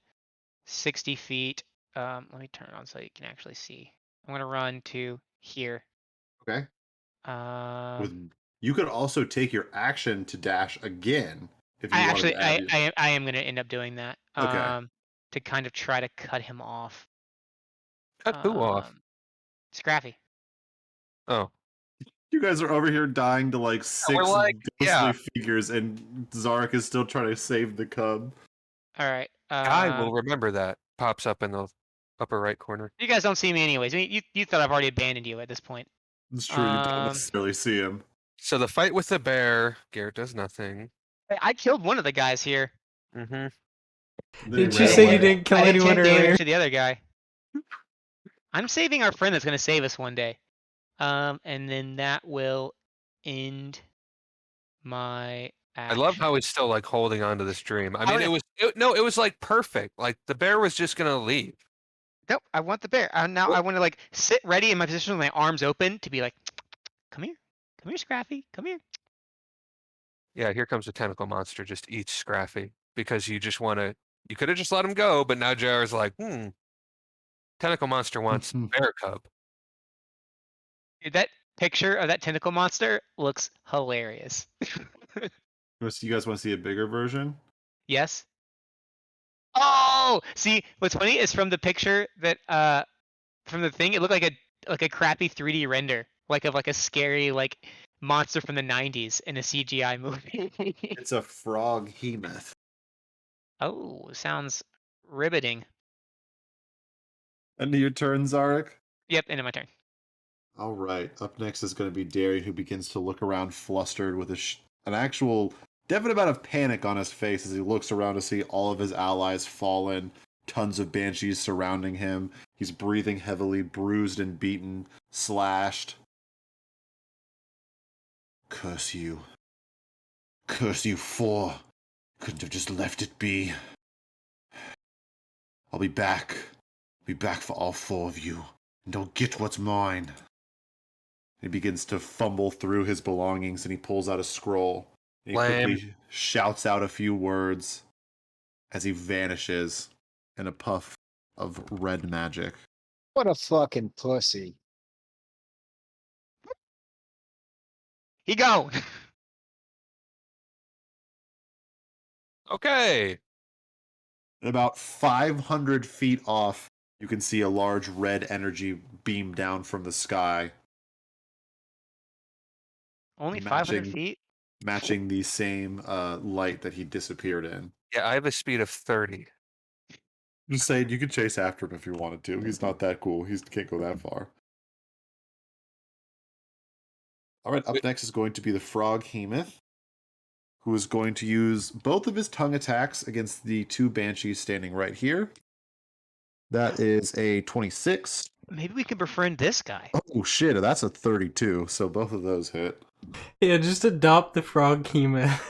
60 feet. Let me turn it on so you can actually see. I'm going to run to here. Okay. Um, You could also take your action to dash again if I you wanted actually, to add. I am going to end up doing that. Okay. To kind of try to cut him off. Cut who off? Scrappy. Oh, You guys are over here dying to like we're 6 like, ghostly yeah. figures, and Zarek is still trying to save the cub. All right. I will remember that. Pops up in the upper right corner. You guys don't see me anyways. I mean, you thought I've already abandoned you at this point. It's true, you don't necessarily see him. So the fight with the bear, Garrett does nothing. I killed one of the guys here. Mm-hmm. Didn't you say you didn't kill I did anyone 10 damage earlier? to the other guy. I'm saving our friend that's going to save us one day. And then that will end my I action. love how he's still like holding on to this dream. I mean, it was like perfect. Like the bear was just gonna leave. Nope, I want the bear. Now I want to like sit ready in my position with my arms open to be like, come here, Scrappy, come here. Yeah, here comes the tentacle monster. Just eats Scraffy because you just want to. You could have just let him go, but now JR's like, tentacle monster wants bear cub. Dude, that picture of that tentacle monster looks hilarious. You guys want to see a bigger version? Yes. Oh, see, what's funny is from the picture that from the thing, it looked like a crappy 3D render, like of like a scary like monster from the 90s in a CGI movie. It's a frog behemoth. Oh, sounds riveting. End of your turn, Zarek? Yep, end of my turn. All right. Up next is going to be Darian, who begins to look around flustered with an actual definite amount of panic on his face as he looks around to see all of his allies fallen, tons of banshees surrounding him. He's breathing heavily, bruised and beaten, slashed. Curse you. Curse you four. Couldn't have just left it be. I'll be back. Be back for all four of you. And I'll get what's mine. He begins to fumble through his belongings and he pulls out a scroll. And he quickly shouts out a few words as he vanishes in a puff of red magic. What a fucking pussy. He gone. Okay. And about 500 feet off, you can see a large red energy beam down from the sky. Only 500 feet? Matching the same light that he disappeared in. Yeah, I have a speed of 30. Just saying, you could chase after him if you wanted to. He's not that cool. He can't go that far. All right, up next is going to be the frog behemoth. who is going to use both of his tongue attacks against the two banshees standing right here. That is a 26. Maybe we can befriend this guy. Oh shit, that's a 32. So both of those hit. Yeah, just adopt the frog Kima.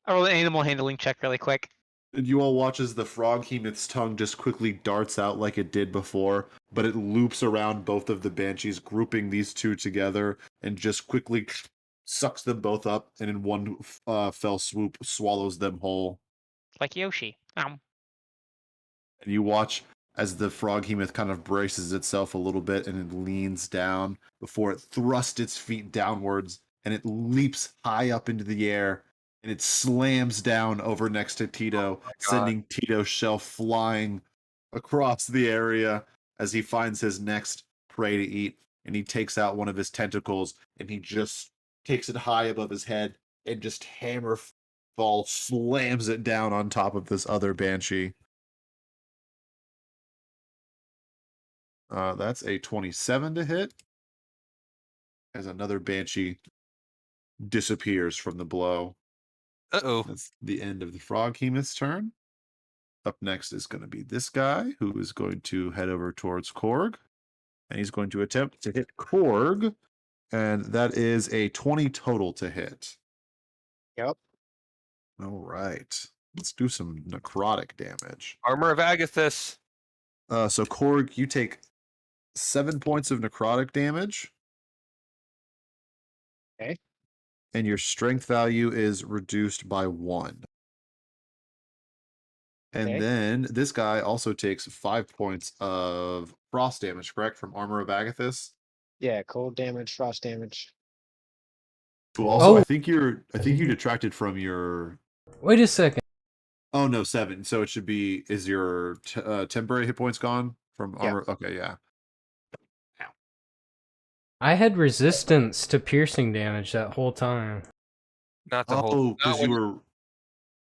I roll an animal handling check really quick. And you all watch as the frog hemoth's tongue just quickly darts out like it did before, but it loops around both of the banshees, grouping these two together, and just quickly sucks them both up, and in one fell swoop swallows them whole. Like Yoshi. And you watch as the frog hemoth kind of braces itself a little bit, and it leans down before it thrusts its feet downwards, and it leaps high up into the air, and it slams down over next to Tito, sending Tito's shell flying across the area as he finds his next prey to eat. And he takes out one of his tentacles, and he just takes it high above his head and just hammer fall slams it down on top of this other banshee. That's a 27 to hit. As another banshee disappears from the blow. Uh-oh. That's the end of the frog hemoth's turn. Up next is going to be this guy, who is going to head over towards Korg. And he's going to attempt to hit Korg. And that is a 20 total to hit. Yep. All right. Let's do some necrotic damage. Armor of Agathis. So Korg, you take 7 points of necrotic damage. Okay. And your strength value is reduced by 1. And Okay. then this guy also takes 5 points of frost damage, correct? From Armor of Agathis. Yeah, cold damage, frost damage. Who also, Oh. I think you detracted from your. Wait a second. Oh no, 7. So it should be. Is your temporary hit points gone from armor? Yeah. Okay, yeah. I had resistance to piercing damage that whole time. Not the whole. Oh, because you were.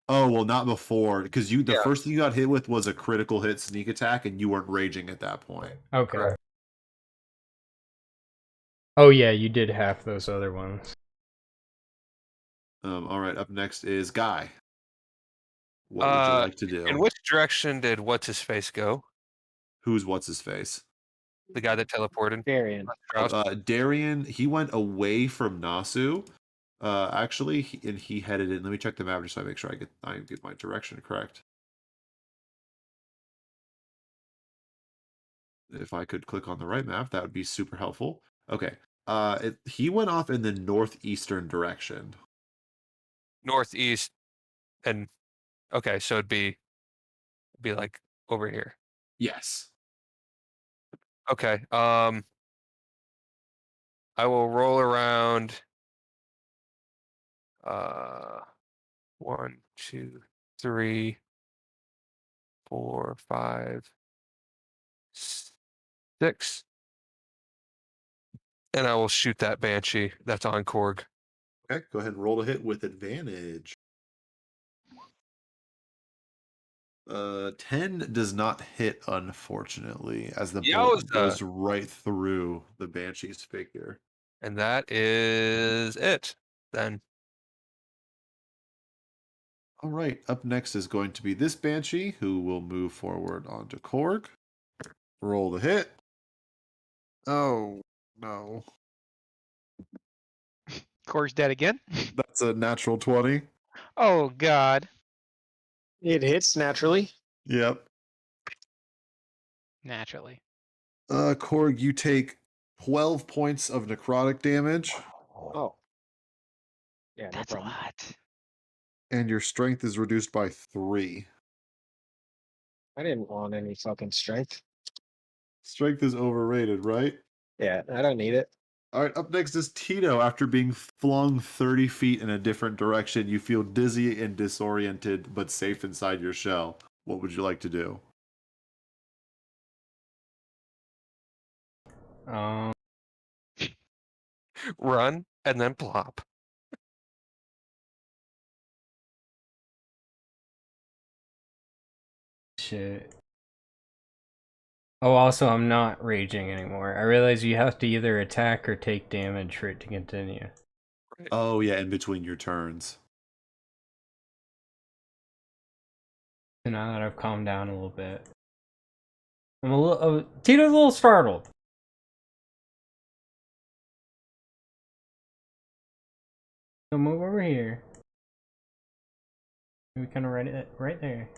Oh well, not before, because the Yeah. first thing you got hit with was a critical hit sneak attack, and you weren't raging at that point. Okay. Correct. Oh yeah, you did half those other ones. All right. Up next is Guy. What would you like to do? In which direction did what's his face go? Who's what's his face? The guy that teleported. Varian. Darian, he went away from Nasu. Actually, he headed in. Let me check the map just so I make sure I get my direction correct. If I could click on the right map, that would be super helpful. Okay. He went off in the northeastern direction. Northeast, and okay, so it'd be like over here. Yes. Okay. I will roll around. 1, 2, 3, 4, 5, 6, and I will shoot that banshee that's on Korg. Okay, go ahead and roll to hit with advantage. 10 does not hit, unfortunately, as the bolt Yowza. goes right through the banshee's figure. And that is it. Then All right, up next is going to be this banshee, who will move forward onto Korg. Roll the hit. Oh, no. Korg's dead again. That's a natural 20. Oh god. It hits naturally. Yep. Naturally. Korg, you take 12 points of necrotic damage, Oh. Yeah, no That's a problem. lot. and your strength is reduced by 3. I didn't want any fucking strength. Strength is overrated, right? Yeah, I don't need it. All right, up next is Tito. After being flung 30 feet in a different direction, you feel dizzy and disoriented, but safe inside your shell. What would you like to do? run and then plop. Shit. Oh, also, I'm not raging anymore. I realize you have to either attack or take damage for it to continue. Oh yeah, in between your turns. So now that I've calmed down a little bit, I'm a little. Tito's a little startled. So move over here. We kind of right there.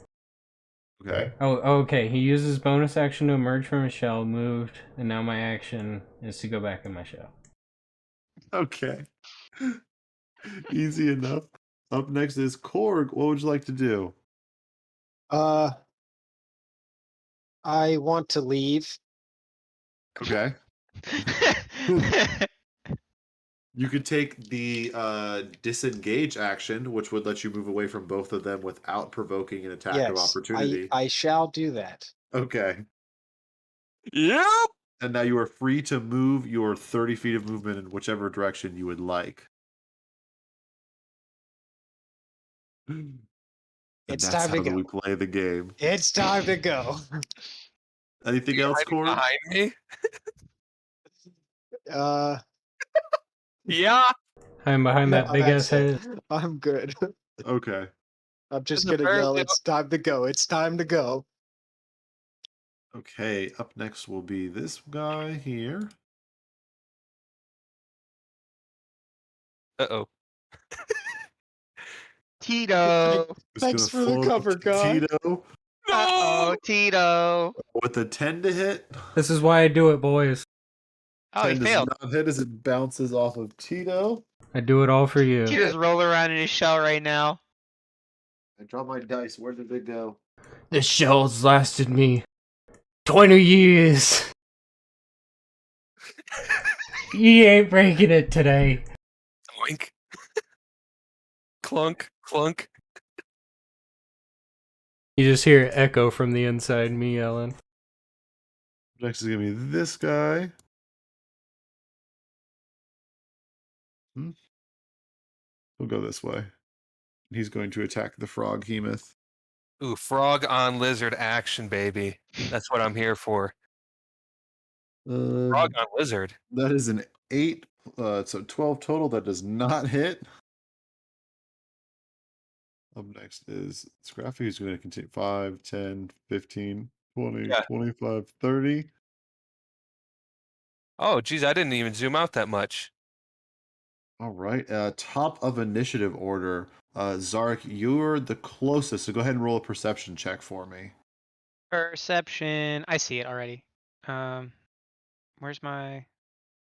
Okay. Oh, okay. He uses bonus action to emerge from his shell, moved, and now my action is to go back in my shell. Okay. Easy enough. Up next is Korg. What would you like to do? I want to leave. Okay. You could take the disengage action, which would let you move away from both of them without provoking an attack of Yes, opportunity. I shall do that. Okay. Yep. And now you are free to move your 30 feet of movement in whichever direction you would like. And It's that's time to how go. we play the game. It's time to go. Anything else, Hiding Korg? behind me? Uh, Yeah. I'm behind that I'm big ass excellent. head. I'm good. Okay. I'm just This is gonna yell, apparently- it's time to go. It's time to go. Okay, up next will be this guy here. Uh-oh. Tito. Just Thanks gonna for the float cover, up to guy. Tito Uh-oh, Tito. with a 10 to hit. This is why I do it, boys. Oh, he 10 does failed. not hit as it bounces off of Tito. I do it all for you. Tito's rolling around in his shell right now. I draw my dice. Where did they go? This shell's lasted me 20 years. You ain't breaking it today. Oink. Clunk, clunk. You just hear an echo from the inside me yelling. Next is gonna be this guy. We'll go this way. He's going to attack the frog hemoth. Ooh, frog on lizard action, baby. That's what I'm here for. Frog on lizard. That is an 8, so 12 total. That does not hit. Up next is Scrappy, who's going to continue 5, 10, 15, 20, Yeah. 25, 30. Oh, geez, I didn't even zoom out that much. All right. Top of initiative order. Zark, you're the closest, so go ahead and roll a perception check for me. Perception. I see it already. Where's my...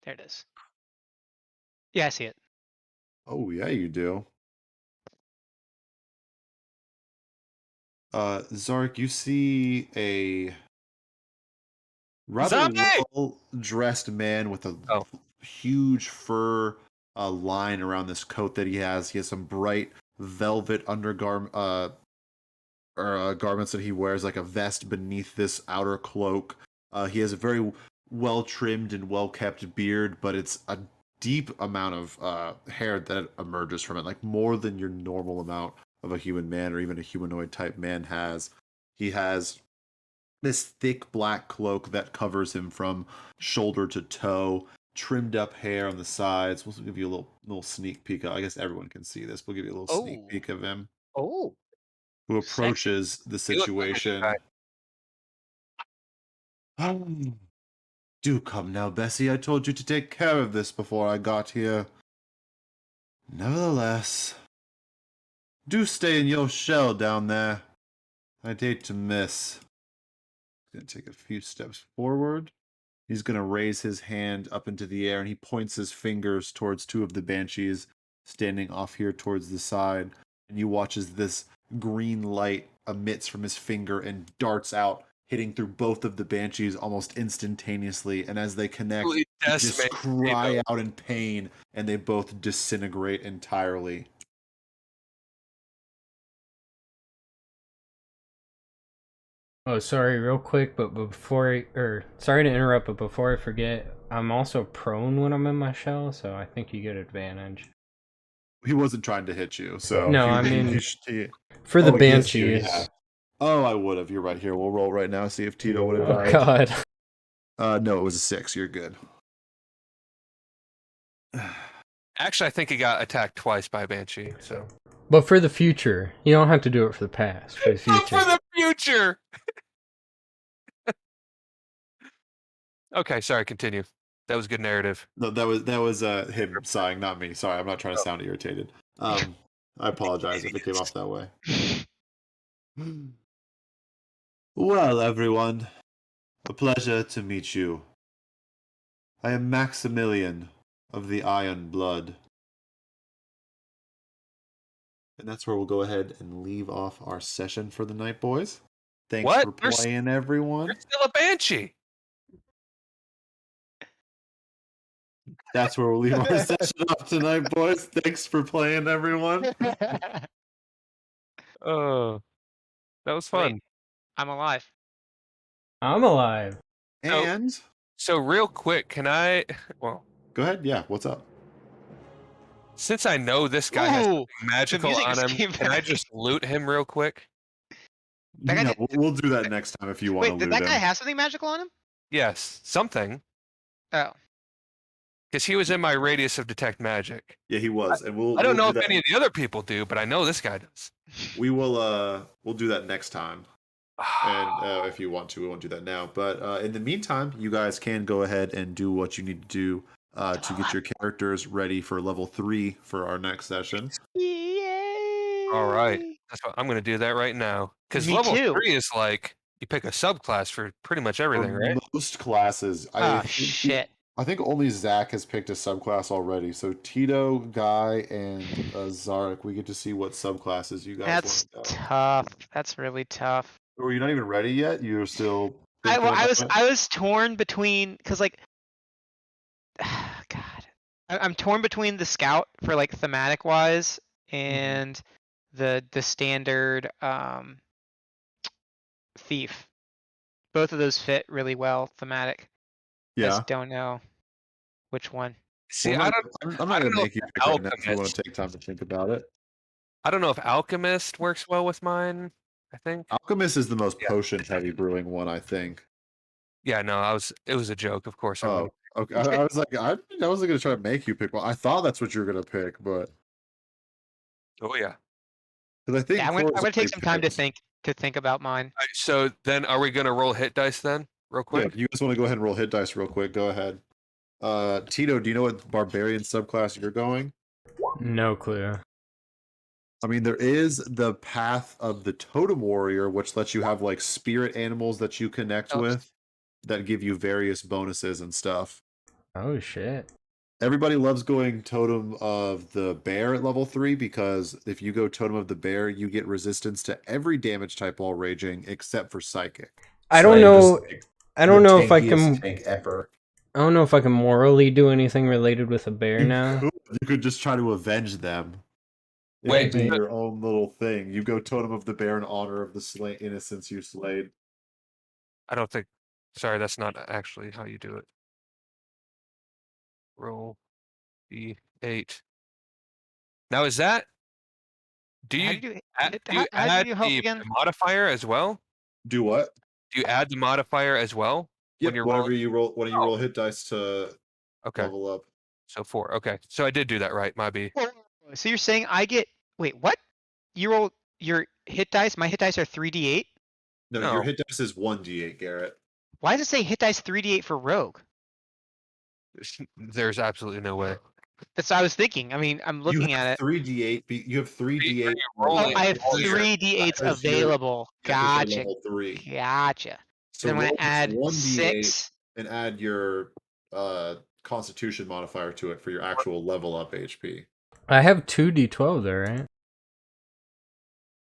There it is. Yeah, I see it. Oh, yeah, you do. Zark, you see a rather Zombie! well-dressed man with a Oh. huge fur line around this coat that he has. He has some bright velvet undergarment garments that he wears, like a vest beneath this outer cloak. He has a very well-trimmed and well-kept beard, but it's a deep amount of hair that emerges from it, like more than your normal amount of a human man or even a humanoid type man has. He has this thick black cloak that covers him from shoulder to toe, trimmed up hair on the sides. We'll give you a little sneak peek. I guess everyone can see this. We'll give you a little sneak Oh. peek of him Oh, who Sexy. approaches the He looks like a situation. Do come now, Bessie. I told you to take care of this before I got here. Nevertheless, do stay in your shell down there. I'd hate to miss. He's going to take a few steps forward. He's going to raise his hand up into the air and he points his fingers towards two of the banshees standing off here towards the side. And you watch as this green light emits from his finger and darts out, hitting through both of the banshees almost instantaneously. And as they connect, Absolutely they just decimates cry Tito. out in pain and they both disintegrate entirely. Oh, sorry, real quick, but sorry to interrupt, but before I forget, I'm also prone when I'm in my shell, so I think you get advantage. He wasn't trying to hit you, so No, he- I mean, he- For the Oh, against you, banshees. yeah. Oh, I would have. You're right. Here, we'll roll right now. See if Tito would have Oh died. god. No, it was a 6. You're good. Actually, I think he got attacked twice by a Banshee. So. But for the future, you don't have to do it for the past. For the Not future. for the future. Okay, sorry. Continue. That was good narrative. No, that was him sighing, not me. Sorry, I'm not trying to sound irritated. I apologize if it came off that way. Well, everyone, a pleasure to meet you. I am Maximilian of the Iron Blood. And that's where we'll go ahead and leave off our session for the night, boys. Thanks What? for playing, everyone. You're still a Banshee. That's where we'll leave our session off tonight, boys. Thanks for playing, everyone. Oh, that was fun. Wait. I'm alive. I'm alive. And So real quick, can I? Well, go ahead. Yeah, what's up? since I know this guy has Ooh, something magical music on just him, came can I back. just loot him real quick? That guy Yeah, did- we'll do that next time if you want to Wait, did loot that guy him. have something magical on him? Yes, something. Oh. Because he was in my radius of detect magic. Yeah, he was, and we'll. I don't know we'll if do that. any of the other people do, but I know this guy does. We will. We'll do that next time. And if you want to, we won't do that now. But in the meantime, you guys can go ahead and do what you need to do to get your characters ready for level 3 for our next session. Yay! All right, that's what I'm going to do that right now. Because Me level too. 3 is like you pick a subclass for pretty much everything, For right? most classes, Oh shit. I think only Zach has picked a subclass already. So Tito, Guy, and Zarek, we get to see what subclasses you guys That's want to go. tough. That's really tough. Or you're not even ready yet? You're still I thinking about it? was torn between because like God, I'm torn between the scout for like thematic wise and the standard thief. Both of those fit really well thematic. I Yeah. just don't know which one. See, Well, I I'm don't not know going to if make you pick right now if you want Alchemist. to take time to think about it. I don't know if Alchemist works well with mine. I think. Alchemist is the most Yeah. potion heavy brewing one, I think. Yeah, no, it was a joke, of course. I Oh, would. okay. I was like, I wasn't going to try to make you pick one. I thought that's what you were going to pick, but Oh yeah. because I think Yeah, I'm Cora's gonna take already some time to picked. think about mine. All right, so then, are we gonna roll hit dice then, real Yeah, quick? if you guys want to go ahead and roll hit dice real quick, go ahead. Tito, do you know what barbarian subclass you're going? No clue. I mean, there is the path of the totem warrior, which lets you have like spirit animals that you connect Oh. with that give you various bonuses and stuff. Oh shit. Everybody loves going totem of the bear at level 3 because if you go totem of the bear, you get resistance to every damage type while raging except for psychic. I don't know. Just, I don't the know if I tankiest can. tank ever. I don't know if I can morally do anything related with a bear now. You could just try to avenge them. It Wait, could be but- your own little thing. You go totem of the bear in honor of the slain innocents you slayed. I don't think. Sorry, that's not actually how you do it. Roll D8. Now is that? Do How you do you add, hit- do you how do add you help the again? modifier as well? Do what? Do you add the modifier as well Yep, when you're whenever rolling? you roll when you Oh. roll hit dice to Okay, level up. so 4. Okay, so I did do that right. My B. So you're saying I get wait what? You roll your hit dice. My hit dice are 3d8. No, No. your hit dice is 1d8, Garrett. Why does it say hit dice 3d8 for rogue? There's absolutely no way. That's what I was thinking. I mean, I'm looking you have at it. 3d8. You have 3d8. you're Oh, rolling I have all your- 3d8s as your- available. because you're Gotcha. level 3. Gotcha. So Then when I roll add 1d8 6, and add your Constitution modifier to it for your actual level up HP. I have 2d12 there, right?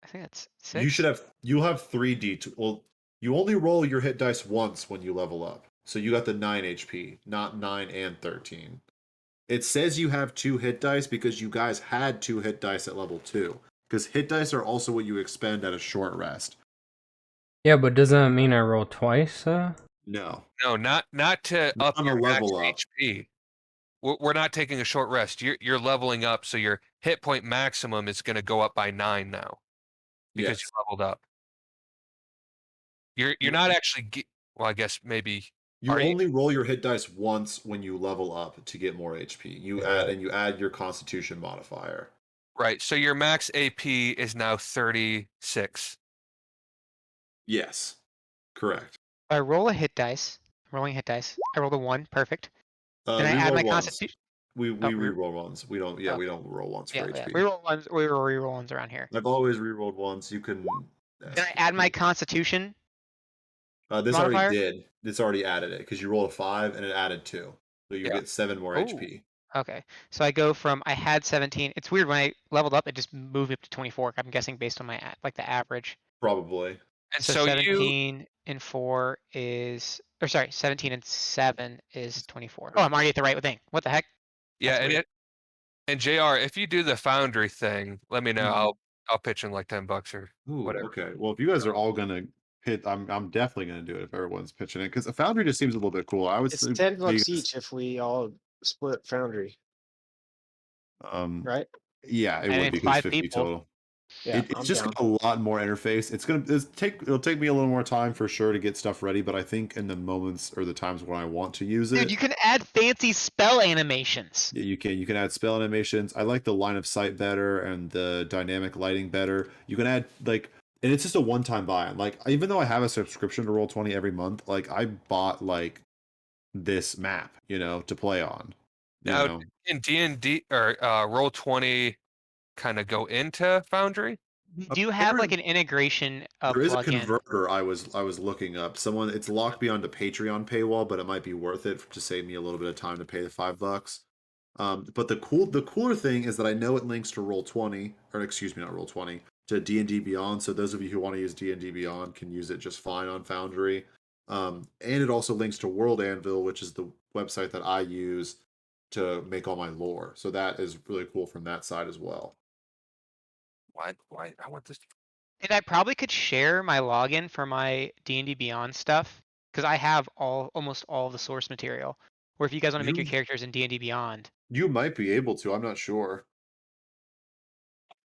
I think that's 6. You'll have 3d. Well, you only roll your hit dice once when you level up. So you got the 9 HP, not 9 and 13. It says you have 2 hit dice because you guys had 2 hit dice at level 2. Because hit dice are also what you expend at a short rest. Yeah, but doesn't that mean I roll twice? No. No, not to Not up on a your max level up. HP. We're not taking a short rest. You're leveling up, so your hit point maximum is going to go up by 9 now because Yes. you leveled up. You're not actually. Well, I guess maybe You Are you only roll your hit dice once when you level up to get more HP. You add your Constitution modifier. right? So your max AP is now 36. Yes, correct. I roll a hit dice. Rolling hit dice. I rolled a 1. Perfect. Then I add Reroll my ones. constitution. We Oh, reroll ones. We don't. Yeah, we okay. don't roll ones for Yeah, yeah. HP. Reroll ones. We reroll ones around here. I've always rerolled ones. You can. Then I add my constitution This already modifier. did. This already added it because you rolled a 5 and it added 2, so you Yeah. get 7 more Oh. HP. Okay, so I go from I had 17. It's weird when I leveled up, it just moved up to 24. I'm guessing based on my like the average. Probably. And So so you 17 and 4 is, or sorry, 17 and 7 is 24. Oh, I'm already at the right thing. What the heck? yeah, That's and weird. and JR, if you do the Foundry thing, let me know. Mhm. I'll pitch in like $10 or Ooh, whatever. okay. Well, if you guys are all gonna hit, I'm definitely gonna do it if everyone's pitching it because a Foundry just seems a little bit cool. I would It's say 10 you bucks guys- each if we all split Foundry, right? Yeah, it And would it's be because 5 50 people. total. Yeah, It's I'm just down. got a lot more interface. It'll take me a little more time for sure to get stuff ready, but I think in the moments or the times when I want to use Dude, it, you can add fancy spell animations. yeah, you can add spell animations. I like the line of sight better and the dynamic lighting better. You can add like and it's just a one-time buy. Like even though I have a subscription to Roll20 every month, like I bought like this map, to play on. You Now, know. in D&D or Roll20 kind of go into Foundry? We do have like an integration There is a plugin. converter I was looking up. It's locked beyond a Patreon paywall, but it might be worth it to save me a little bit of time to pay the $5. But the cooler thing is that I know it links to Roll20, or excuse me, not Roll20, to D&D Beyond. So those of you who want to use D&D Beyond can use it just fine on Foundry. And it also links to World Anvil, which is the website that I use to make all my lore. So that is really cool from that side as well. Why? I want this. And I probably could share my login for my D&D Beyond stuff because I have almost all the source material. Or if you guys want to make your You characters in D&D Beyond. you might be able to. I'm not sure.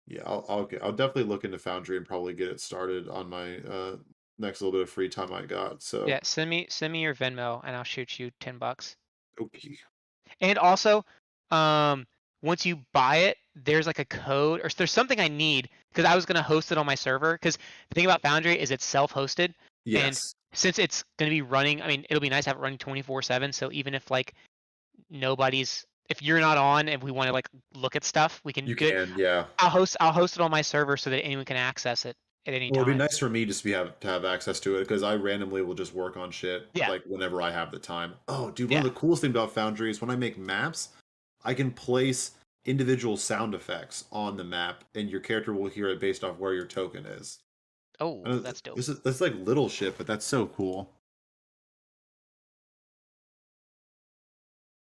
Yeah, I'll definitely look into Foundry and probably get it started on my next little bit of free time I got. So Yeah, send me your Venmo and I'll shoot you $10. okay. And also, once you buy it, there's like a code or there's something I need because I was gonna host it on my server. Because the thing about Foundry is it's self-hosted, and Yes, since it's gonna be running, I mean, it'll be nice to have it running 24/7. So even if like if you're not on and we want to like look at stuff, we can you do it. can. Yeah. I'll host it on my server so that anyone can access it at any Well, it'd be time. nice for me just to have access to it because I randomly will just work on shit Yeah, like whenever I have the time. Oh, dude, one yeah. of the coolest things about Foundry is when I make maps, I can place individual sound effects on the map, and your character will hear it based off where your token is. Oh, I know that's dope. that's like little shit, but that's so cool.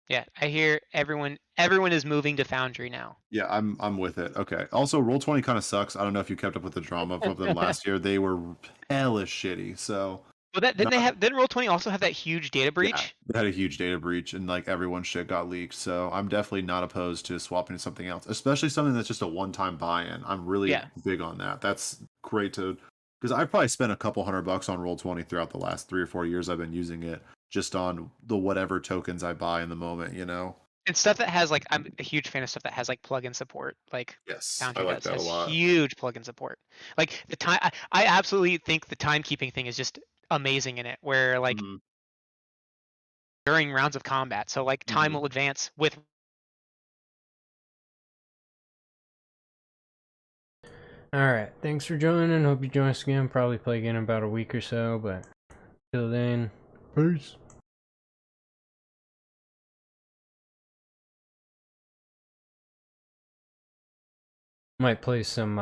Yeah, I hear everyone is moving to Foundry now. Yeah, I'm with it. Okay. Also, Roll20 kind of sucks. I don't know if you kept up with the drama of them last year. They were hellish shitty. So Well, didn't Roll20 also have that huge data yeah, breach? they had a huge data breach and like everyone's shit got leaked. So I'm definitely not opposed to swapping to something else, especially something that's just a one-time buy-in. I'm really Yeah. big on that. That's great to because I've probably spent a couple $100 on Roll20 throughout the last 3 or 4 years I've been using it just on the whatever tokens I buy in the moment. And stuff that has like I'm a huge fan of stuff that has like plugin support. Like Yes, I Foundry like does that a has lot. huge plugin support. Like the time I absolutely think the timekeeping thing is just amazing in it where like Mhm, during rounds of combat. So like time mhm. will advance with Alright, thanks for joining. Hope you join us again. Probably play again in about a week or so, but till then, peace. Might play some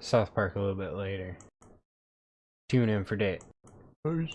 South Park a little bit later. Tune in for that. Peace.